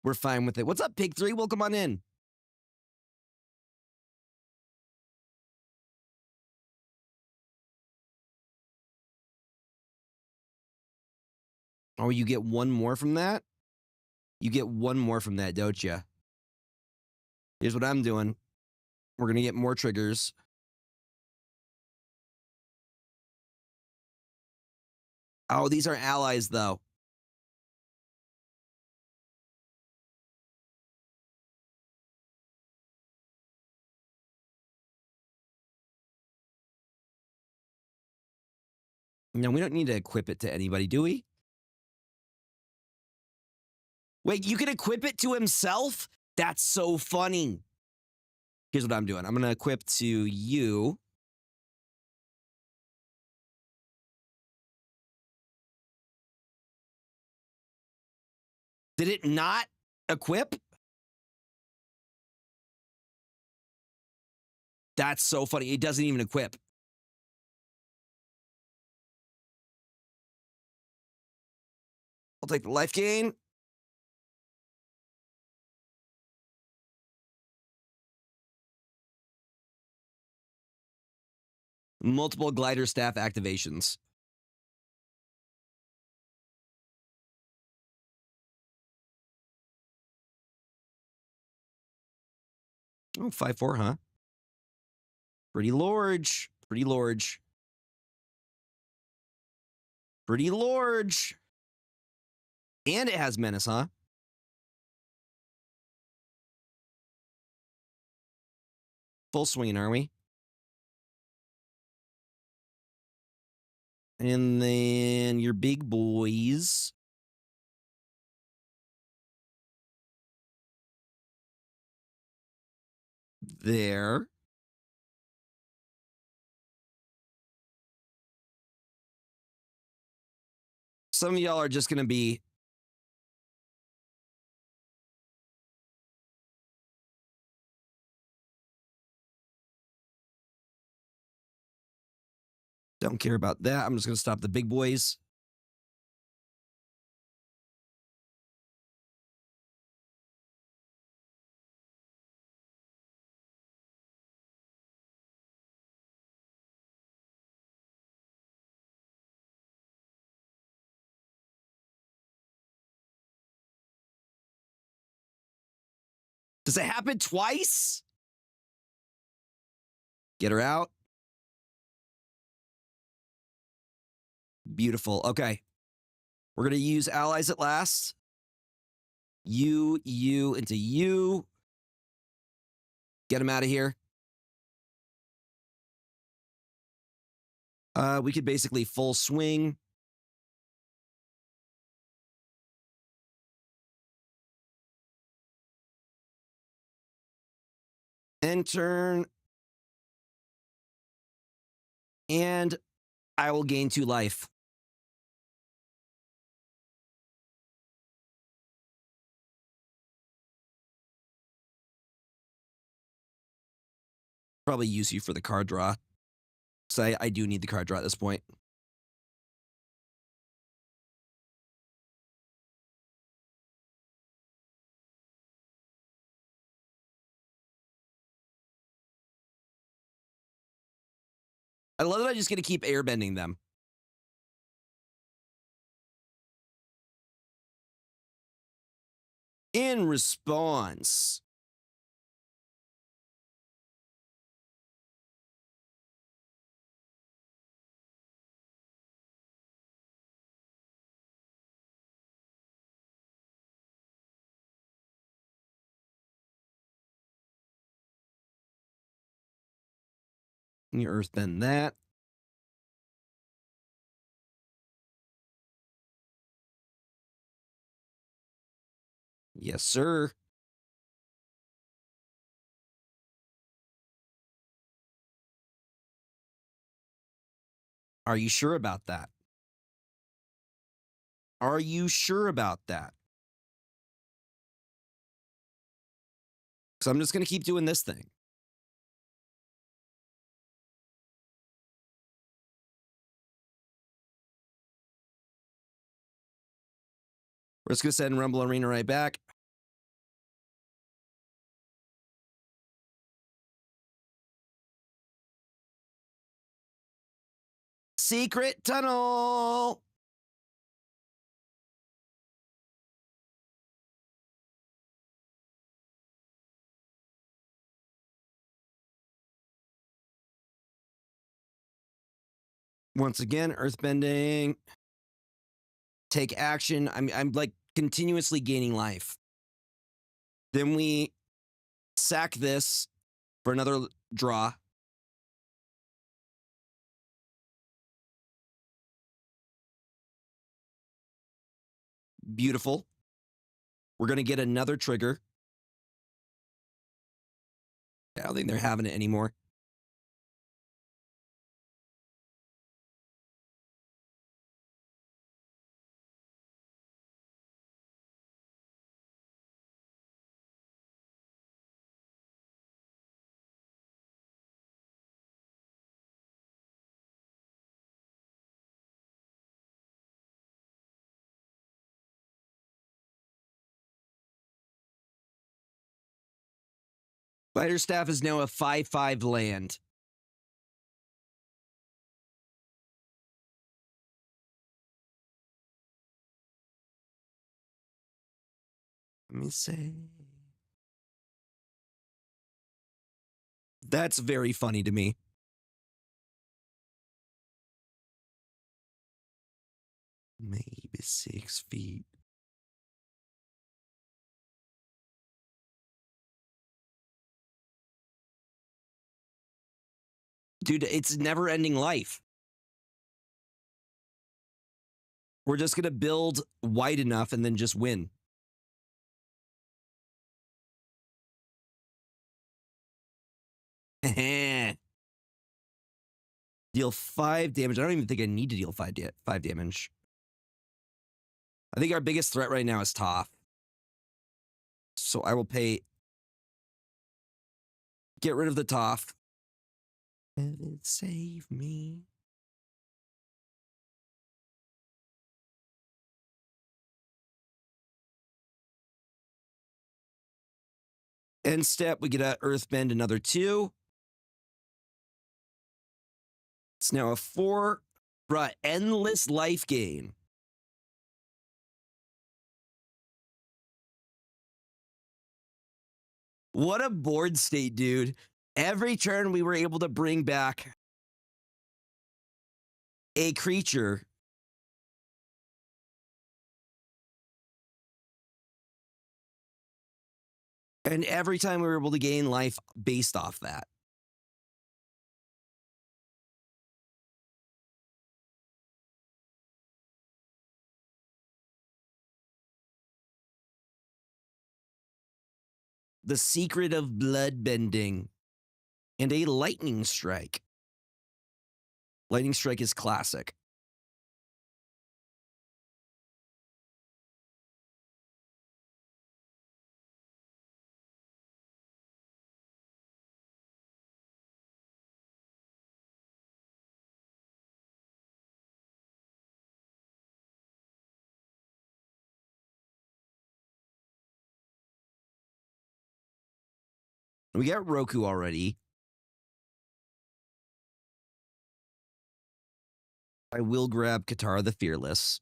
We're fine with it. What's up, Pig 3? Welcome on in. Oh, you get one more from that? You get one more from that, don't you? Here's what I'm doing. We're going to get more triggers. Oh, these are allies, though. No, we don't need to equip it to anybody, do we? Wait, you can equip it to himself? That's so funny. Here's what I'm doing. I'm going to equip to you. Did it not equip? That's so funny. It doesn't even equip. I'll take the life gain. Multiple glider staff activations. Oh, 5/4, huh? Pretty large. Pretty large. Pretty large. And it has menace, huh? Full swinging, are we? And then your big boys. There. Some of y'all are just going to be... Don't care about that. I'm just going to stop the big boys. Does it happen twice? Get her out. Beautiful. Okay. We're going to use allies at last. You into you. Get him out of here. We could basically full swing. End turn. And I will gain 2 life. Probably use you for the card draw. So I do need the card draw at this point. I love that I just get to keep airbending them. In response, you earthbend that. Yes, sir. Are you sure about that? Are you sure about that? Because I'm just going to keep doing this thing. We're just going to send Rumble Arena right back. Secret tunnel. Once again, earthbending. Take action. I'm like continuously gaining life. Then we sack this for another draw. Beautiful. We're going to get another trigger. I don't think they're having it anymore. Spider Staff is now a 5/5 land. Let me say. That's very funny to me. Maybe 6 feet. Dude, it's never ending life. We're just going to build wide enough and then just win. Deal 5 damage. I don't even think I need to deal 5 damage. I think our biggest threat right now is Toph. So I will pay. Get rid of the Toph. Heaven save me. End step, we get a Earthbend another 2. It's now a 4. Bruh, endless life gain. What a board state, dude. Every turn we were able to bring back a creature. And every time we were able to gain life based off that. The secret of blood bending. And a lightning strike. Lightning strike is classic. We got Roku already. I will grab Katara the Fearless.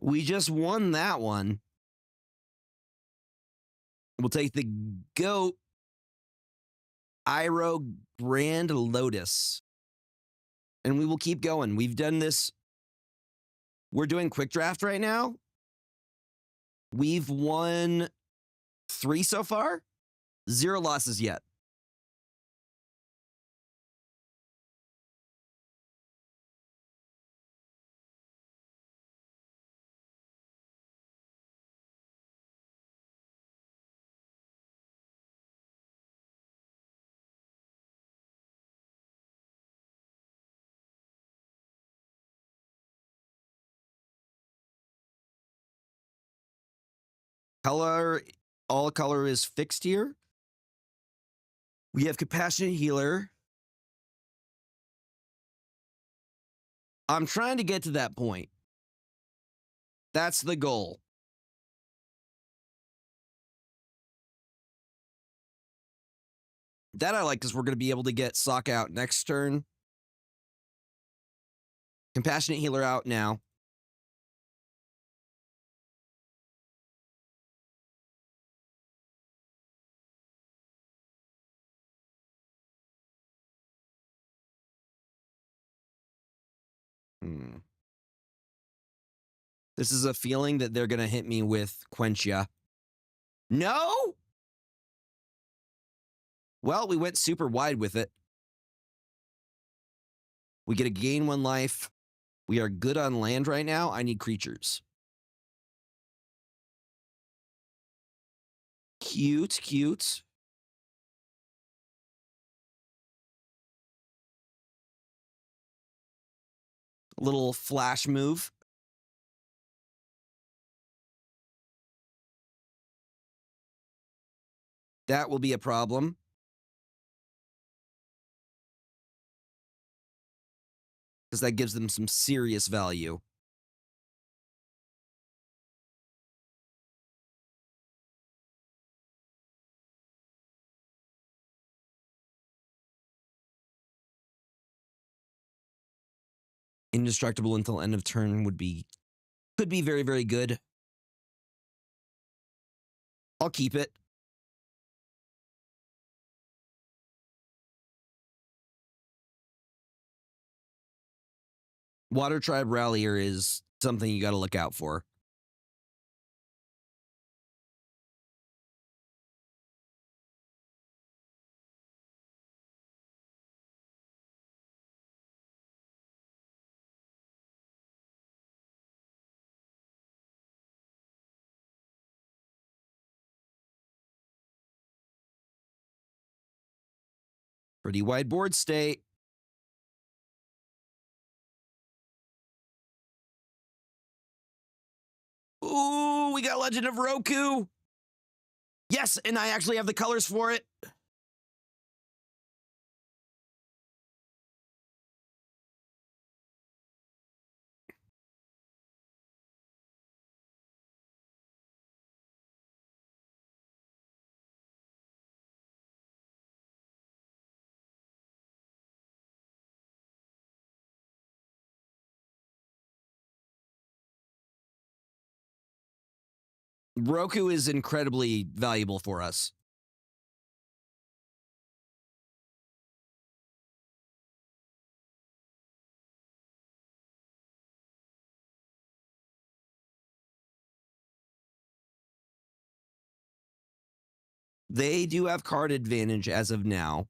We just won that one. We'll take the GOAT Iroh Grand Lotus. And we will keep going. We've done this. We're doing quick draft right now. We've won 3 so far. 0 losses yet. Color, all color is fixed here. We have Compassionate Healer. I'm trying to get to that point. That's the goal. That I like because we're going to be able to get Sock out next turn. Compassionate Healer out now. This is a feeling that they're going to hit me with Quenchia. No? Well, we went super wide with it. We get a gain 1 life. We are good on land right now. I need creatures. Cute, cute. Little flash move. That will be a problem. Because that gives them some serious value. Indestructible until end of turn could be very, very good. I'll keep it. Water Tribe Rallier is something you got to look out for. Pretty wide board state. Ooh, we got Legend of Roku. Yes, and I actually have the colors for it. Roku is incredibly valuable for us. They do have card advantage as of now.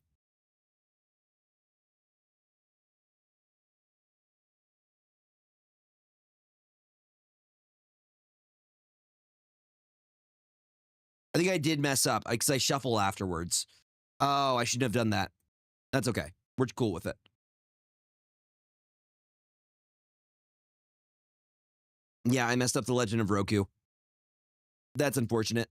I think I did mess up because I shuffle afterwards. Oh, I shouldn't have done that. That's okay. We're cool with it. Yeah, I messed up the Legend of Roku. That's unfortunate.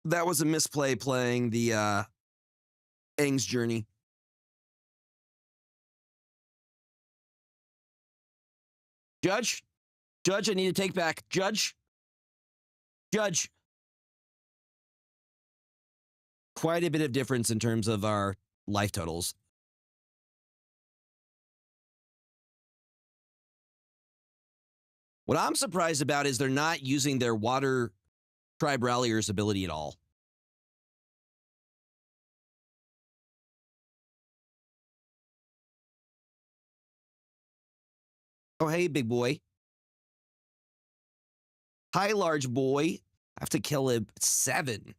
That was a misplay playing the Aang's Journey. Judge? Judge, I need to take back. Judge? Judge? Quite a bit of difference in terms of our life totals. What I'm surprised about is they're not using their Water Tribe Rallier's ability at all. Oh, hey, big boy. Hi, large boy. I have to kill him. 7.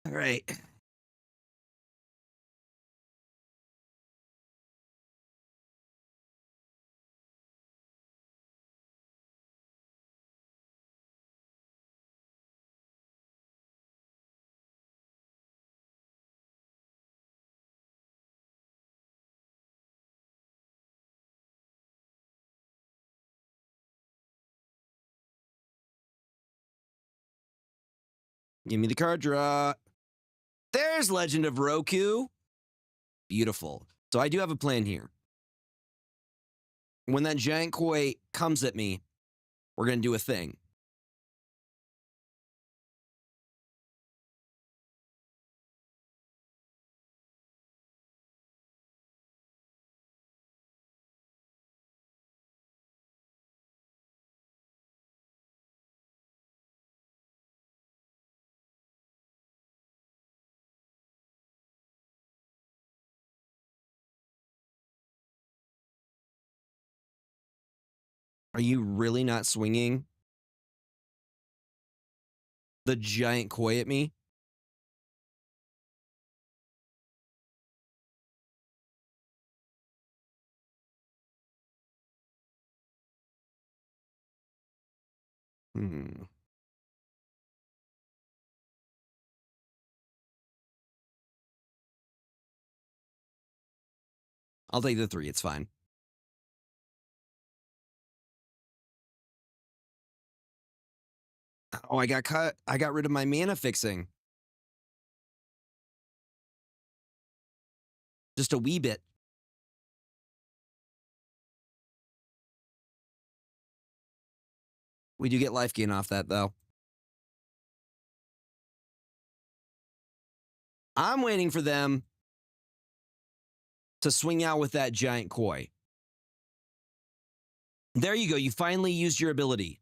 All right. Give me the card draw. There's Legend of Roku. Beautiful. So I do have a plan here. When that giant koi comes at me, we're going to do a thing. Are you really not swinging the giant koi at me? Hmm. I'll take the 3. It's fine. Oh, I got cut. I got rid of my mana fixing. Just a wee bit. We do get life gain off that, though. I'm waiting for them to swing out with that giant koi. There you go. You finally used your ability.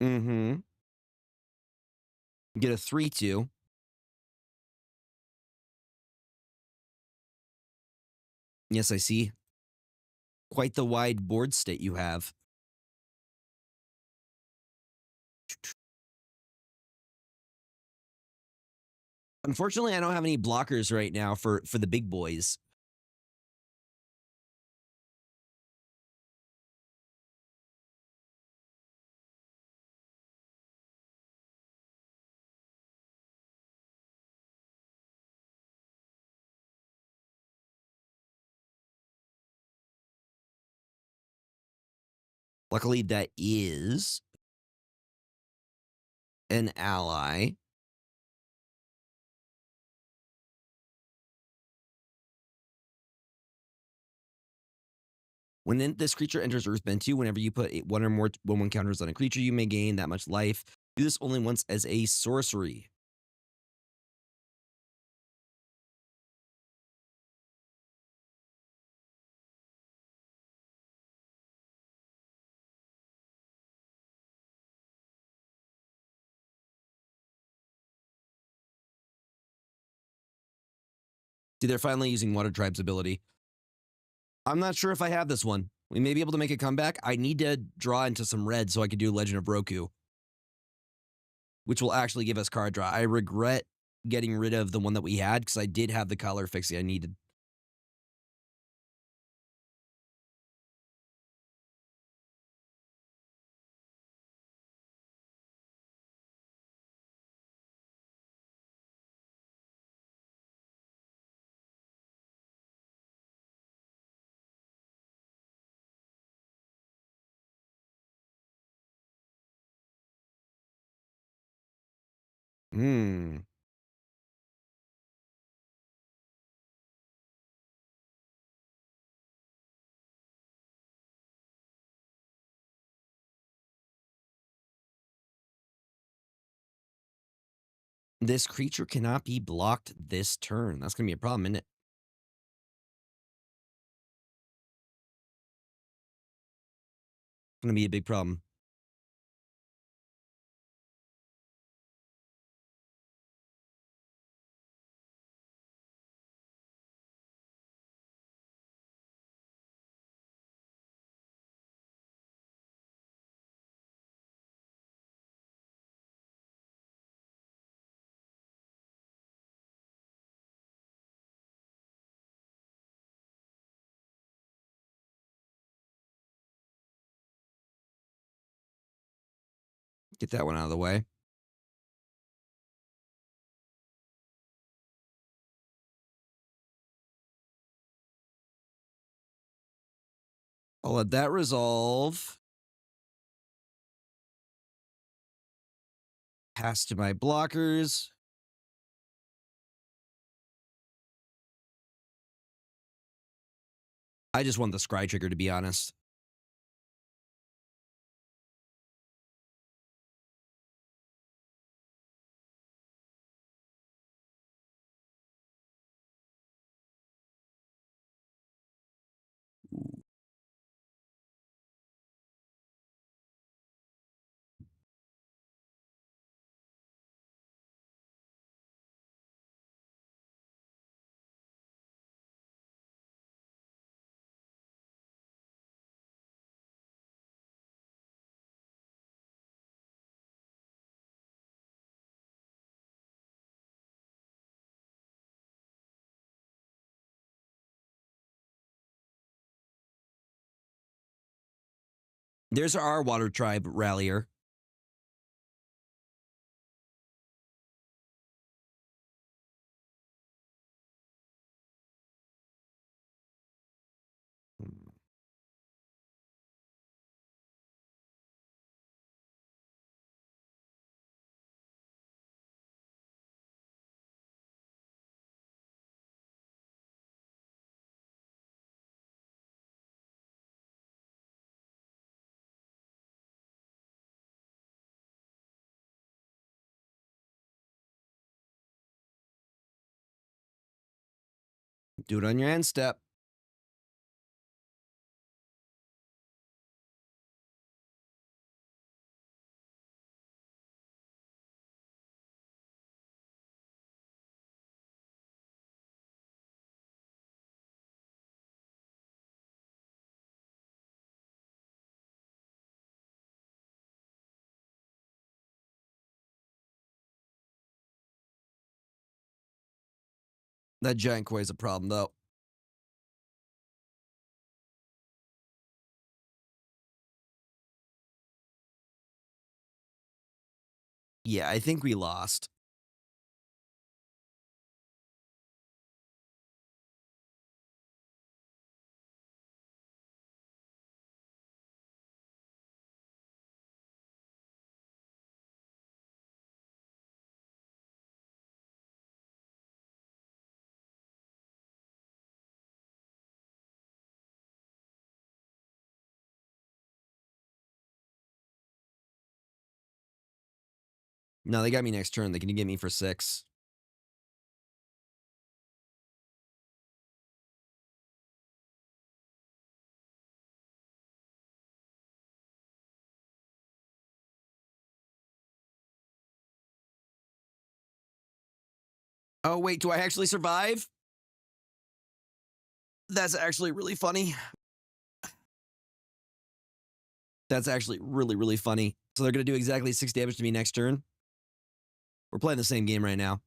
Mm-hmm. Get a 3/2. Yes, I see. Quite the wide board state you have. Unfortunately, I don't have any blockers right now for the big boys. Luckily, that is an ally. When this creature enters Earthbend 2, whenever you put one or more 1/1 counters on a creature, you may gain that much life. Do this only once as a sorcery. See, they're finally using Water Tribe's ability. I'm not sure if I have this one. We may be able to make a comeback. I need to draw into some red so I could do Legend of Roku, which will actually give us card draw. I regret getting rid of the one that we had because I did have the color fixing I needed. Hmm. This creature cannot be blocked this turn. That's going to be a problem, isn't it? Going to be a big problem. Get that one out of the way. I'll let that resolve. Pass to my blockers. I just want the scry trigger, to be honest. There's our Water Tribe rallier. Do it on your end step. That giant koi is a problem, though. Yeah, I think we lost. No, they got me next turn. They can get me for 6. Oh, wait, do I actually survive? That's actually really funny. That's actually really, really funny. So they're going to do exactly 6 damage to me next turn. We're playing the same game right now.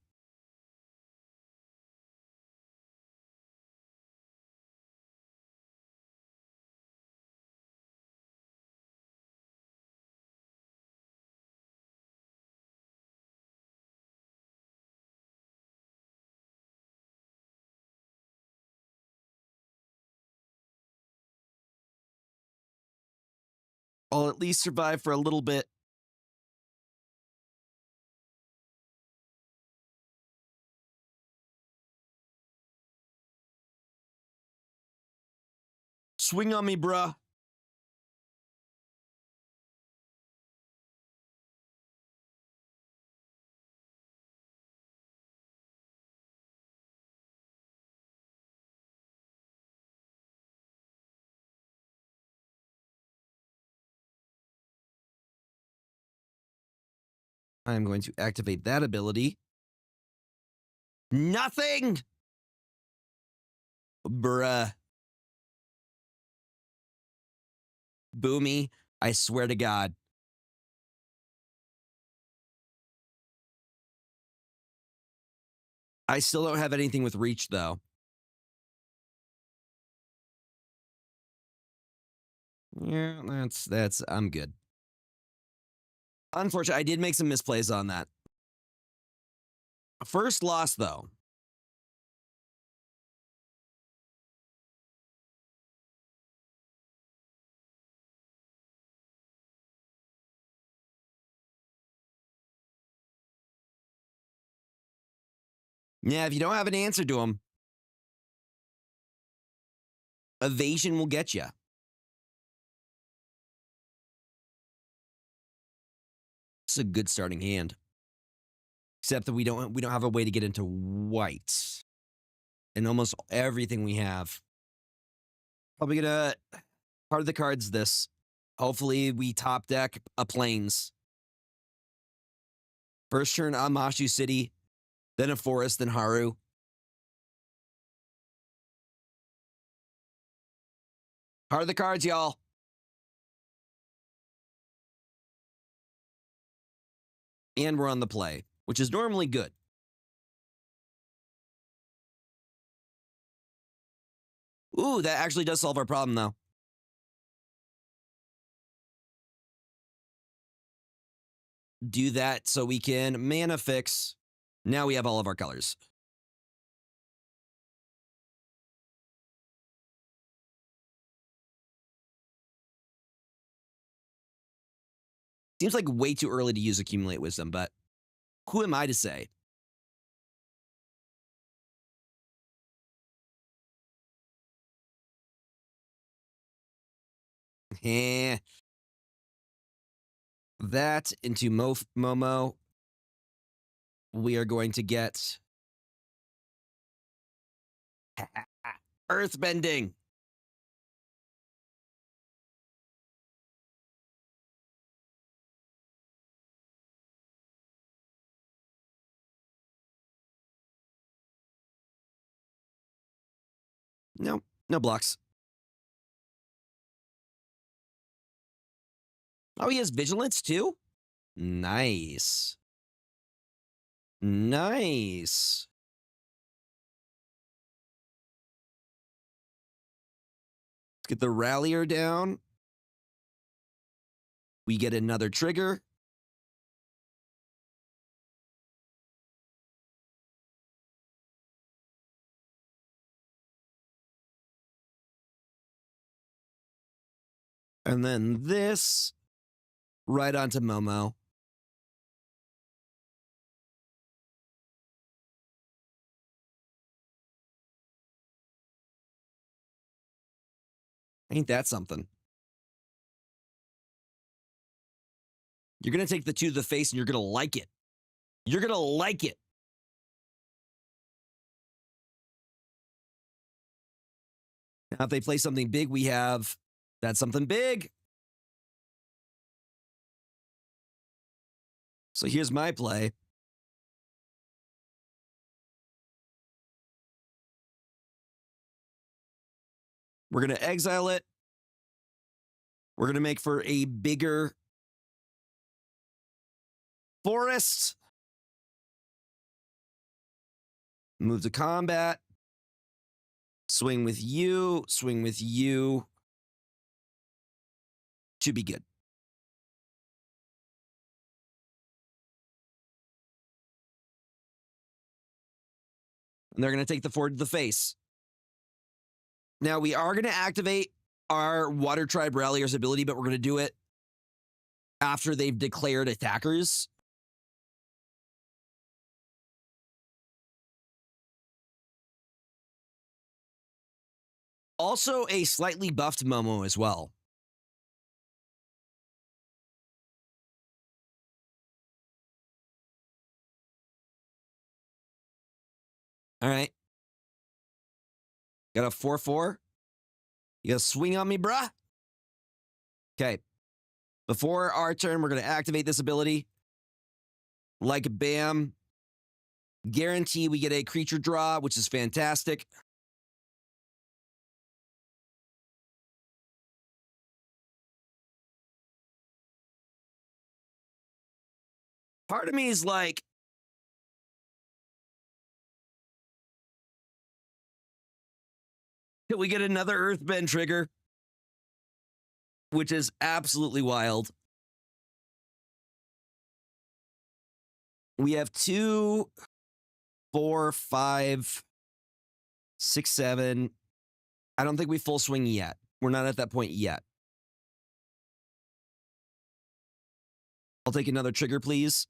I'll at least survive for a little bit. Swing on me, bruh. I'm going to activate that ability. Nothing! Bruh. Boomy, I swear to God. I still don't have anything with reach, though. Yeah, I'm good. Unfortunately, I did make some misplays on that. First loss, though. Yeah, if you don't have an answer to them, evasion will get you. It's a good starting hand. Except that we don't have a way to get into white. And almost everything we have. Probably gonna part of the cards this. Hopefully we top deck a plains. First turn Amashu City, then a forest, then Haru. Part of the cards, y'all. And we're on the play, which is normally good. Ooh, that actually does solve our problem, though. Do that so we can mana fix. Now we have all of our colors. Seems like way too early to use Accumulate Wisdom, but who am I to say? Eh. That into Momo. We are going to get Earthbending. No, no blocks. Oh, he has Vigilance too? Nice. Nice. Let's get the Rallier down. We get another trigger. And then this right onto Momo. Ain't that something? You're going to take the 2 to the face and you're going to like it. You're going to like it. Now, if they play something big, we have that's something big. So here's my play. We're going to exile it. We're going to make for a bigger forest. Move to combat. Swing with you. Swing with you. Should be good. And they're going to take the 4 to the face. Now, we are going to activate our Water Tribe Rallier's ability, but we're going to do it after they've declared attackers. Also, a slightly buffed Momo as well. All right. Got a 4/4. You got to swing on me, bruh? Okay. Before our turn, we're going to activate this ability. Like bam. Guarantee we get a creature draw, which is fantastic. Part of me is like, can we get another Earthbend trigger? Which is absolutely wild. We have 2, 4, 5, 6, 7. I don't think we full swing yet. We're not at that point yet. I'll take another trigger, please.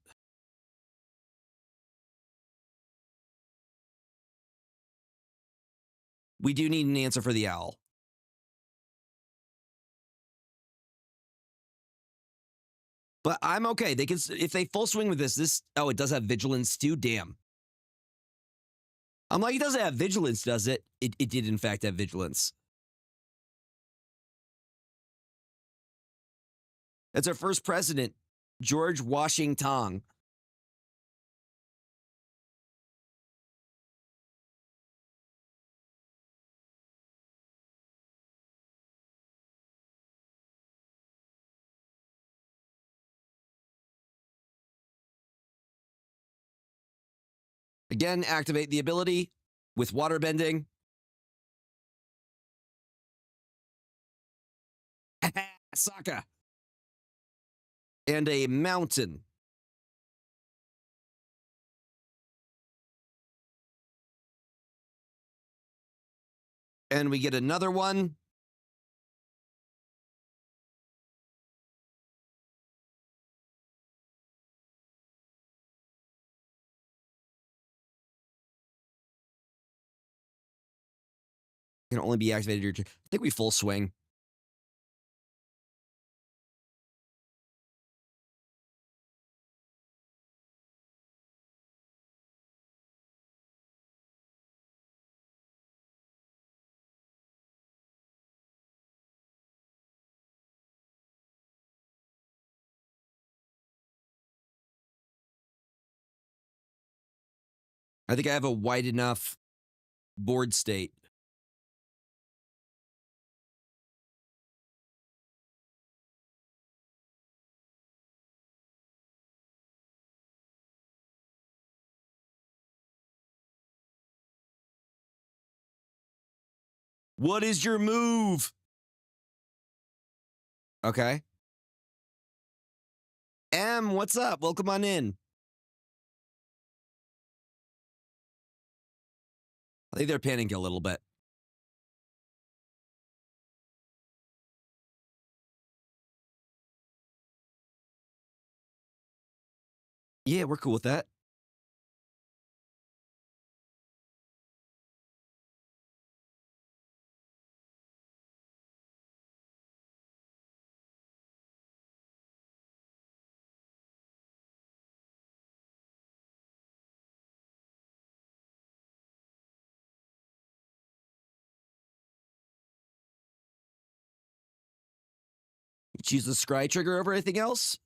We do need an answer for the owl. But I'm okay. They can, if they full swing with this. Oh, it does have vigilance too. Damn. I'm like, it doesn't have vigilance, does it? It did in fact have vigilance. That's our first president, George Washington. Again, activate the ability with water bending. Sokka. And a mountain. And we get another one. Can only be activated. I think we full swing. I think I have a wide enough board state. What is your move? Okay. M, what's up? Welcome on in. I think they're panicking a little bit. Yeah, we're cool with that. You choose the scry trigger over anything else?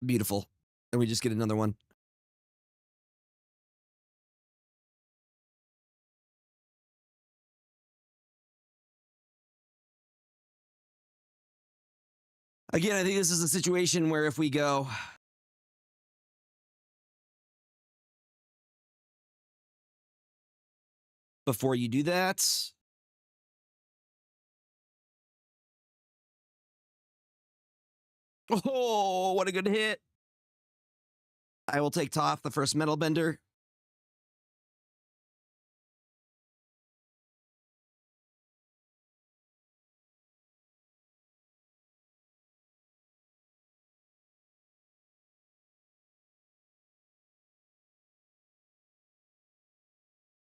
Beautiful. And we just get another one. Again, I think this is a situation where if we go before you do that. Oh, what a good hit. I will take Toph, the first metal bender.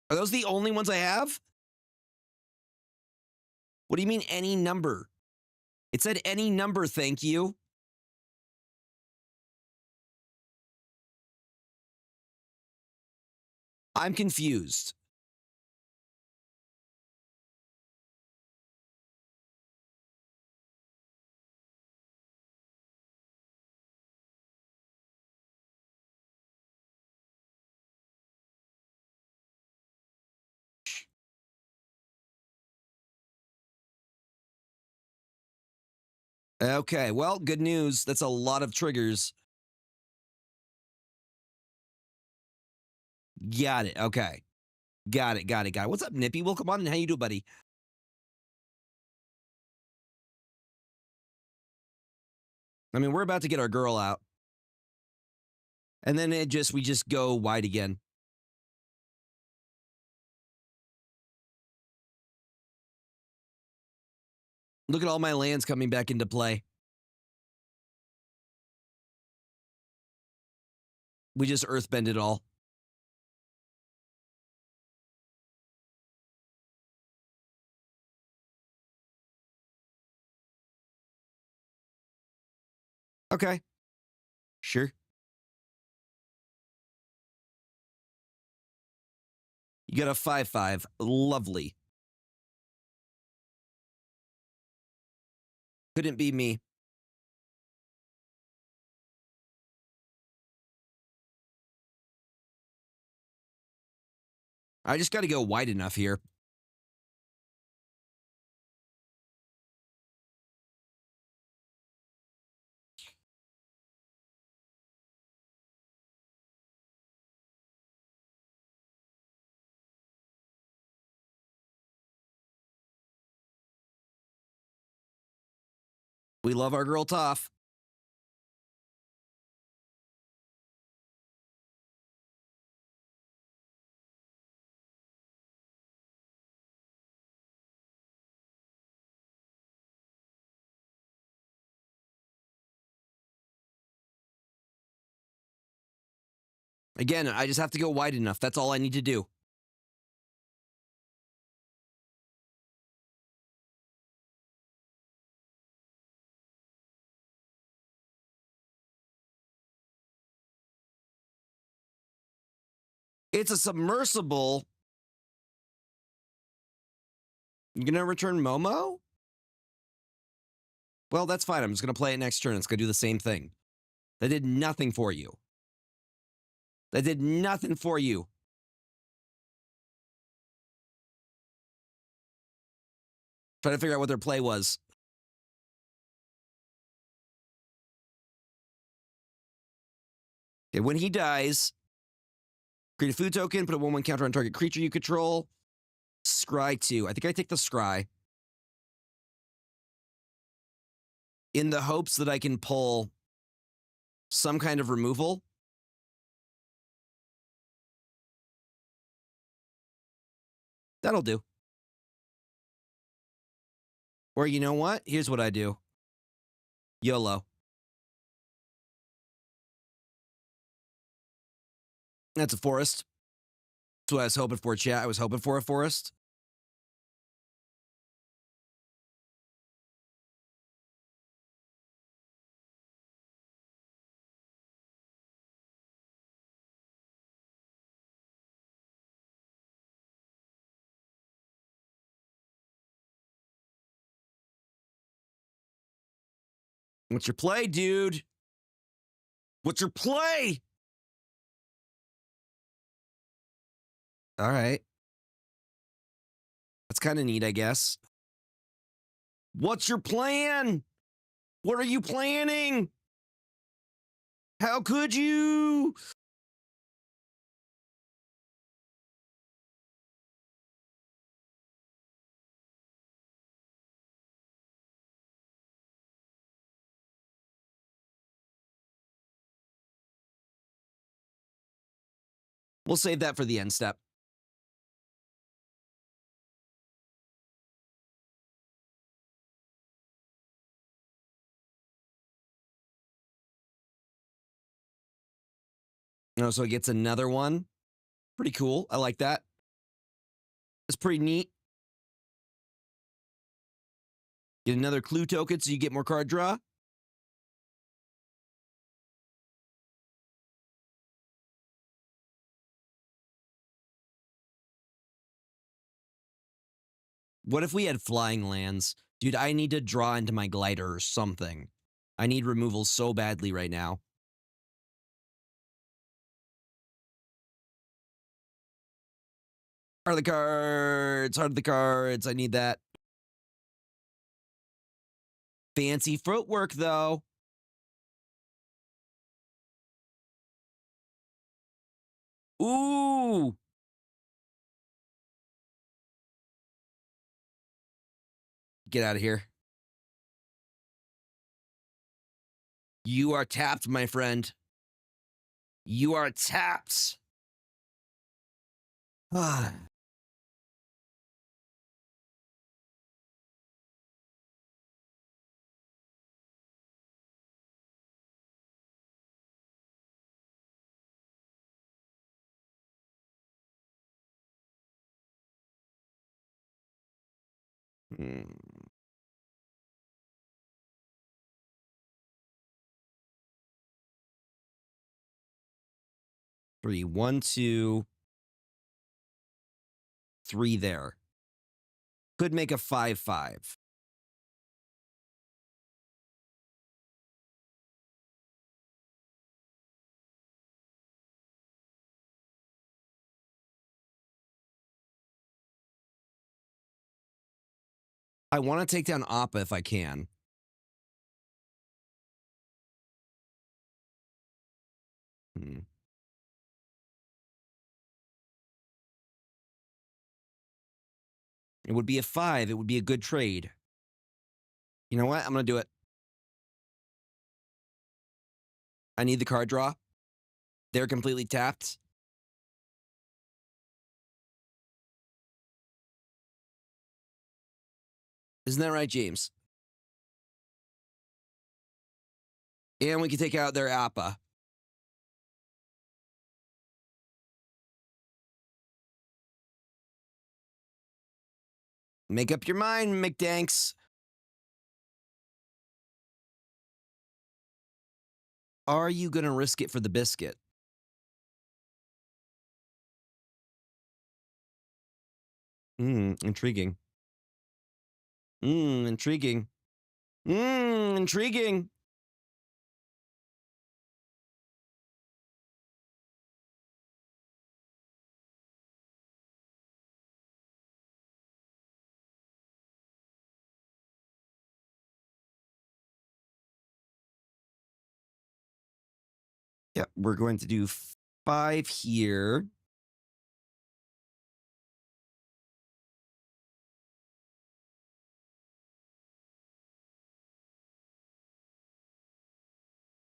Are those the only ones I have? What do you mean any number? It said any number, thank you. I'm confused. Okay, well, good news. That's a lot of triggers. Got it. Okay. Got it. What's up, Nippy? Welcome on. How you doing, buddy? I mean, we're about to get our girl out. And then we just go wide again. Look at all my lands coming back into play. We just earthbend it all. Okay. Sure. You got a 5/5. Lovely. Couldn't be me. I just got to go wide enough here. We love our girl Toph. Again, I just have to go wide enough. That's all I need to do. It's a submersible. You gonna return Momo? Well, that's fine. I'm just gonna play it next turn. It's gonna do the same thing. That did nothing for you. That did nothing for you. Trying to figure out what their play was. Okay, when he dies, create a food token, put a 1/1 counter on target creature you control. Scry 2. I think I take the Scry. In the hopes that I can pull some kind of removal. That'll do. Or you know what? Here's what I do. YOLO. That's a forest. That's what I was hoping for, chat. I was hoping for a forest. What's your play, dude? What's your play? All right. That's kind of neat, I guess. What's your plan? What are you planning? How could you? We'll save that for the end step. Oh, so it gets another one. Pretty cool. I like that. It's pretty neat. Get another clue token so you get more card draw. What if we had flying lands? Dude, I need to draw into my glider or something. I need removal so badly right now. Heart of the cards. Heart of the cards. I need that. Fancy footwork, though. Ooh. Get out of here. You are tapped, my friend. You are tapped. Ah. Hmm. Three, 1, 2, 3 there. Could make a 5-5. I want to take down Appa if I can. Hmm. It would be a 5. It would be a good trade. You know what? I'm going to do it. I need the card draw. They're completely tapped. Isn't that right, James? And we can take out their Appa. Make up your mind, McDanks. Are you going to risk it for the biscuit? Intriguing. Intriguing. Intriguing. Yeah, we're going to do 5 here.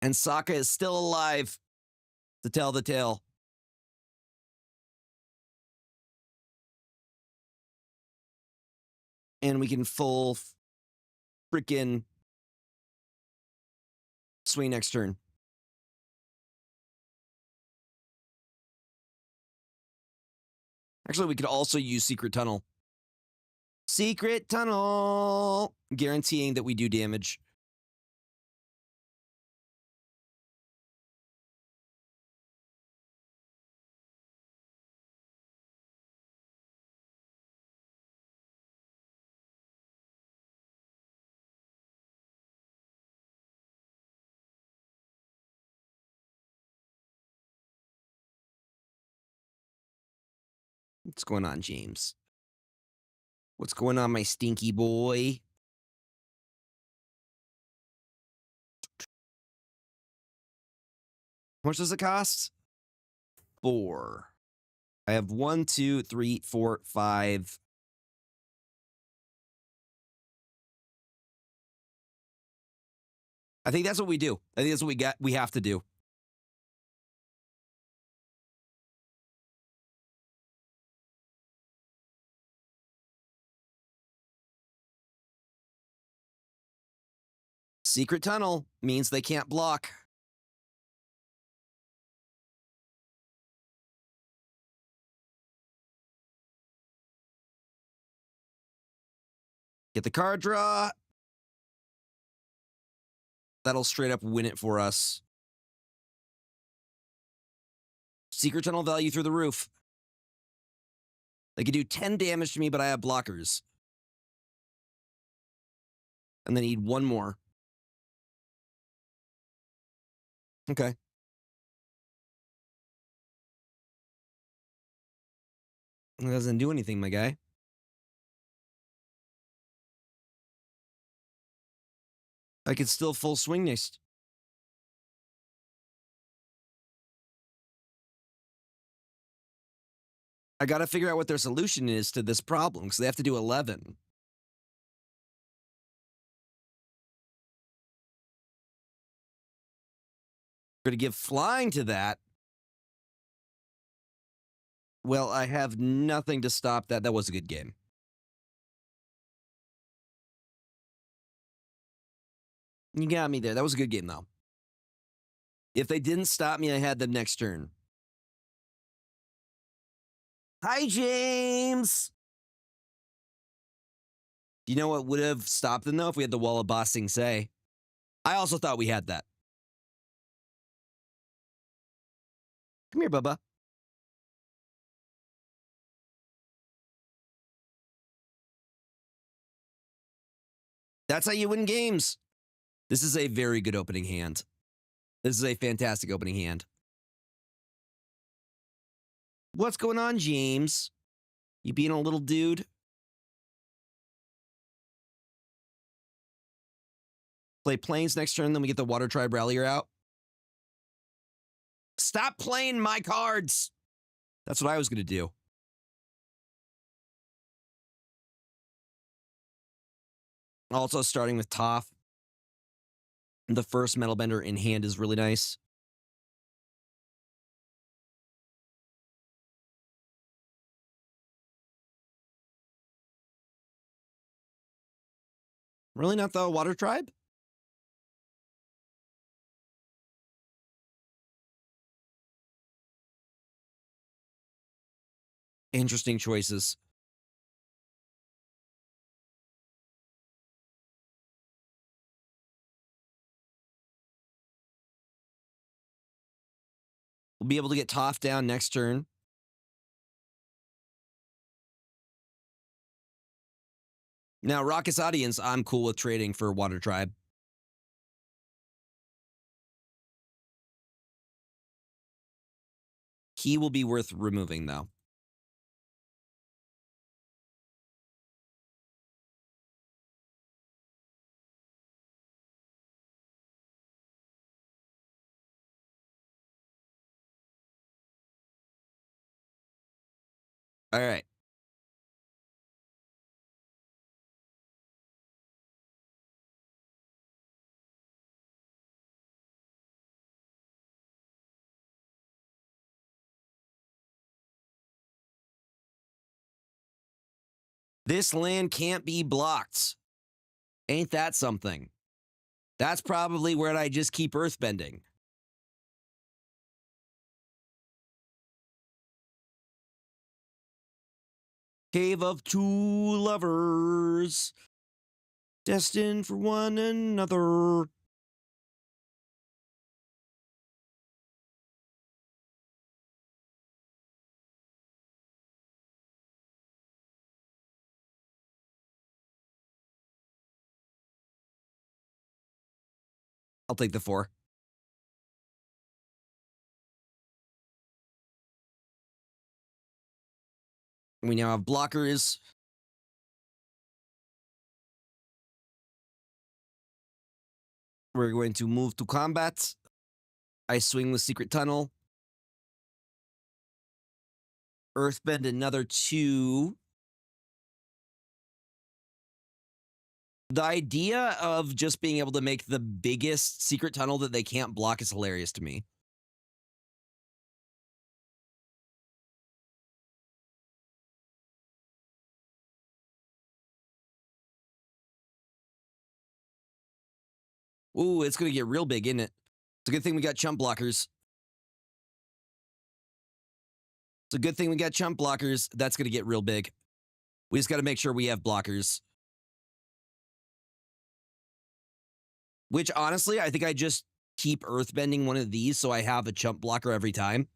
And Sokka is still alive to tell the tale. And we can full freaking swing next turn. Actually, we could also use Secret Tunnel. Secret Tunnel! Guaranteeing that we do damage. What's going on, James? What's going on, my stinky boy? How much does it cost? 4. I have 1, 2, 3, 4, 5. I think that's what we do. I think that's what we have to do. Secret Tunnel means they can't block. Get the card draw. That'll straight up win it for us. Secret Tunnel value through the roof. They could do 10 damage to me, but I have blockers. And they need 1 more. Okay. It doesn't do anything, my guy. I could still full swing next. I got to figure out what their solution is to this problem because they have to do 11. Going to give flying to that. Well, I have nothing to stop that. That was a good game. You got me there. That was a good game, though. If they didn't stop me, I had them next turn. Hi, James! Do you know what would have stopped them, though, if we had the Wall of Bossing Say? I also thought we had that. Come here, Bubba. That's how you win games. This is a very good opening hand. This is a fantastic opening hand. What's going on, James? You being a little dude? Play Plains next turn, then we get the Water Tribe Rallier out. Stop playing my cards! That's what I was going to do. Also, starting with Toph. The first Metal Bender in hand is really nice. Really not the Water Tribe? Interesting choices. We'll be able to get Toph down next turn. Now, Raucous Audience, I'm cool with trading for Water Tribe. He will be worth removing, though. All right. This land can't be blocked. Ain't that something? That's probably where I just keep earthbending. Cave of Two Lovers. Destined for one another. I'll take the 4. We now have blockers. We're going to move to combat. I swing with Secret Tunnel. Earthbend another 2. The idea of just being able to make the biggest Secret Tunnel that they can't block is hilarious to me. Ooh, it's going to get real big, isn't it? It's a good thing we got chump blockers. It's a good thing we got chump blockers. That's going to get real big. We just got to make sure we have blockers. Which, honestly, I think I just keep earthbending one of these so I have a chump blocker every time.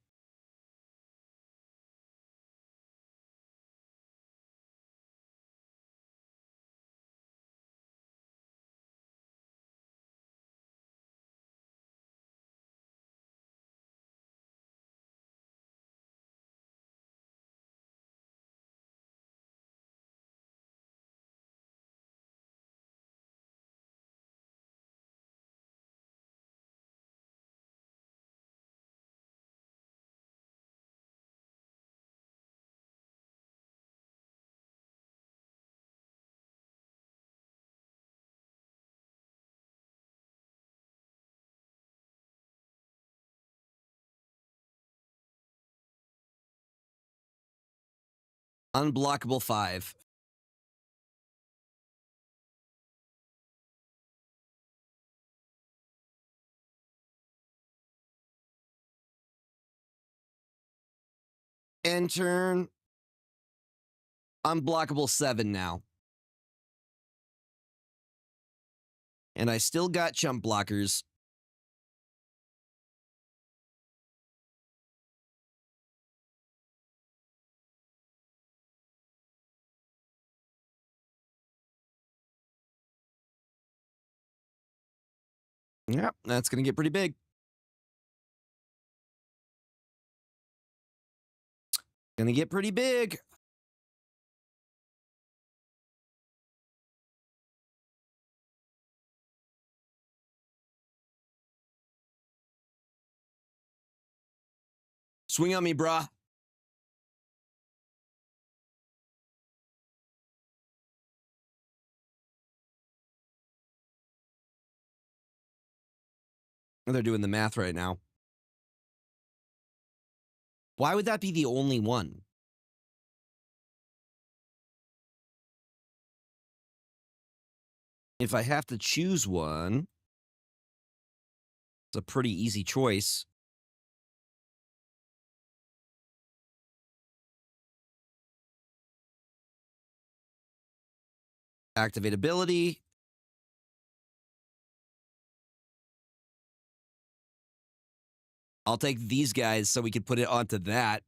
Unblockable 5. End turn. Unblockable 7 now. And I still got chump blockers. Yep, that's going to get pretty big. Going to get pretty big. Swing on me, brah. They're doing the math right now. Why would that be the only one? If I have to choose one, it's a pretty easy choice. Activate ability. I'll take these guys so we can put it onto that.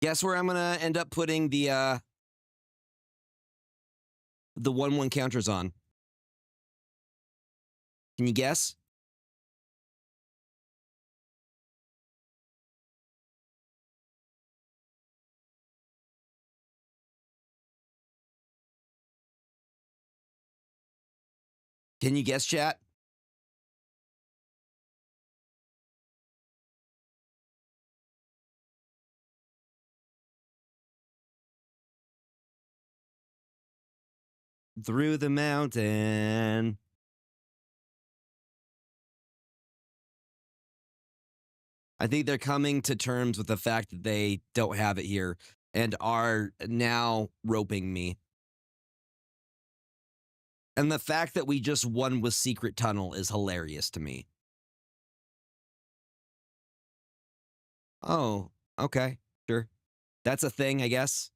Guess where I'm gonna end up putting the 1/1 counters on? Can you guess? Can you guess, chat? Through the mountain. I think they're coming to terms with the fact that they don't have it here and are now roping me. And the fact that we just won with Secret Tunnel is hilarious to me. Oh, okay, sure. That's a thing, I guess.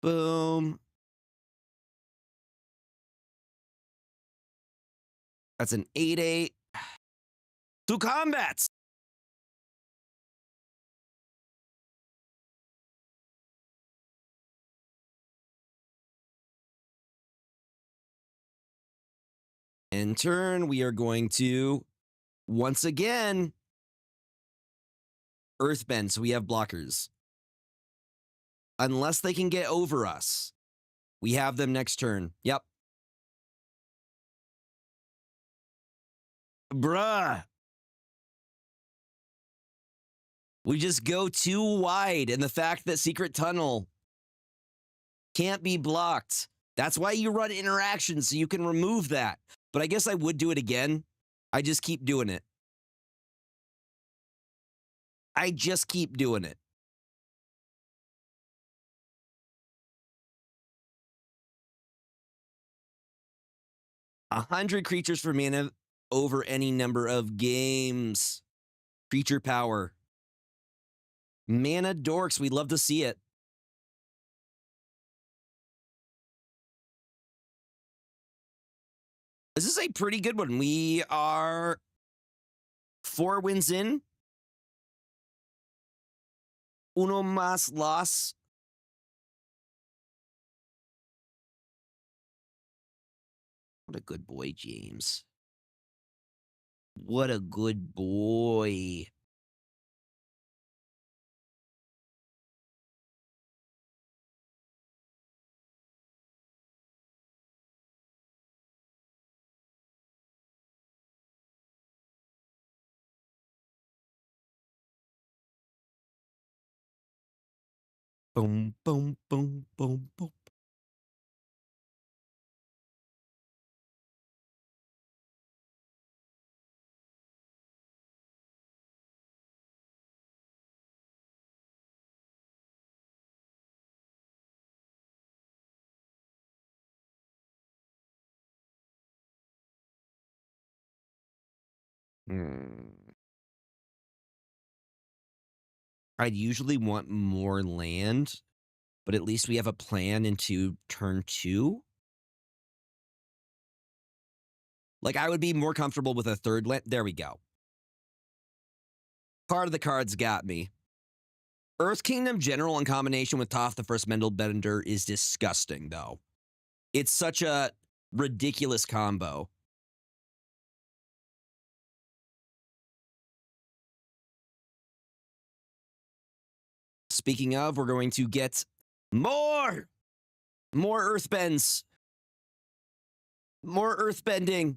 Boom. That's an 8/8. To combats! In turn, we are going to, once again, Earthbend, so we have blockers. Unless they can get over us, we have them next turn. Yep. Bruh. We just go too wide, and the fact that Secret Tunnel can't be blocked. That's why you run interactions, so you can remove that. But I guess I would do it again. I just keep doing it. I just keep doing it. A 100 creatures for mana over any number of games. Creature power. Mana dorks, we'd love to see it. This is a pretty good one. We are 4 wins in. Uno más loss. What a good boy, James. What a good boy. Boom, boom, boom, boom, boom. I'd usually want more land, but at least we have a plan into turn 2. Like, I would be more comfortable with a third land. There we go. Part of the cards got me. Earth Kingdom General in combination with Toph the First Mendel Bender is disgusting, though. It's such a ridiculous combo. Speaking of, we're going to get more Earthbends. More Earthbending.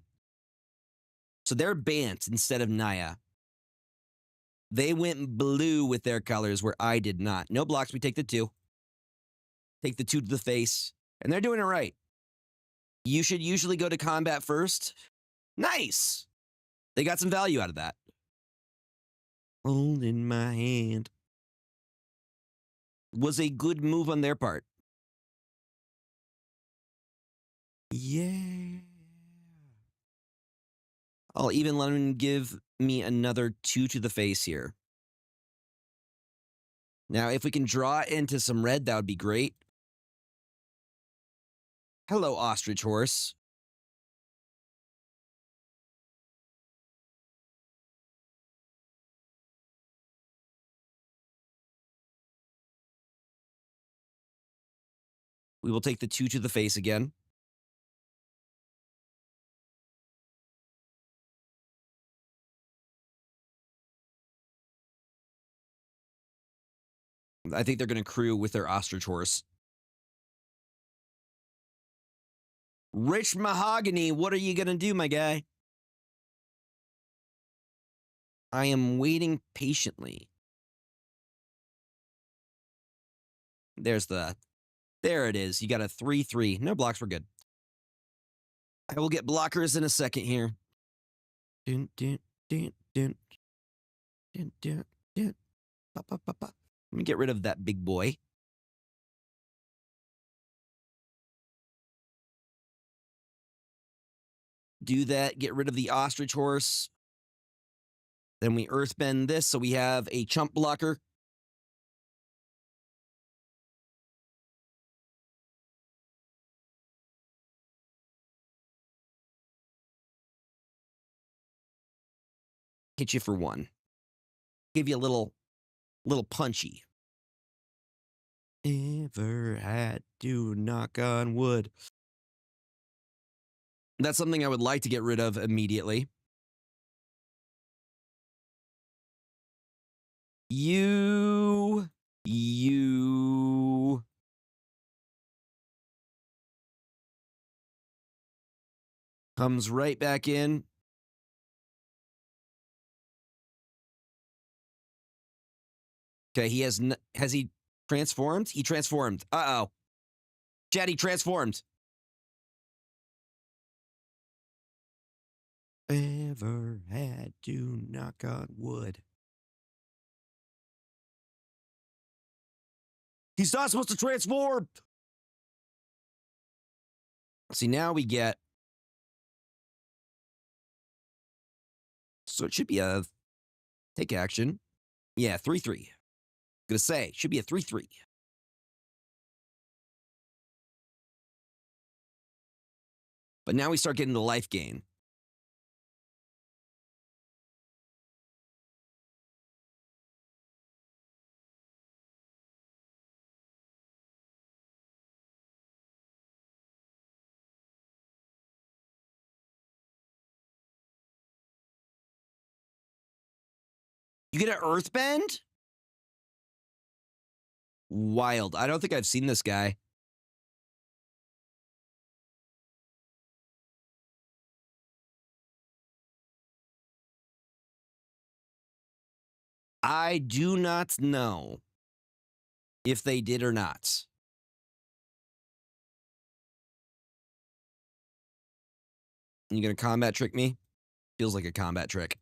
So they're Bant instead of Naya. They went blue with their colors where I did not. No blocks, we take the 2. Take the 2 to the face. And they're doing it right. You should usually go to combat first. Nice! They got some value out of that. Holding my hand. Was a good move on their part. Yeah. I'll even let him give me another 2 to the face here. Now, if we can draw into some red, that would be great. Hello, Ostrich Horse. We will take the 2 to the face again. I think they're going to crew with their Ostrich Horse. Rich Mahogany, what are you going to do, my guy? I am waiting patiently. There it is. You got a 3/3. No blocks, we're good. I will get blockers in a second here. Dun, dun, dun, dun. Dun, dun, dun. Ba, ba, ba, ba. Let me get rid of that big boy. Do that, get rid of the Ostrich Horse. Then we Earthbend this, so we have a chump blocker. Hit you for 1. Give you a little punchy. Ever had to knock on wood. That's something I would like to get rid of immediately. You comes right back in. Okay, has he transformed? He transformed. Uh-oh. Chat, he transformed. Ever had to knock on wood. He's not supposed to transform. See, now we get. So it should be a take action. Yeah, 3/3. Gonna say, should be a 3/3. But now we start getting the life gain. You get an Earthbend? Wild. I don't think I've seen this guy. I do not know. if they did or not. You gonna combat trick me? Feels like a combat trick.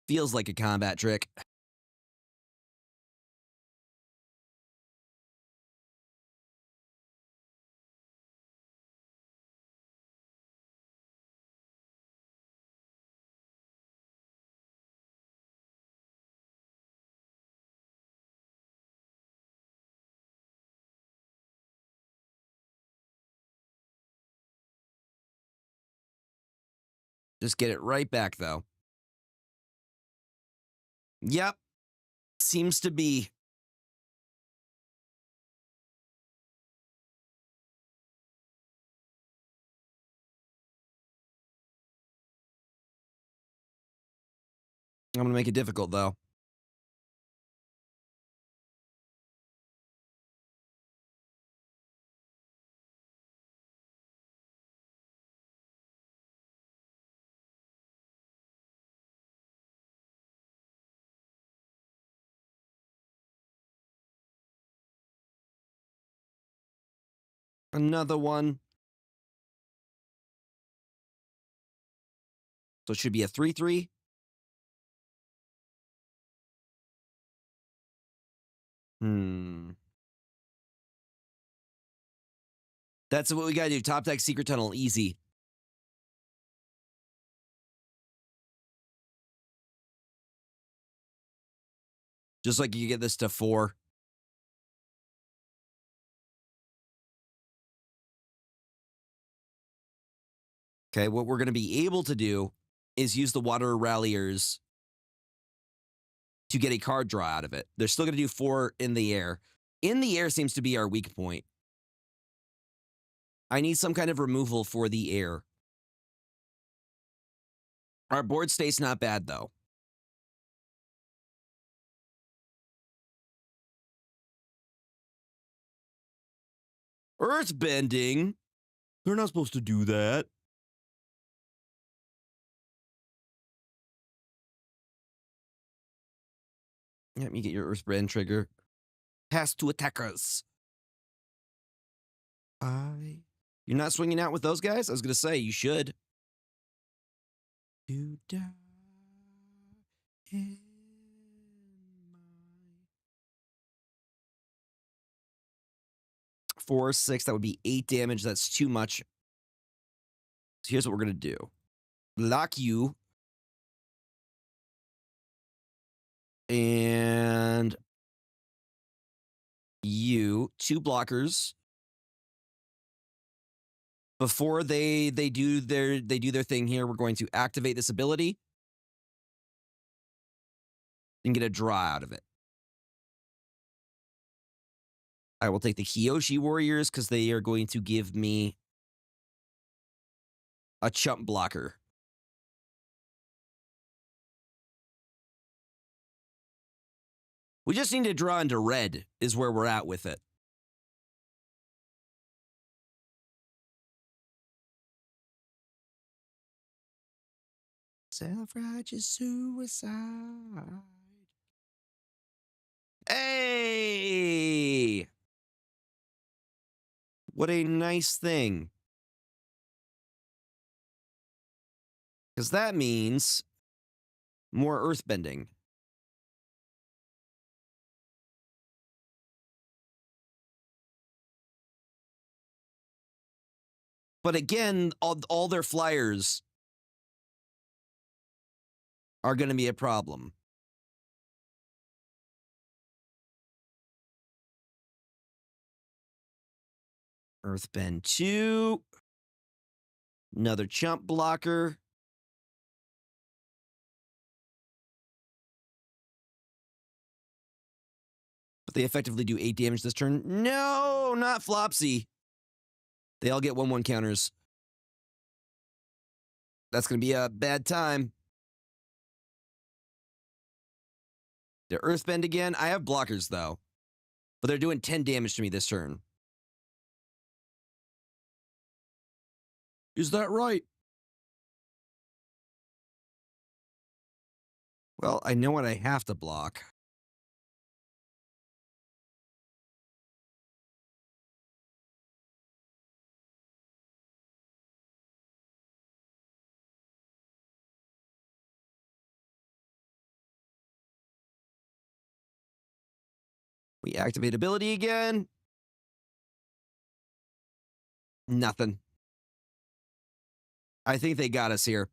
Feels like a combat trick. Just get it right back, though. Yep. Seems to be. I'm going to make it difficult, though. Another one. So it should be a 3-3. That's what we gotta do. Top deck, secret tunnel, easy. Just like you get this to 4. Okay, what we're gonna be able to do is use the water ralliers to get a card draw out of it. They're still gonna do 4 in the air. In the air seems to be our weak point. I need some kind of removal for the air. Our board state's not bad, though. Earthbending? They're not supposed to do that. Let me get your Earthbend trigger. Pass to attackers. You're not swinging out with those guys? I was going to say, you should. To die in my 4, 6, that would be 8 damage. That's too much. So here's what we're going to do. Lock you. And you. 2 blockers. Before they do their thing here, we're going to activate this ability and get a draw out of it. I will take the Kyoshi Warriors because they are going to give me a chump blocker. We just need to draw into red is where we're at with it. Self-righteous suicide. Hey! What a nice thing. Because that means more earthbending. But again, all their flyers are going to be a problem. Earthbend 2. Another chump blocker. But they effectively do 8 damage this turn. No, not Flopsy. They all get 1/1 counters. That's going to be a bad time. They're Earthbend again. I have blockers, though. But they're doing 10 damage to me this turn. Is that right? Well, I know what I have to block. We activate ability again. Nothing. I think they got us here.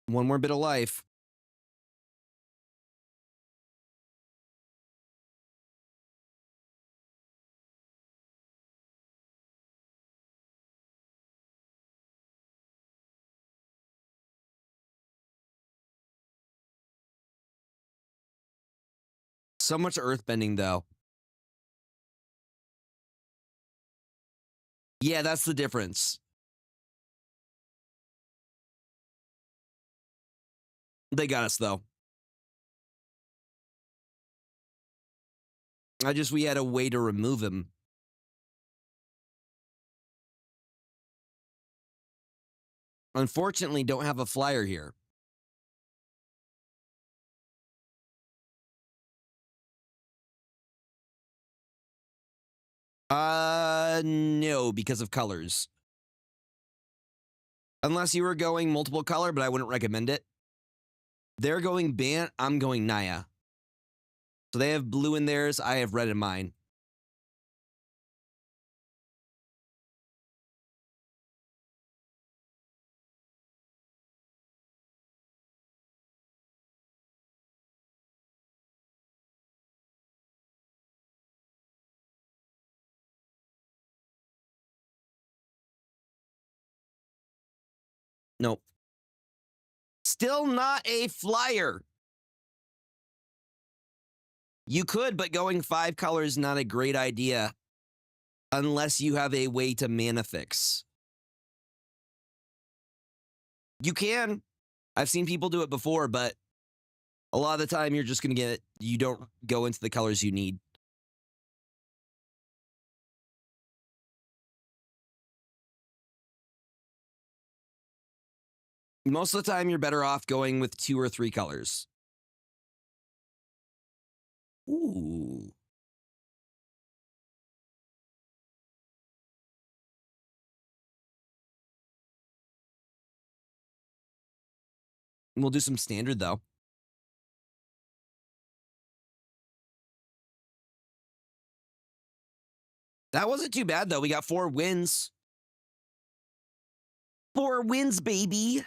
One more bit of life. So much earthbending, though. Yeah, that's the difference. They got us, though. We had a way to remove him. Unfortunately, don't have a flyer here. No, because of colors. Unless you were going multiple color, but I wouldn't recommend it. They're going Bant, I'm going Naya. So they have blue in theirs, I have red in mine. Nope. Still not a flyer. You could, but going 5 colors is not a great idea unless you have a way to mana fix. You can. I've seen people do it before, but a lot of the time you're just going to you don't go into the colors you need. Most of the time you're better off going with 2 or 3 colors. Ooh. We'll do some standard, though. That wasn't too bad, though. We got 4 wins. 4 wins, baby.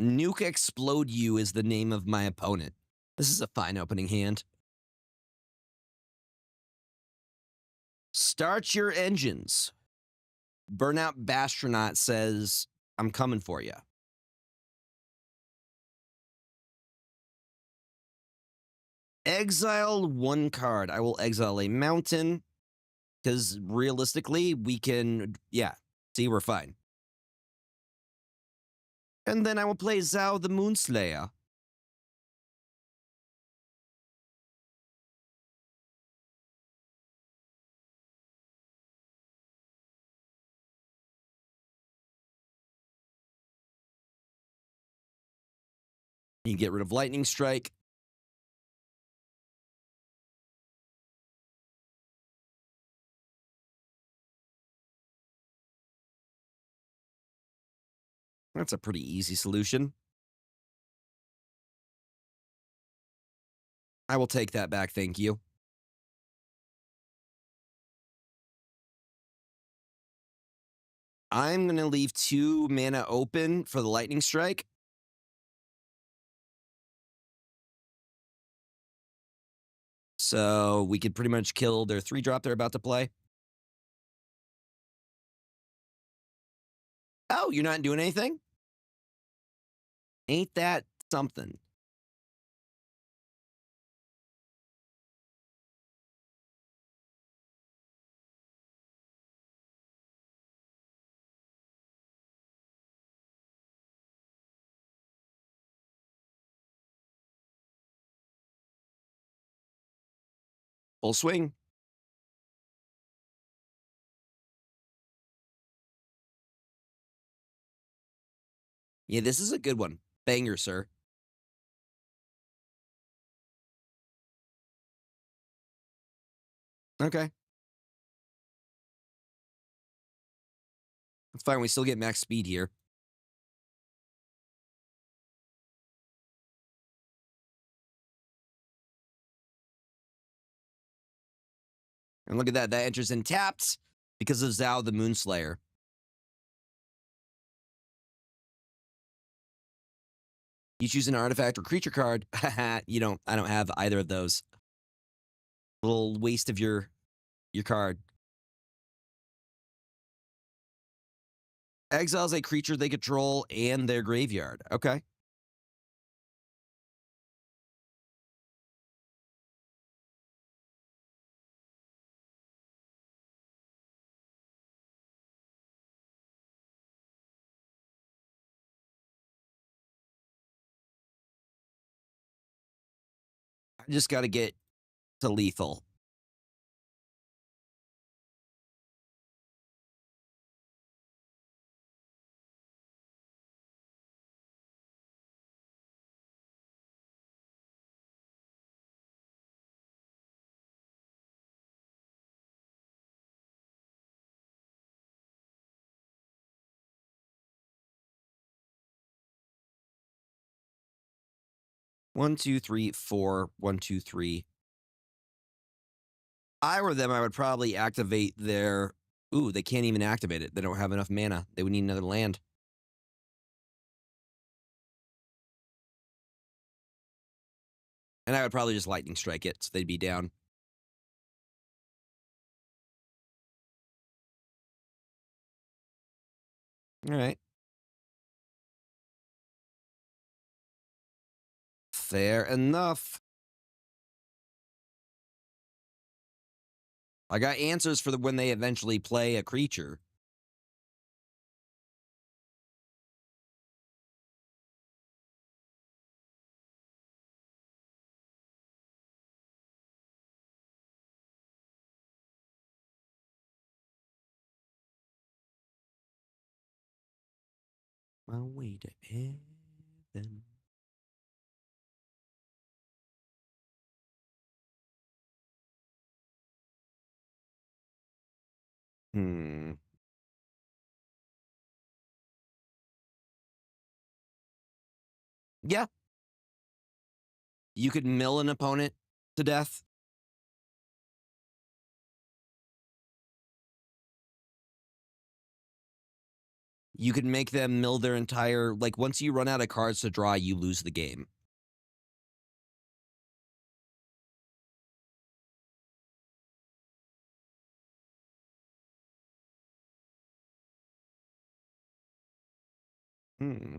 Nuke Explode You is the name of my opponent. This is a fine opening hand. Start your engines. Burnout Bastronaut says, I'm coming for you. Exile 1 card. I will exile a mountain because realistically, we can, see, we're fine. And then I will play Zhao the Moonslayer. You get rid of Lightning Strike. That's a pretty easy solution. I will take that back, thank you. I'm going to leave 2 mana open for the Lightning Strike. So we could pretty much kill their 3-drop they're about to play. Oh, you're not doing anything? Ain't that something? Full swing. Yeah, this is a good one. Banger, sir. Okay. That's fine. We still get max speed here. And look at that. That enters in tapped because of Zhao the Moonslayer. You choose an artifact or creature card. You don't. I don't have either of those. Little waste of your card. Exiles a creature they control and their graveyard. Okay. I just got to get to lethal. One, two, three, four. 1, 2, 3. I were them, I would probably activate their. Ooh, they can't even activate it. They don't have enough mana. They would need another land. And I would probably just lightning strike it, so they'd be down. All right. Fair enough. I got answers for when they eventually play a creature. My way to heaven. Hmm. Yeah. You could mill an opponent to death. You could make them mill their entire. Like, once you run out of cards to draw, you lose the game. Hmm.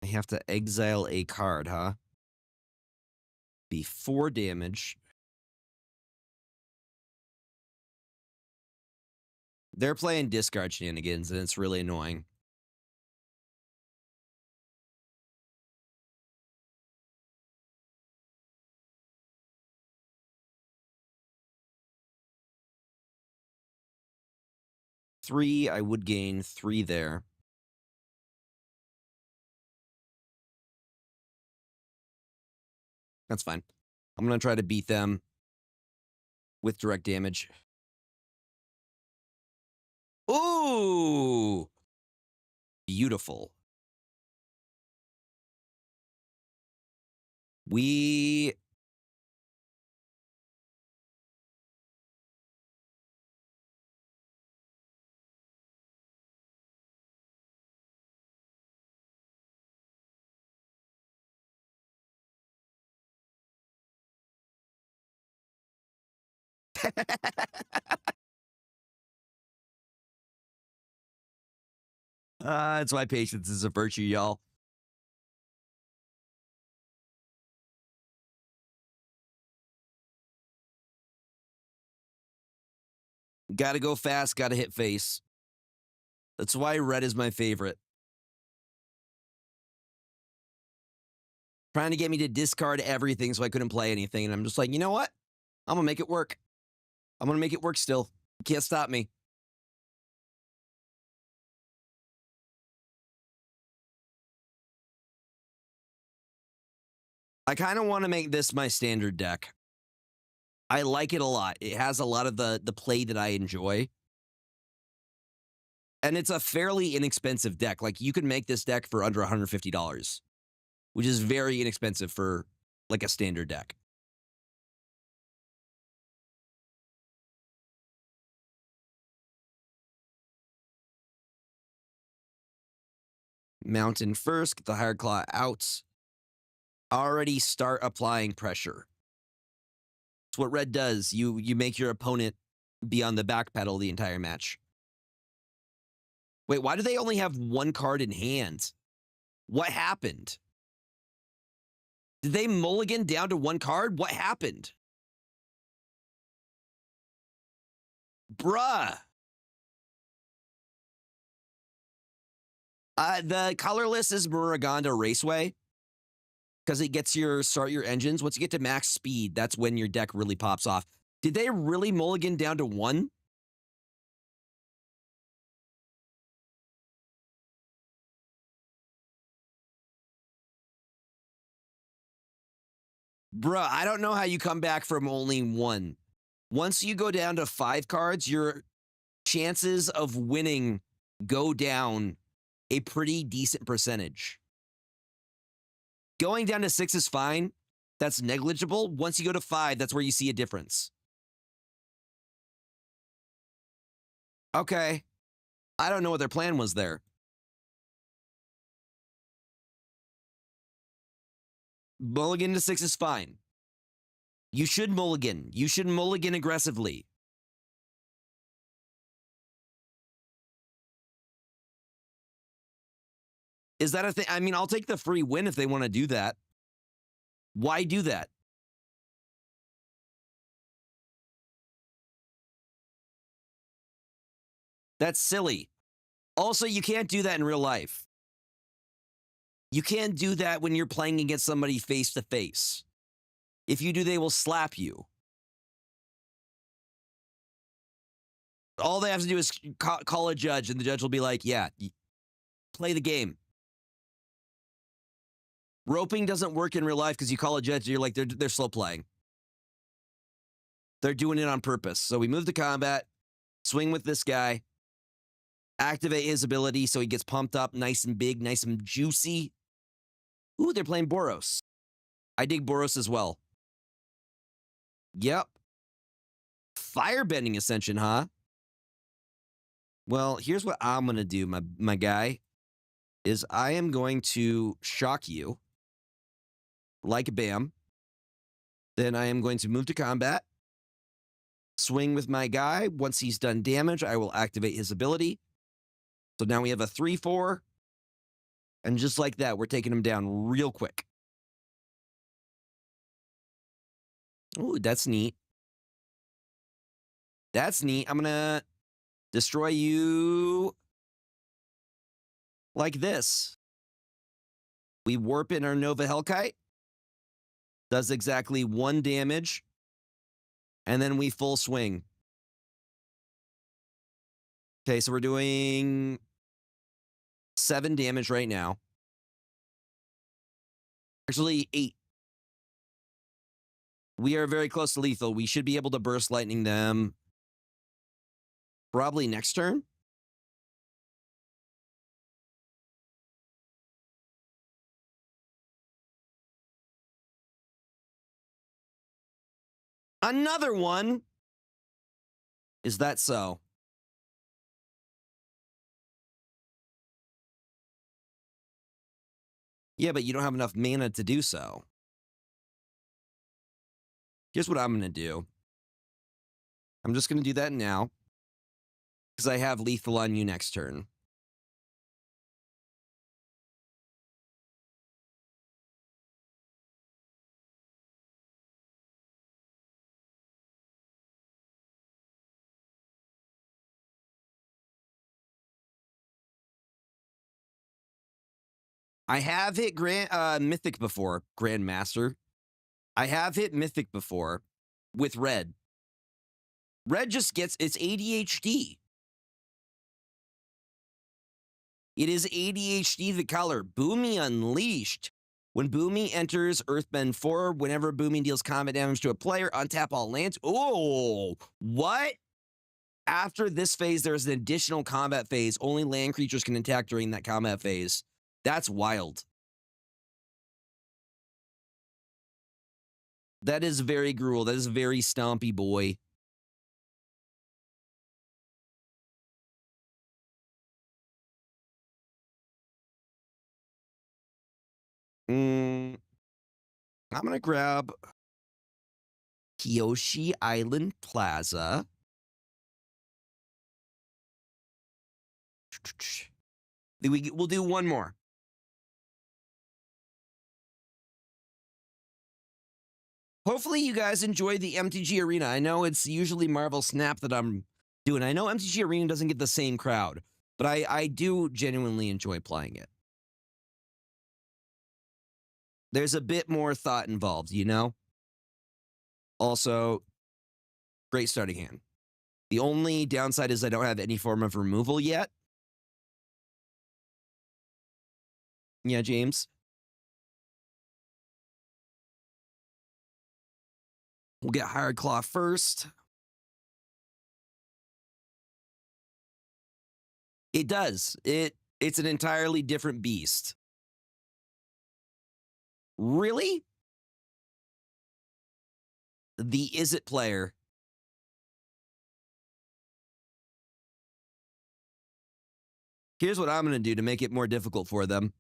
I have to exile a card, huh? Be 4 damage. They're playing discard shenanigans, and it's really annoying. Three, I would gain 3 there. That's fine. I'm going to try to beat them with direct damage. Ooh! Beautiful. We... It's my patience is a virtue, y'all. Gotta go fast, gotta hit face. That's why red is my favorite. trying to get me to discard everything so I couldn't play anything. And I'm just like, you know what? I'm going to make it work. I'm going to make it work still. You can't stop me. I kind of want to make this my standard deck. I like it a lot. It has a lot of the play that I enjoy. And it's a fairly inexpensive deck. Like, you can make this deck for under $150, which is very inexpensive for, like, a standard deck. Mountain first, get the Higher Claw out. Already start applying pressure. It's what red does. You make your opponent be on the back pedal the entire match. Wait, why do they only have one card in hand? What happened? Did they mulligan down to one card? What happened? Bruh. The colorless is Muruganda Raceway, because it gets your start your engines. Once you get to max speed, that's when your deck really pops off. Did they really mulligan down to one? Bruh, I don't know how you come back from only one. Once you go down to 5 cards, your chances of winning go down a pretty decent percentage. Going down to 6 is fine. That's negligible. Once you go to 5, that's where you see a difference. Okay. I don't know what their plan was there. Mulligan to 6 is fine. You should mulligan. You should mulligan aggressively. Is that a thing? I mean, I'll take the free win if they want to do that. Why do that? That's silly. Also, you can't do that in real life. You can't do that when you're playing against somebody face to face. If you do, they will slap you. All they have to do is call a judge, and the judge will be like, yeah, play the game. Roping doesn't work in real life because you call a judge and you're like, they're slow playing. They're doing it on purpose. So we move to combat, swing with this guy, activate his ability so he gets pumped up nice and big, nice and juicy. Ooh, they're playing Boros. I dig Boros as well. Yep. Firebending Ascension, huh? Well, here's what I'm going to do, my guy, is I am going to shock you like Bam. Then I am going to move to combat, swing with my guy. Once he's done damage, I will activate his ability. So now we have a 3-4. And just like that, we're taking him down real quick. Ooh, that's neat. That's neat. I'm going to destroy you like this. We warp in our Nova Hellkite. Does exactly 1 damage. And then we full swing. Okay, so we're doing 7 damage right now. Actually, 8. We are very close to lethal. We should be able to burst lightning them probably next turn. Another one. Is that so? Yeah, but you don't have enough mana to do so. Here's what I'm going to do. I'm just going to do that now, because I have lethal on you next turn. I have hit Mythic before, Grandmaster. I have hit Mythic before with red. Red just gets, it's ADHD. It is ADHD the color. Boomy Unleashed. When Boomy enters Earthbend 4, whenever Boomy deals combat damage to a player, untap all lands. Oh, what? After this phase, there's an additional combat phase. Only land creatures can attack during that combat phase. That's wild. That is very gruel. That is very stompy, boy. I'm going to grab Kyoshi Island Plaza. We'll do one more. Hopefully you guys enjoy the MTG Arena. I know it's usually Marvel Snap that I'm doing. I know MTG Arena doesn't get the same crowd, but I do genuinely enjoy playing it. There's a bit more thought involved, you know? Also, great starting hand. The only downside is I don't have any form of removal yet. Yeah, James? We'll get Hired Claw first. It does. It's an entirely different beast. Really? The Is It player. Here's what I'm going to do to make it more difficult for them.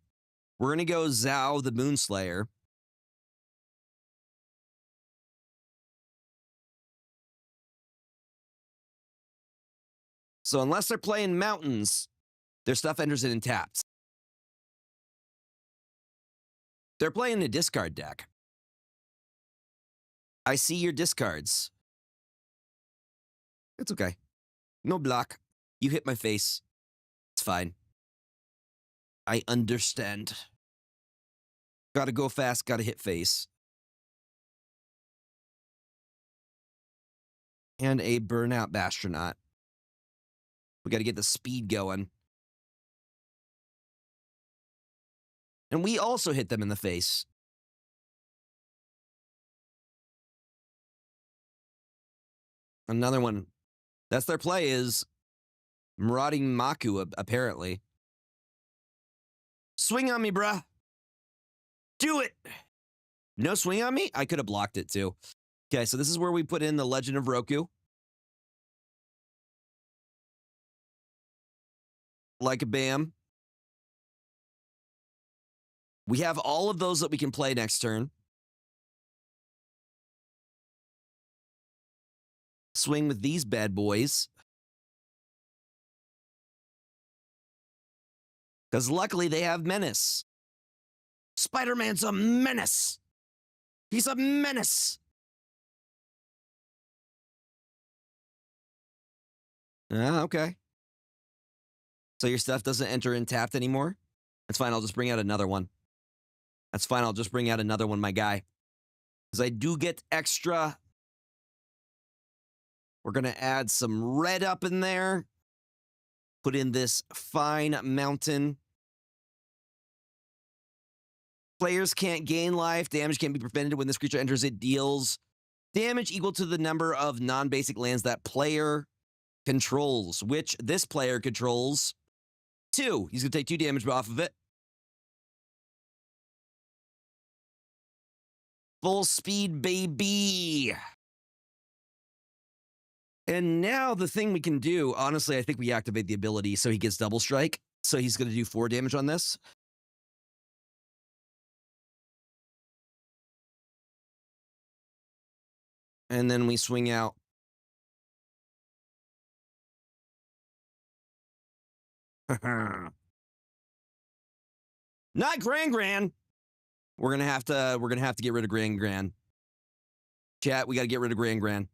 We're going to go Zhao the Moonslayer. So unless they're playing mountains, their stuff enters it and taps. They're playing a discard deck. I see your discards. It's okay. No block. You hit my face. It's fine. I understand. Gotta go fast, gotta hit face. And a Burnout Bastronaut. We gotta get the speed going. And we also hit them in the face. Another one. That's their play is Marauding Maku, apparently. Swing on me, bruh. Do it. No swing on me? I could have blocked it too. Okay, so this is where we put in the Legend of Roku. Like a bam. We have all of those that we can play next turn. Swing with these bad boys. Because luckily they have Menace. Spider-Man's a menace. He's a menace. Okay. So your stuff doesn't enter in tapped anymore? That's fine, I'll just bring out another one. That's fine, I'll just bring out another one, my guy. Because I do get extra. We're going to add some red up in there. Put in this fine mountain. Players can't gain life. Damage can't be prevented when this creature enters. It deals damage equal to the number of non-basic lands that player controls, which this player controls 2. He's going to take 2 damage off of it. Full speed, baby. And now the thing we can do, honestly, I think we activate the ability so he gets double strike. So he's going to do 4 damage on this. And then we swing out. Not Gran. We're gonna have to get rid of Gran. Chat, we gotta get rid of Gran.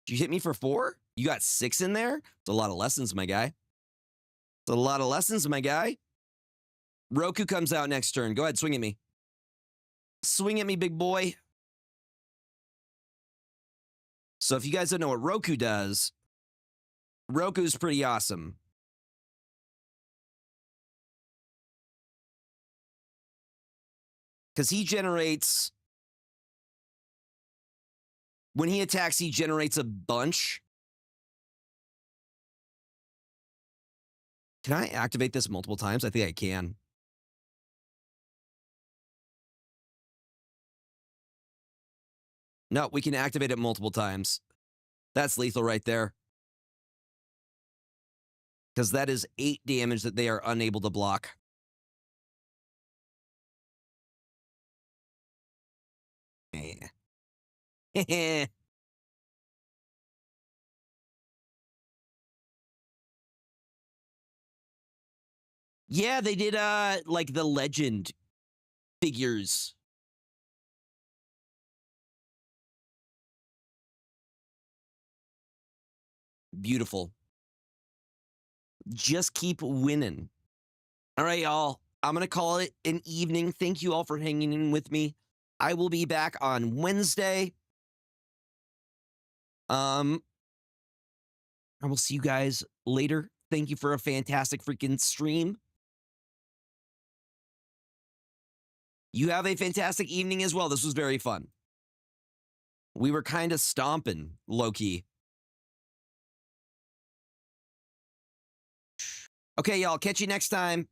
Did you hit me for 4? You got 6 in there? It's a lot of lessons, my guy. It's a lot of lessons, my guy. Roku comes out next turn. Go ahead, swing at me. Swing at me, big boy. So if you guys don't know what Roku does, Roku's pretty awesome. Because he generates... When he attacks, he generates a bunch. Can I activate this multiple times? I think I can. No, we can activate it multiple times. That's lethal right there. Because that is 8 damage that they are unable to block. Yeah, they did like the legend figures. Beautiful. Just keep winning. All right, y'all. I'm going to call it an evening. Thank you all for hanging in with me. I will be back on Wednesday. I will see you guys later. Thank you for a fantastic freaking stream. You have a fantastic evening as well. This was very fun. We were kind of stomping, low-key. Okay, y'all. Catch you next time.